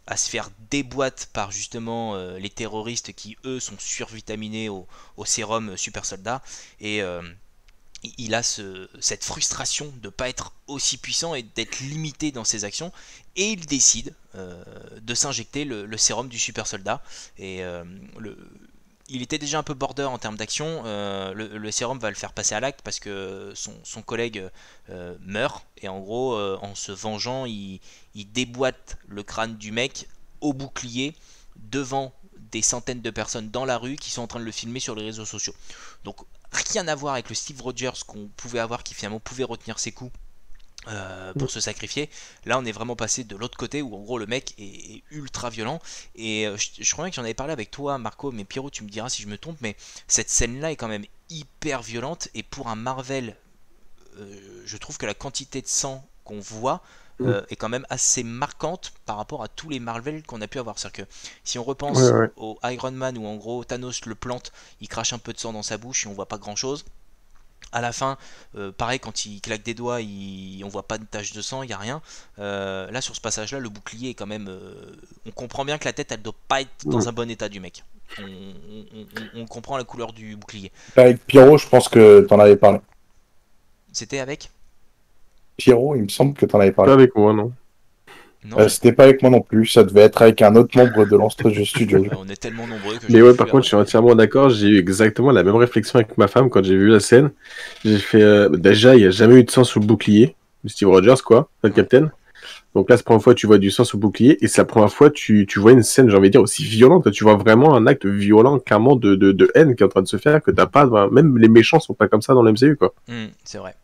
à se faire déboîter par justement les terroristes qui eux sont survitaminés au sérum super soldat, et il a cette frustration de ne pas être aussi puissant et d'être limité dans ses actions, et il décide de s'injecter le sérum du super soldat. Et il était déjà un peu border en termes d'action, le sérum va le faire passer à l'acte parce que son collègue meurt, et en gros en se vengeant il déboîte le crâne du mec au bouclier devant des centaines de personnes dans la rue qui sont en train de le filmer sur les réseaux sociaux. Donc rien à voir avec le Steve Rogers qu'on pouvait avoir, qui finalement pouvait retenir ses coups pour se sacrifier. Là on est vraiment passé de l'autre côté où en gros le mec est ultra violent, et je crois que j'en avais parlé avec toi Marco, mais Pierrot tu me diras si je me trompe, mais cette scène là est quand même hyper violente, et pour un Marvel je trouve que la quantité de sang qu'on voit est quand même assez marquante par rapport à tous les Marvel qu'on a pu avoir. C'est-à-dire que si on repense au Iron Man où en gros Thanos le plante, il crache un peu de sang dans sa bouche et on voit pas grand chose. À la fin, pareil, quand il claque des doigts, on voit pas de tache de sang, il n'y a rien. Là, sur ce passage-là, le bouclier est quand même... on comprend bien que la tête, elle doit pas être dans un bon état du mec. On comprend la couleur du bouclier. Avec Pierrot, je pense que t'en avais parlé. C'était avec Pierrot, il me semble que t'en avais parlé. Pas avec moi, non. C'était pas avec moi non plus, ça devait être avec un autre membre de l'Entre-Jeux Studio. On est tellement nombreux que... Mais ouais, par contre, je suis entièrement d'accord, j'ai eu exactement la même réflexion avec ma femme quand j'ai vu la scène. J'ai fait, déjà, il n'y a jamais eu de sang sous le bouclier, de Steve Rogers, quoi, le Captain. Donc là, c'est la première fois que tu vois du sang sous le bouclier, et c'est la première fois que tu vois une scène, j'ai envie de dire, aussi violente. Tu vois vraiment un acte violent, clairement, de haine qui est en train de se faire, que t'as pas... Même les méchants sont pas comme ça dans le MCU, quoi. C'est vrai.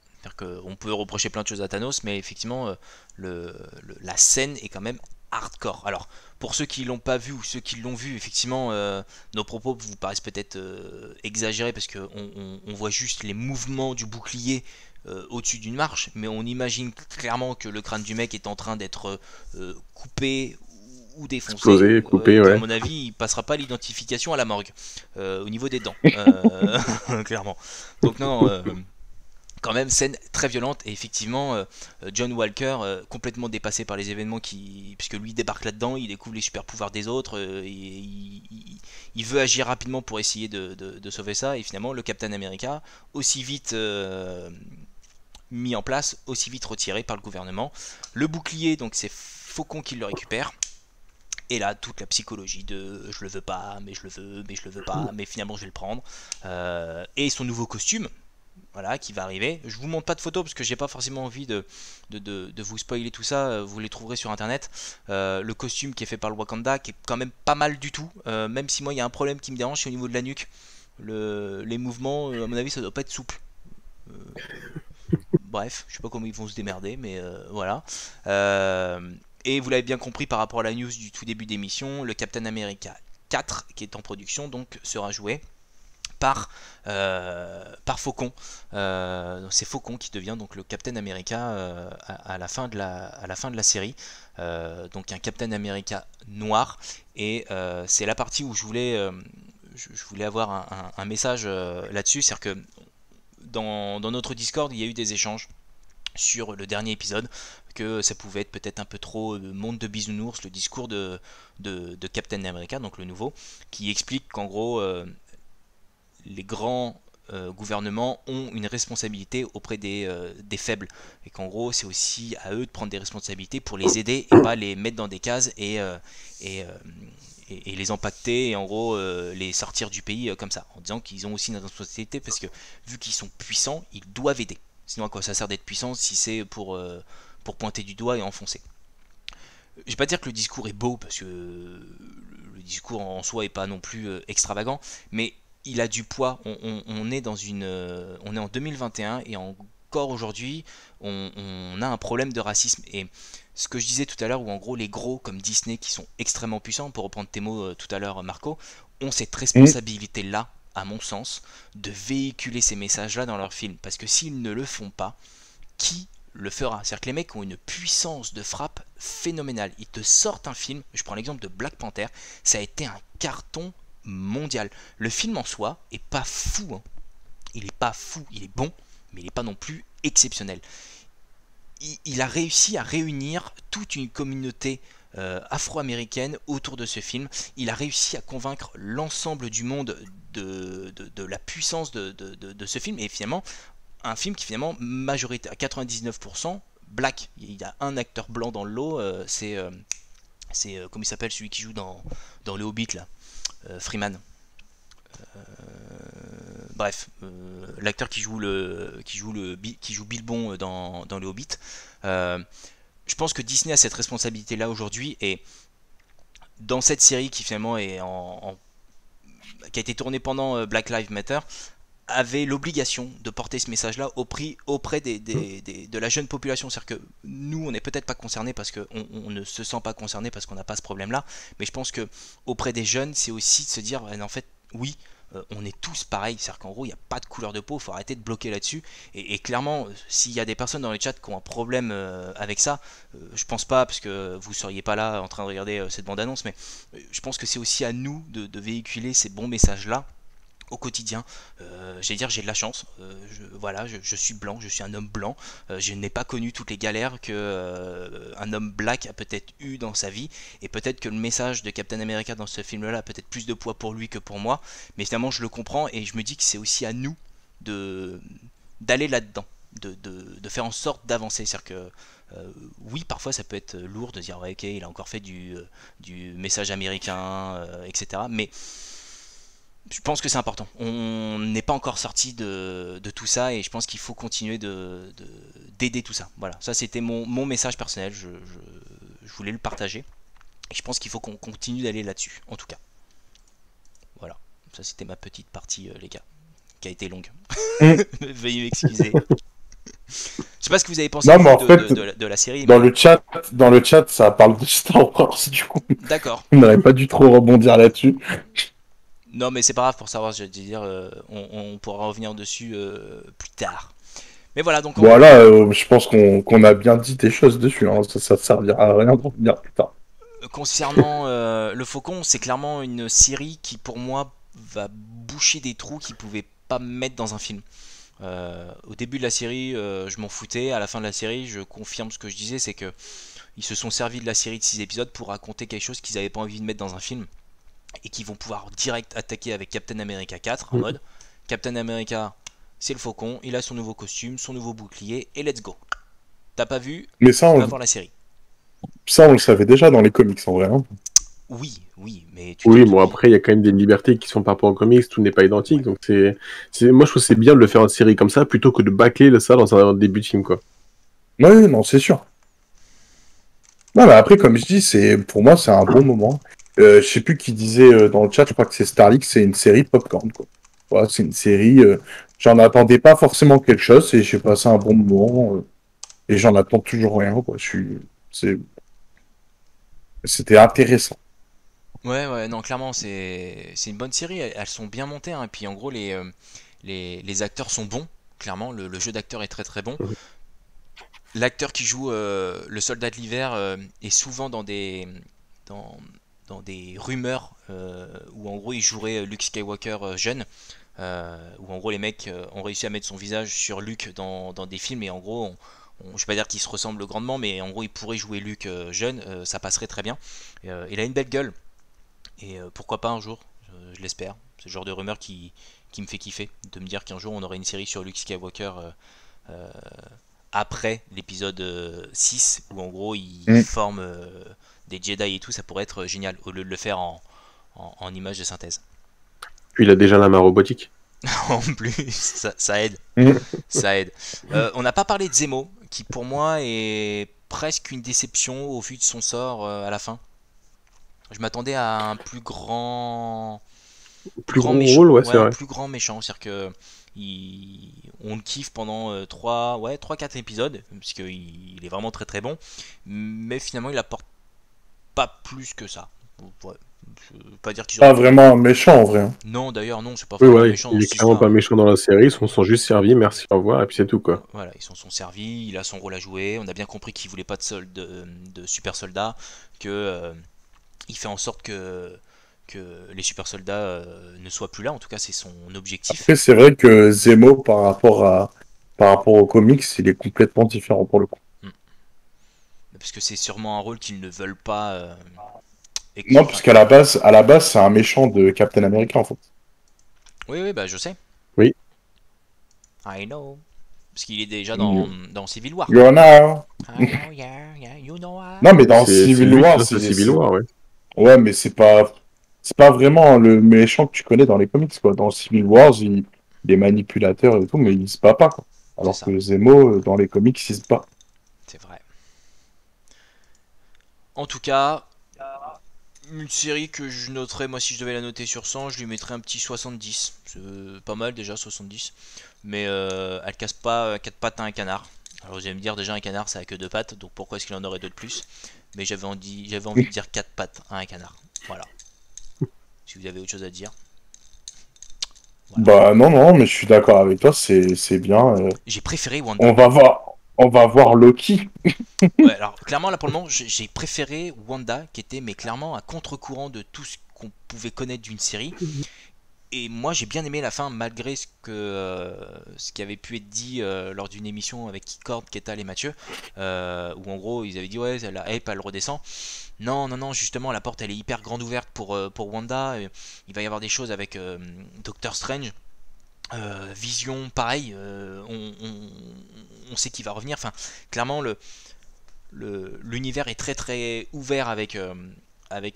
On peut reprocher plein de choses à Thanos, mais effectivement la scène est quand même hardcore. Alors pour ceux qui l'ont pas vu ou ceux qui l'ont vu, effectivement nos propos vous paraissent peut-être exagérés parce qu'on voit juste les mouvements du bouclier au-dessus d'une marche, mais on imagine clairement que le crâne du mec est en train d'être coupé ou défoncé. Explosé, coupé, À ouais. mon avis, il passera pas l'identification à la morgue au niveau des dents, clairement. Donc non. Quand même scène très violente, et effectivement John Walker complètement dépassé par les événements puisque lui débarque là-dedans, il découvre les super pouvoirs des autres, il veut agir rapidement pour essayer de sauver ça, et finalement le Captain America aussi vite mis en place, aussi vite retiré par le gouvernement. Le bouclier, donc c'est Faucon qui le récupère. Et là, toute la psychologie de je le veux pas, mais je le veux, mais je le veux pas, mais finalement je vais le prendre. Et son nouveau costume, voilà, qui va arriver. Je vous montre pas de photos parce que j'ai pas forcément envie de vous spoiler tout ça. Vous les trouverez sur internet. Le costume qui est fait par le Wakanda, qui est quand même pas mal du tout. Même si moi il y a un problème qui me dérange, c'est au niveau de la nuque. Les mouvements, à mon avis, ça doit pas être souple. Bref, je sais pas comment ils vont se démerder, mais voilà. Et vous l'avez bien compris par rapport à la news du tout début d'émission, le Captain America 4 qui est en production donc sera joué par Faucon. C'est Faucon qui devient donc le Captain America à la fin de la série. Donc un Captain America noir, et c'est la partie où je voulais avoir un message là-dessus, c'est-à-dire que dans notre Discord il y a eu des échanges sur le dernier épisode, que ça pouvait être peut-être un peu trop monde de bisounours, le discours de Captain America, donc le nouveau, qui explique qu'en gros les grands gouvernements ont une responsabilité auprès des faibles, et qu'en gros c'est aussi à eux de prendre des responsabilités pour les aider et pas les mettre dans des cases et les impacter, et en gros les sortir du pays comme ça, en disant qu'ils ont aussi une responsabilité parce que vu qu'ils sont puissants, ils doivent aider. Sinon à quoi ça sert d'être puissant si c'est pour pointer du doigt et enfoncer. Je vais pas dire que le discours est beau, parce que le discours en soi est pas non plus extravagant, mais il a du poids. On est en 2021, et en encore aujourd'hui, on a un problème de racisme. Et ce que je disais tout à l'heure, où en gros les gros comme Disney qui sont extrêmement puissants, pour reprendre tes mots tout à l'heure Marco, ont cette responsabilité-là, à mon sens, de véhiculer ces messages-là dans leurs films. Parce que s'ils ne le font pas, qui le fera? C'est-à-dire que les mecs ont une puissance de frappe phénoménale. Ils te sortent un film, je prends l'exemple de Black Panther, ça a été un carton mondial. Le film en soi est pas fou, hein. Il est pas fou, il est bon, mais il n'est pas non plus exceptionnel. Il a réussi à réunir toute une communauté afro-américaine autour de ce film. Il a réussi à convaincre l'ensemble du monde de la puissance de ce film. Et finalement, un film qui finalement, majorité à 99%, black. Il y a un acteur blanc dans le lot, c'est comment il s'appelle, celui qui joue dans le Hobbit là, Freeman. Bref, l'acteur qui joue Bilbon dans le Hobbit. Je pense que Disney a cette responsabilité là aujourd'hui, et dans cette série qui finalement est qui a été tournée pendant Black Lives Matter, avait l'obligation de porter ce message-là auprès de la jeune population. C'est-à-dire que nous, on n'est peut-être pas concernés parce qu'on ne se sent pas concerné parce qu'on n'a pas ce problème-là, mais je pense que auprès des jeunes, c'est aussi de se dire, en fait, oui, on est tous pareils. C'est-à-dire qu'en gros, il n'y a pas de couleur de peau, il faut arrêter de bloquer là-dessus. Et clairement, s'il y a des personnes dans les chats qui ont un problème avec ça, je pense pas, parce que vous seriez pas là en train de regarder cette bande-annonce, mais je pense que c'est aussi à nous de véhiculer ces bons messages-là au quotidien. J'allais dire, j'ai de la chance, je suis blanc, je suis un homme blanc, je n'ai pas connu toutes les galères que un homme black a peut-être eu dans sa vie, et peut-être que le message de Captain America dans ce film là a peut-être plus de poids pour lui que pour moi, mais finalement je le comprends, et je me dis que c'est aussi à nous d'aller là-dedans, de faire en sorte d'avancer. C'est-à-dire que oui, parfois ça peut être lourd de dire ouais, ok, il a encore fait du message américain, etc. Mais je pense que c'est important. On n'est pas encore sorti de tout ça, et je pense qu'il faut continuer d'aider tout ça. Voilà, ça c'était mon message personnel. Je voulais le partager, et je pense qu'il faut qu'on continue d'aller là-dessus, en tout cas. Voilà, ça c'était ma petite partie, les gars, qui a été longue. Veuillez m'excuser. Je sais pas ce que vous avez pensé de la série. Dans le chat, ça parle de Star Wars, du coup. D'accord. On n'aurait pas dû trop rebondir là-dessus. Non, mais c'est pas grave, pour savoir, je veux dire, on pourra revenir dessus plus tard. Mais voilà, donc... Voilà, je pense qu'on a bien dit des choses dessus, hein. Ça servira à rien de revenir plus tard. Concernant le Faucon, c'est clairement une série qui, pour moi, va boucher des trous qu'ils pouvaient pas mettre dans un film. Au début de la série, je m'en foutais. À la fin de la série, je confirme ce que je disais, c'est que ils se sont servis de la série de 6 épisodes pour raconter quelque chose qu'ils n'avaient pas envie de mettre dans un film, et qui vont pouvoir direct attaquer avec Captain America 4 en mode Captain America, c'est le Faucon, il a son nouveau costume, son nouveau bouclier, et let's go. T'as pas vu, mais ça, on va voir la série. Ça, on le savait déjà dans les comics, en vrai. Hein. Oui, mais... bon, après, il y a quand même des libertés qui sont par rapport aux comics, tout n'est pas identique, donc moi, je trouve que c'est bien de le faire en série comme ça, plutôt que de bâcler ça dans un début de film, quoi. Ouais, non, c'est sûr. Non, mais après, comme je dis, pour moi, c'est un bon moment. Je sais plus qui disait dans le chat, je crois que c'est Starlix, c'est une série popcorn, quoi. Voilà, c'est une série, j'en attendais pas forcément quelque chose, et j'ai passé un bon moment, et j'en attends toujours rien, quoi. C'était intéressant. Ouais, non, clairement, c'est une bonne série, elles sont bien montées, hein. Et puis en gros, les acteurs sont bons, clairement, le jeu d'acteur est très très bon. L'acteur qui joue le soldat de l'hiver est souvent dans des rumeurs où en gros il jouerait Luke Skywalker jeune, où en gros les mecs ont réussi à mettre son visage sur Luke dans des films, et en gros je vais pas dire qu'il se ressemble grandement, mais en gros il pourrait jouer Luke jeune, ça passerait très bien. Il a une belle gueule, et pourquoi pas un jour, je l'espère. C'est le genre de rumeur qui me fait kiffer, de me dire qu'un jour on aurait une série sur Luke Skywalker après l'épisode 6, où en gros il forme des Jedi et tout. Ça pourrait être génial, au lieu de le faire en image de synthèse. Puis il a déjà la main robotique. En plus, ça aide. Ça aide. On n'a pas parlé de Zemo, qui pour moi est presque une déception au vu de son sort à la fin. Je m'attendais à un plus grand rôle, ouais, c'est vrai. Un plus grand méchant. C'est-à-dire que on le kiffe pendant 3-4 épisodes, parce qu'il est vraiment très très bon, mais finalement il apporte pas plus que ça. Ouais. Je veux pas dire qu'ils Pas vraiment un méchant en vrai. Non, d'ailleurs, non, c'est pas Oui, vraiment ouais, méchant. il est clairement pas méchant dans la série, ils s'en sont juste servis, merci, au revoir, et puis c'est tout quoi. Voilà, ils s'en sont servis, il a son rôle à jouer, on a bien compris qu'il voulait pas de super soldats, que il fait en sorte que les super soldats ne soient plus là, en tout cas c'est son objectif. Après, c'est vrai que Zemo, par rapport aux comics, il est complètement différent pour le coup. Parce que c'est sûrement un rôle qu'ils ne veulent pas. Non, parce qu'à la base, c'est un méchant de Captain America en fait. Oui, bah je sais. Oui. I know. Parce qu'il est déjà dans Civil War. You know. You know. Non, mais dans C'est Civil lui War, qui lance Civil War, ouais. Ouais, mais c'est pas vraiment le méchant que tu connais dans les comics quoi. Dans Civil War, il est manipulateur et tout, mais il se bat pas quoi. Alors que Zemo, dans les comics, il se bat. C'est vrai. En tout cas, une série que je noterais, moi si je devais la noter sur 100, je lui mettrais un petit 70. C'est pas mal déjà, 70. Mais elle casse pas 4 pattes à un canard. Alors vous allez me dire, déjà un canard ça a que 2 pattes, donc pourquoi est-ce qu'il en aurait 2 de plus? Mais j'avais envie de dire 4 pattes à un canard. Voilà. Si vous avez autre chose à dire. Voilà. Bah non, mais je suis d'accord avec toi, c'est bien. J'ai préféré Wanda. On va voir Loki. Ouais, alors clairement là pour le moment j'ai préféré Wanda qui était mais clairement à contre-courant de tout ce qu'on pouvait connaître d'une série. Et moi j'ai bien aimé la fin malgré ce qui avait pu être dit lors d'une émission avec Keycord, Ketal et Mathieu, où en gros ils avaient dit ouais la hype elle redescend. Non, justement la porte elle est hyper grande ouverte pour Wanda. Il va y avoir des choses avec Doctor Strange. Vision, pareil, on sait qu'il va revenir. Enfin, clairement, l'univers est très très ouvert avec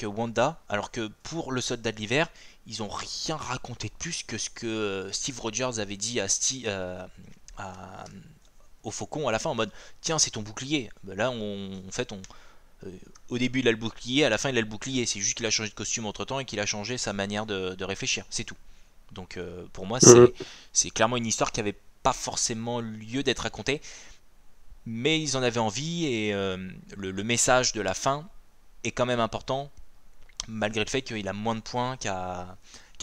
Wanda, alors que pour le soldat de l'hiver, ils ont rien raconté de plus que ce que Steve Rogers avait dit au Faucon à la fin, en mode tiens, c'est ton bouclier. Ben là, au début il a le bouclier, à la fin il a le bouclier. C'est juste qu'il a changé de costume entre temps et qu'il a changé sa manière de réfléchir, c'est tout. Donc pour moi c'est clairement une histoire qui n'avait pas forcément lieu d'être racontée, mais ils en avaient envie et le message de la fin est quand même important malgré le fait qu'il a moins de points qu'un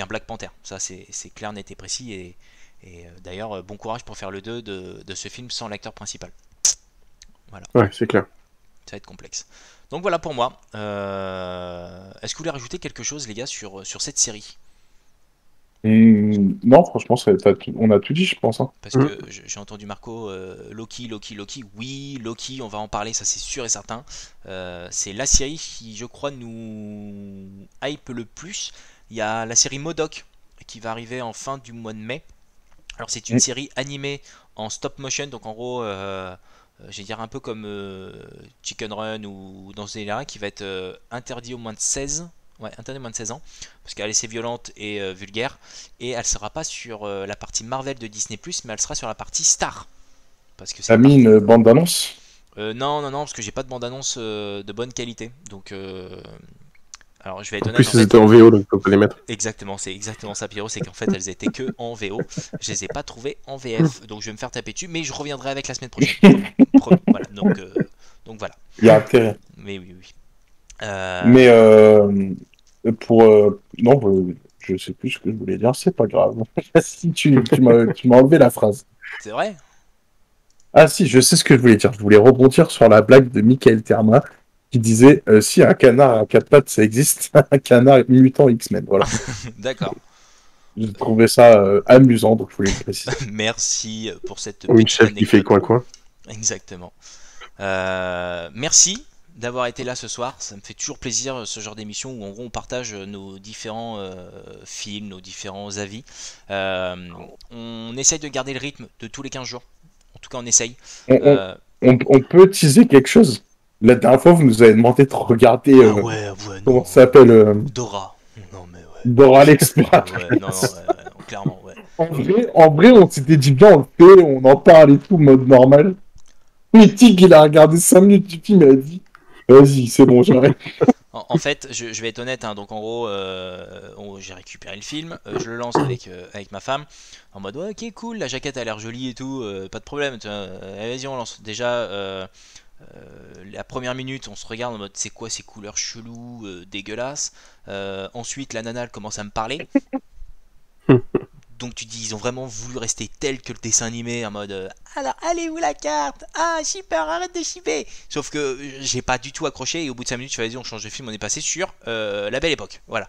Black Panther. Ça c'est clair, net et précis et d'ailleurs bon courage pour faire le 2 de ce film sans l'acteur principal. Voilà. Ouais, c'est clair. Ça va être complexe. Donc voilà pour moi. Est-ce que vous voulez rajouter quelque chose les gars sur cette série? Non, franchement, on a tout dit, je pense. Hein. Parce que j'ai entendu Marco, Loki. Oui, Loki, on va en parler, ça c'est sûr et certain. C'est la série qui, je crois, nous hype le plus. Il y a la série MODOK qui va arriver en fin du mois de mai. Alors c'est une série animée en stop motion, donc en gros, je vais dire un peu comme Chicken Run ou dans ce délire qui va être interdit au moins de 16. Ouais, interdit moins de 16 ans, parce qu'elle est assez violente et vulgaire, et elle sera pas sur la partie Marvel de Disney+, mais elle sera sur la partie Star. Parce que t'as mis une bande-annonce? Non, parce que j'ai pas de bande-annonce de bonne qualité, donc... Alors je vais être honnête. En plus, elles étaient en VO, donc on peut les mettre. Exactement, c'est exactement ça, Pierrot, c'est qu'en fait elles étaient que en VO, je les ai pas trouvées en VF, donc je vais me faire taper dessus, mais je reviendrai avec la semaine prochaine. Voilà, donc voilà. Il y a intérêt. Mais oui. Mais non, je sais plus ce que je voulais dire, c'est pas grave. Si tu m'as enlevé la phrase. C'est vrai? Ah si, je sais ce que je voulais dire. Je voulais rebondir sur la blague de Michael Terma qui disait si un canard à 4 pattes ça existe, un canard mutant X-Men. Voilà. D'accord. J'ai trouvé ça amusant, donc je voulais le préciser. Merci pour cette petite chef qui fait coin. Exactement. Merci d'avoir été là ce soir, ça me fait toujours plaisir ce genre d'émission où en gros on partage nos différents films, nos différents avis. On essaye de garder le rythme de tous les 15 jours, en tout cas on essaye. On peut teaser quelque chose. La dernière fois vous nous avez demandé de regarder comment ça s'appelle Dora. Non mais ouais. Dora l'expert. Non, clairement ouais. En vrai on s'était dit bien on le fait, on en parle et tout, mode normal. Mais Tig il a regardé 5 minutes du film et a dit vas-y, c'est bon, j'arrête. En fait, je vais être honnête, hein, donc en gros, j'ai récupéré le film, je le lance avec ma femme, en mode ouais, ok, cool, la jaquette a l'air jolie et tout, pas de problème, vas-y, on lance. Déjà, la première minute, on se regarde en mode c'est quoi ces couleurs cheloues, dégueulasses. Ensuite, la nana elle commence à me parler. Donc tu dis, ils ont vraiment voulu rester tels que le dessin animé, en mode alors allez où la carte? Ah shipper, arrête de shipper. Sauf que j'ai pas du tout accroché et au bout de 5 minutes je fais vas-y on change de film, on est passé sur La Belle Époque. Voilà.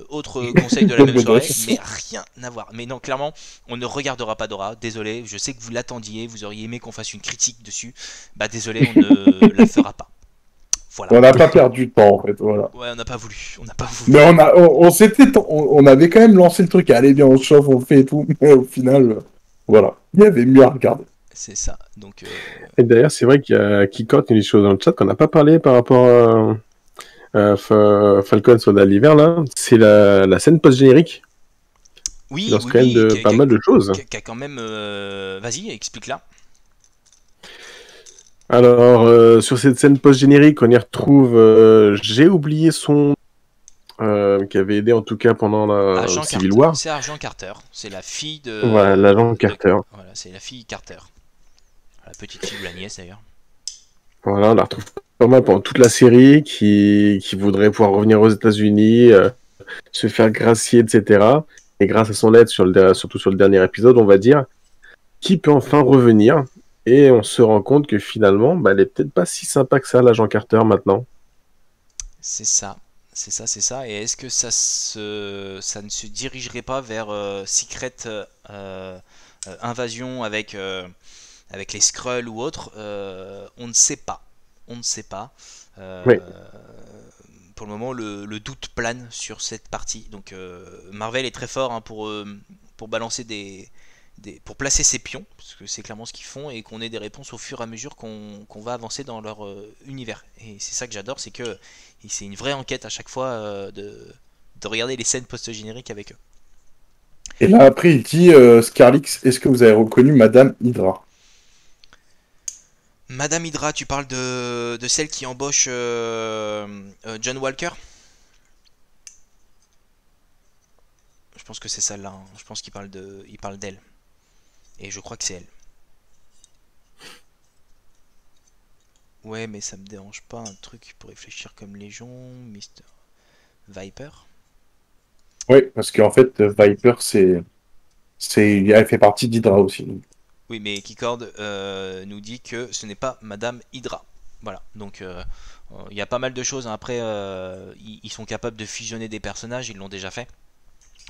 Autre conseil de la même soirée, mais rien à voir. Mais non, clairement, on ne regardera pas Dora. Désolé, je sais que vous l'attendiez, vous auriez aimé qu'on fasse une critique dessus. Bah désolé, on ne la fera pas. Voilà. On n'a pas perdu de temps en fait, voilà. Ouais, on n'a pas voulu. Mais on avait quand même lancé le truc. Allez, bien, on se chauffe, on le fait et tout. Mais au final, voilà, il y avait mieux à regarder. C'est ça. Donc. Et d'ailleurs, c'est vrai qu'il y a Kikot et des choses dans le chat qu'on n'a pas parlé par rapport à Falcon Soldat l'hiver là. C'est la scène post-générique. Oui, qui lance quand même pas mal de choses. Qui a quand même. Vas-y, explique-la. Alors, sur cette scène post-générique, on y retrouve, j'ai oublié son qui avait aidé en tout cas pendant la Civil War. C'est Agent Carter, c'est la fille de... Voilà, l'agent Carter. Voilà, c'est la fille Carter. La petite fille ou la nièce d'ailleurs. Voilà, on la retrouve pas mal pendant toute la série, qui voudrait pouvoir revenir aux États-Unis, se faire gracier, etc. Et grâce à son aide, surtout sur le dernier épisode, on va dire, qui peut enfin revenir. Et on se rend compte que finalement, elle est peut-être pas si sympa que ça, l'agent Carter, maintenant. C'est ça. Et est-ce que ça ne se dirigerait pas vers Secret Invasion avec les Skrulls ou autre? On ne sait pas. Oui. Pour le moment, le doute plane sur cette partie. Donc Marvel est très fort hein, pour balancer pour placer ses pions, parce que c'est clairement ce qu'ils font, et qu'on ait des réponses au fur et à mesure qu'on va avancer dans leur univers. Et c'est ça que j'adore, c'est que c'est une vraie enquête à chaque fois de regarder les scènes post-génériques avec eux. Et là après il dit Scarlix, est-ce que vous avez reconnu Madame Hydra? Madame Hydra, tu parles de celle qui embauche John Walker? Je pense que c'est celle-là, hein. Je pense qu'il parle d'elle. Et je crois que c'est elle. Ouais, mais ça me dérange pas un truc pour réfléchir comme Légion, Mr. Viper. Oui, parce qu'en fait, Viper, elle fait partie d'Hydra aussi. Oui, mais Keycord nous dit que ce n'est pas Madame Hydra. Voilà, donc il y a pas mal de choses. Hein. Après, ils sont capables de fusionner des personnages, ils l'ont déjà fait.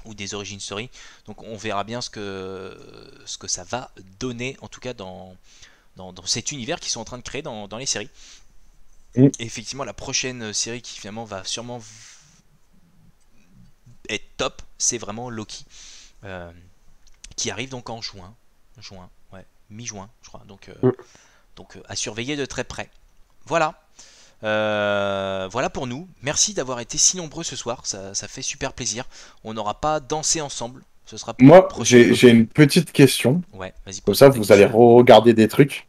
Ou des origin story, donc on verra bien ce que ça va donner, en tout cas dans cet univers qu'ils sont en train de créer dans les séries. Et effectivement, la prochaine série qui finalement va sûrement être top, c'est vraiment Loki, qui arrive donc en mi-juin, je crois, donc à surveiller de très près. Voilà. Voilà pour nous. Merci d'avoir été si nombreux ce soir. Ça fait super plaisir. On n'aura pas dansé ensemble. Ce sera pour moi, j'ai une petite question. Ouais, vas-y. Comme ça, vous allez re-regarder des trucs.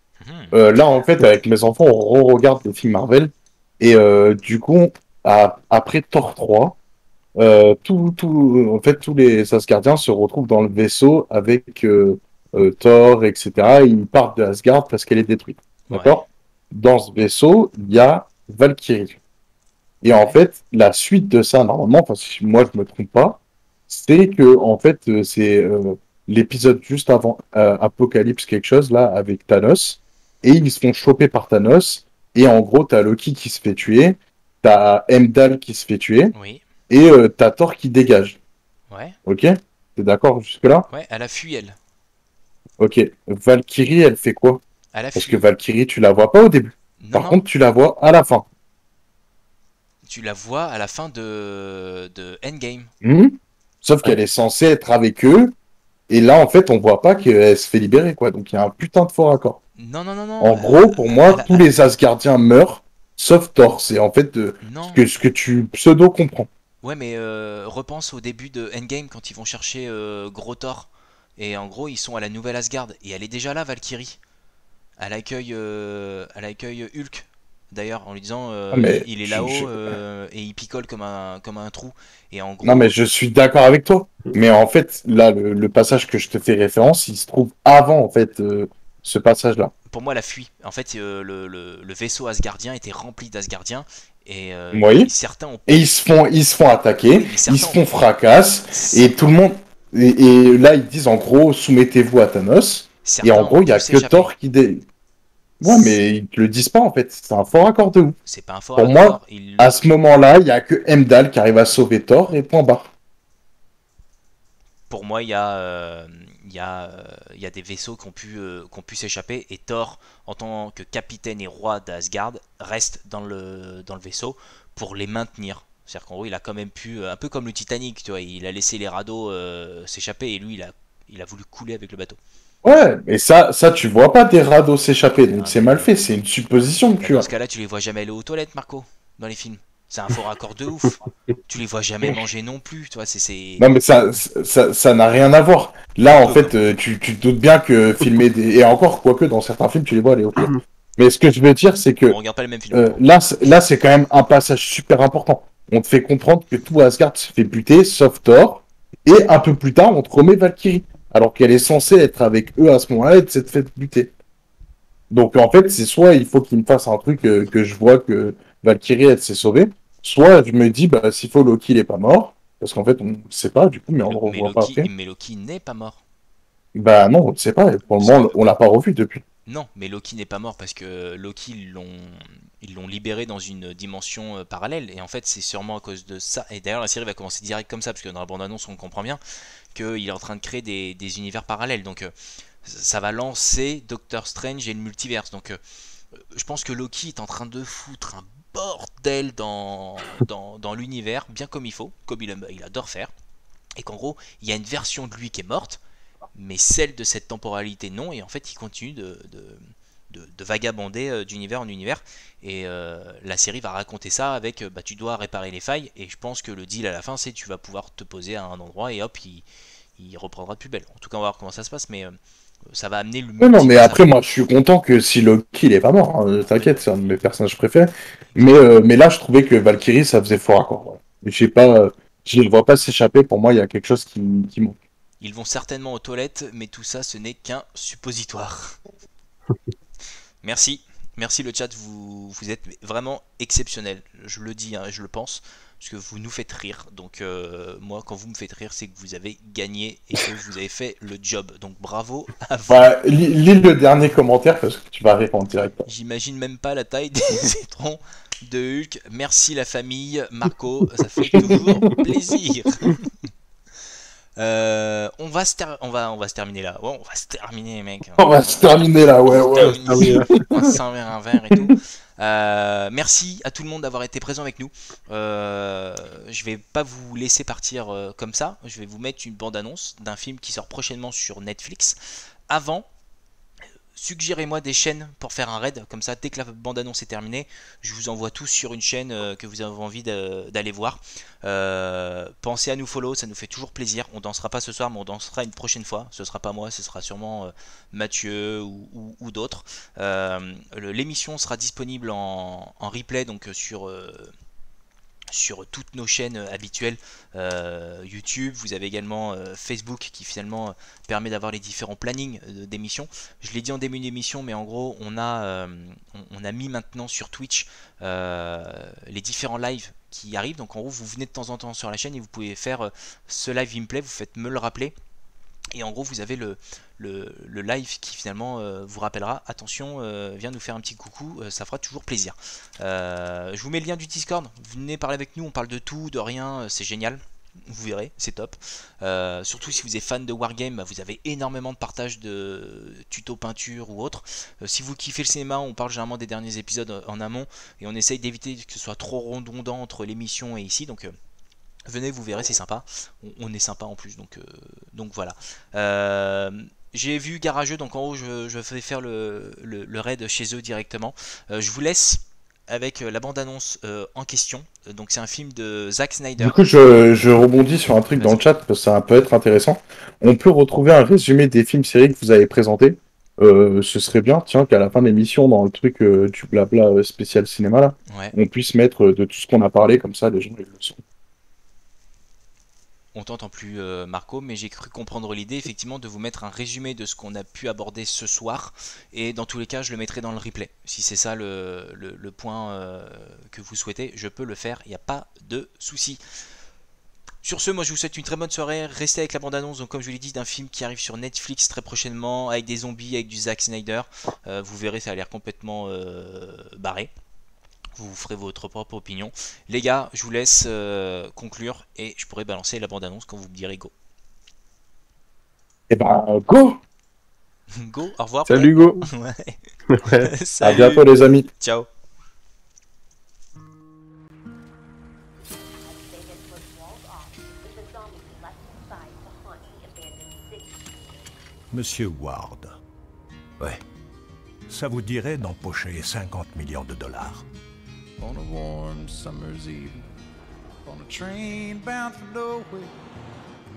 Là, en fait, avec mes enfants, on re-regarde des films Marvel. Et du coup, après Thor 3, en fait, tous les Asgardiens se retrouvent dans le vaisseau avec Thor, etc. Ils partent de Asgard parce qu'elle est détruite. D'accord ? Dans ce vaisseau, il y a Valkyrie. Et en fait, la suite de ça, normalement, enfin, si moi je me trompe pas, c'est que en fait, c'est l'épisode juste avant Apocalypse quelque chose là avec Thanos, et ils se font choper par Thanos. Et en gros, t'as Loki qui se fait tuer, t'as Heimdall qui se fait tuer, et t'as Thor qui dégage. Ouais. Ok, t'es d'accord jusque là? Ouais, elle a fui elle. Ok, Valkyrie, elle fait quoi? Parce que Valkyrie, tu la vois pas au début. Par contre, tu la vois à la fin. Tu la vois à la fin de Endgame. Sauf qu'elle est censée être avec eux. Et là, en fait, on voit pas qu'elle se fait libérer, quoi. Donc, il y a un putain de faux raccord. Non. En gros, pour moi, tous les Asgardiens meurent, sauf Thor. C'est en fait ce que tu pseudo-comprends. Ouais, mais repense au début de Endgame, quand ils vont chercher Gros Thor. Et en gros, ils sont à la nouvelle Asgard. Et elle est déjà là, Valkyrie. Elle accueille Hulk d'ailleurs, en lui disant mais il est là-haut et il picole comme un trou. Et en gros, non, mais je suis d'accord avec toi. Mais en fait, là, le passage que je te fais référence, il se trouve avant, en fait, ce passage-là. pour moi, la fuite. En fait, le vaisseau asgardien était rempli d'asgardiens. Et Oui. certains ont... Et ils se font attaquer, Oui, mais certains ils se font fracasse, et tout le monde. Et là, ils disent en gros, soumettez-vous à Thanos. Certains Et en gros, il n'y a ont pu que s'échapper. Thor qui. Ouais, mais ils te le disent pas en fait. C'est un fort accord de ouf. C'est pas un fort Pour accord. moi, à ce moment-là, il n'y a que Heimdall qui arrive à sauver Thor et point barre. Pour moi, il y a des vaisseaux qui ont pu s'échapper, et Thor, en tant que capitaine et roi d'Asgard, reste dans le vaisseau pour les maintenir. C'est-à-dire qu'en gros, il a quand même pu, un peu comme le Titanic, tu vois, il a laissé les radeaux s'échapper, et lui, il a voulu couler avec le bateau. Ouais, mais ça, tu vois pas des radeaux s'échapper, donc c'est mal fait, c'est une supposition que tu Dans as. ce cas-là, tu les vois jamais aller aux toilettes, Marco, dans les films. C'est un faux raccord de ouf. Tu les vois jamais manger non plus, tu vois, c'est... Non, mais ça n'a rien à voir. Là, en fait, tu te doutes bien que filmer des. Et encore, quoique dans certains films, tu les vois aller aux toilettes. Mais ce que je veux dire, c'est que. On regarde pas les mêmes films. Là, c'est quand même un passage super important. On te fait comprendre que tout Asgard se fait buter, sauf Thor. Et un peu plus tard, on te remet Valkyrie. Alors qu'elle est censée être avec eux à ce moment-là et de s'être fait buter. Donc en fait, c'est soit il faut qu'il me fasse un truc que je vois que Valkyrie elle s'est sauvée, soit je me dis bah s'il faut Loki il est pas mort, parce qu'en fait on ne sait pas du coup, mais on le revoit pas après. Mais Loki n'est pas mort. Bah non, on ne sait pas, pour le moment on l'a pas revu depuis. Non, mais Loki n'est pas mort parce que Loki ils l'ont libéré dans une dimension parallèle, et en fait c'est sûrement à cause de ça. Et d'ailleurs la série va commencer direct comme ça, parce que dans la bande-annonce on comprend bien qu'il est en train de créer des univers parallèles, donc ça va lancer Doctor Strange et le multiverse. Donc je pense que Loki est en train de foutre un bordel dans l'univers, bien comme il faut, comme il adore faire, et qu'en gros il y a une version de lui qui est morte, mais celle de cette temporalité non, et en fait il continue de vagabonder d'univers en univers, et la série va raconter ça avec bah, tu dois réparer les failles, et je pense que le deal à la fin c'est tu vas pouvoir te poser à un endroit et hop il reprendra de plus belle. En tout cas on va voir comment ça se passe, mais ça va amener le non, mais après moi je suis content que si Loki il est pas mort, hein, t'inquiète, c'est un de mes personnages préférés, mais là je trouvais que Valkyrie ça faisait fort accord, ouais. Je ne vois pas s'échapper, pour moi il y a quelque chose qui manque. Ils vont certainement aux toilettes, mais tout ça ce n'est qu'un suppositoire. Merci le chat, vous êtes vraiment exceptionnel, je le dis, hein, je le pense, parce que vous nous faites rire, donc moi quand vous me faites rire c'est que vous avez gagné et que vous avez fait le job, donc bravo à vous. Bah, lis le dernier commentaire parce que tu vas rire en direct. J'imagine même pas la taille des étrons de Hulk. Merci la famille, Marco, ça fait toujours plaisir. On va se terminer là. Ouais, on va se terminer, mec. On va se terminer là, ouais. On va se servir un verre et tout. Merci à tout le monde d'avoir été présent avec nous. Je vais pas vous laisser partir comme ça. Je vais vous mettre une bande-annonce d'un film qui sort prochainement sur Netflix. Avant, suggérez-moi des chaînes pour faire un raid, comme ça dès que la bande-annonce est terminée, je vous envoie tous sur une chaîne que vous avez envie d'aller voir. Pensez à nous follow, ça nous fait toujours plaisir. On dansera pas ce soir, mais on dansera une prochaine fois. Ce sera pas moi, ce sera sûrement Mathieu ou d'autres. L'émission sera disponible en replay, donc sur toutes nos chaînes habituelles, YouTube, vous avez également Facebook qui finalement permet d'avoir les différents plannings d'émissions. Je l'ai dit en début d'émission, mais en gros on a mis maintenant sur Twitch les différents lives qui arrivent. Donc en gros vous venez de temps en temps sur la chaîne et vous pouvez faire ce live il me plaît, vous faites me le rappeler. Et en gros vous avez le live qui finalement vous rappellera, attention, viens nous faire un petit coucou, ça fera toujours plaisir. Je vous mets le lien du Discord, venez parler avec nous, on parle de tout, de rien, c'est génial, vous verrez, c'est top. Surtout si vous êtes fan de Wargame, bah, vous avez énormément de partage de tutos peinture ou autre. Si vous kiffez le cinéma, on parle généralement des derniers épisodes en amont, et on essaye d'éviter que ce soit trop redondant entre l'émission et ici, donc... venez, vous verrez, c'est sympa. On est sympa en plus, donc voilà. J'ai vu Garageux, donc en haut je vais faire le raid chez eux directement. Je vous laisse avec la bande-annonce en question. Donc c'est un film de Zack Snyder. Du coup je rebondis sur un truc dans le chat parce que ça peut être intéressant. On peut retrouver un résumé des films séries que vous avez présentés ce serait bien, tiens, qu'à la fin de l'émission, dans le truc du blabla spécial cinéma, là, Ouais. on puisse mettre de tout ce qu'on a parlé, comme ça, les gens, ils le sont. On t'entend plus, Marco, mais j'ai cru comprendre l'idée, effectivement, de vous mettre un résumé de ce qu'on a pu aborder ce soir. Et dans tous les cas, je le mettrai dans le replay. Si c'est ça le point que vous souhaitez, je peux le faire, il n'y a pas de souci. Sur ce, moi je vous souhaite une très bonne soirée. Restez avec la bande-annonce, donc comme je vous l'ai dit, d'un film qui arrive sur Netflix très prochainement, avec des zombies, avec du Zack Snyder. Vous verrez, ça a l'air complètement barré. Vous ferez votre propre opinion. Les gars, je vous laisse conclure et je pourrai balancer la bande-annonce quand vous me direz go. Eh ben, go! Go, au revoir. Salut, go! Ouais. À bientôt, les amis. Ciao. Monsieur Ward. Ouais. Ça vous dirait d'empocher 50 millions de dollars? On a warm summer's evening, on a train bound for nowhere,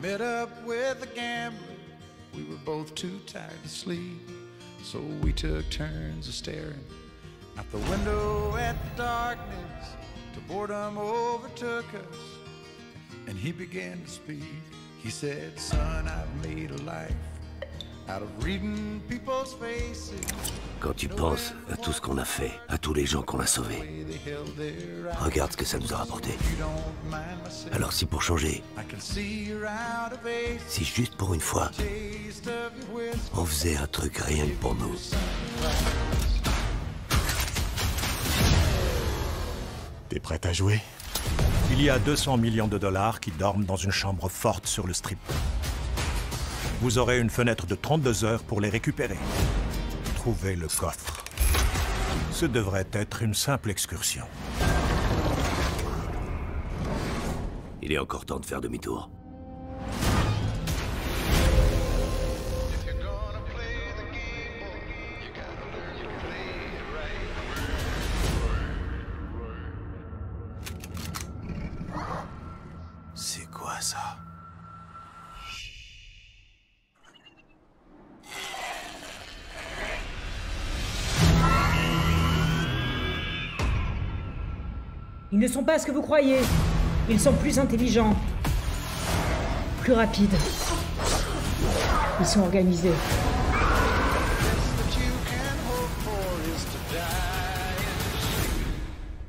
met up with a gambler. We were both too tired to sleep, so we took turns of staring out the window at the darkness till boredom overtook us, and he began to speak. He said, "Son, I've made a life out of reading people's faces." Quand tu penses à tout ce qu'on a fait, à tous les gens qu'on a sauvés, regarde ce que ça nous a rapporté. Alors si pour changer, si juste pour une fois, on faisait un truc rien que pour nous. T'es prête à jouer? Il y a 200 millions de dollars qui dorment dans une chambre forte sur le strip. Vous aurez une fenêtre de 32 heures pour les récupérer. Trouvez le coffre. Ce devrait être une simple excursion. Il est encore temps de faire demi-tour. C'est quoi ça? Ils ne sont pas ce que vous croyez. Ils sont plus intelligents. Plus rapides. Ils sont organisés.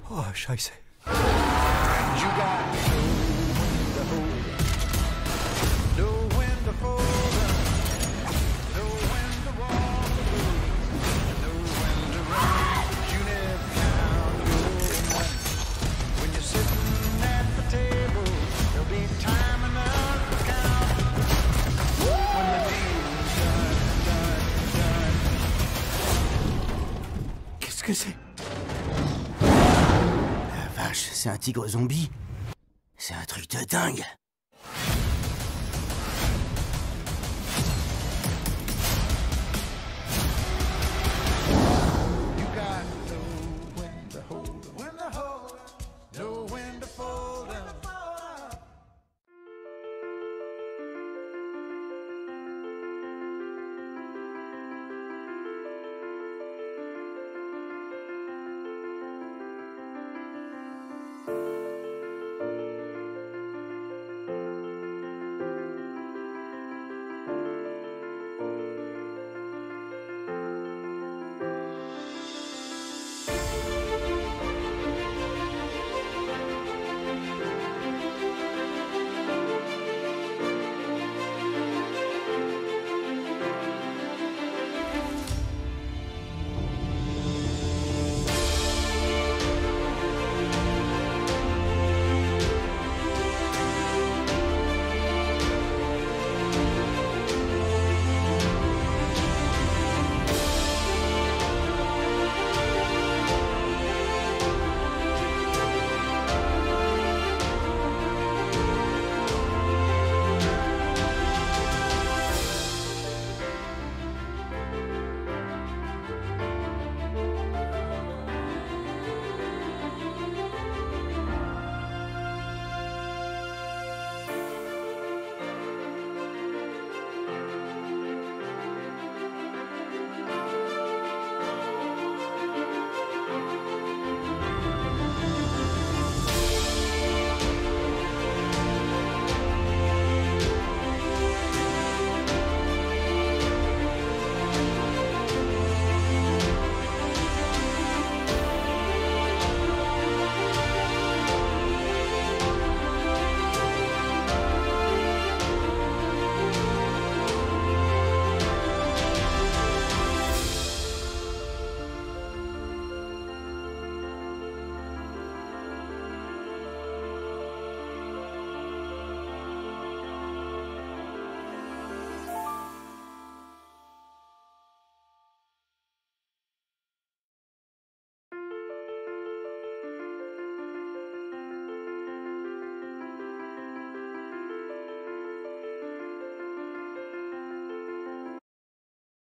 Oh, scheiße. Qu'est-ce que c'est? La vache, c'est un tigre zombie. C'est un truc de dingue.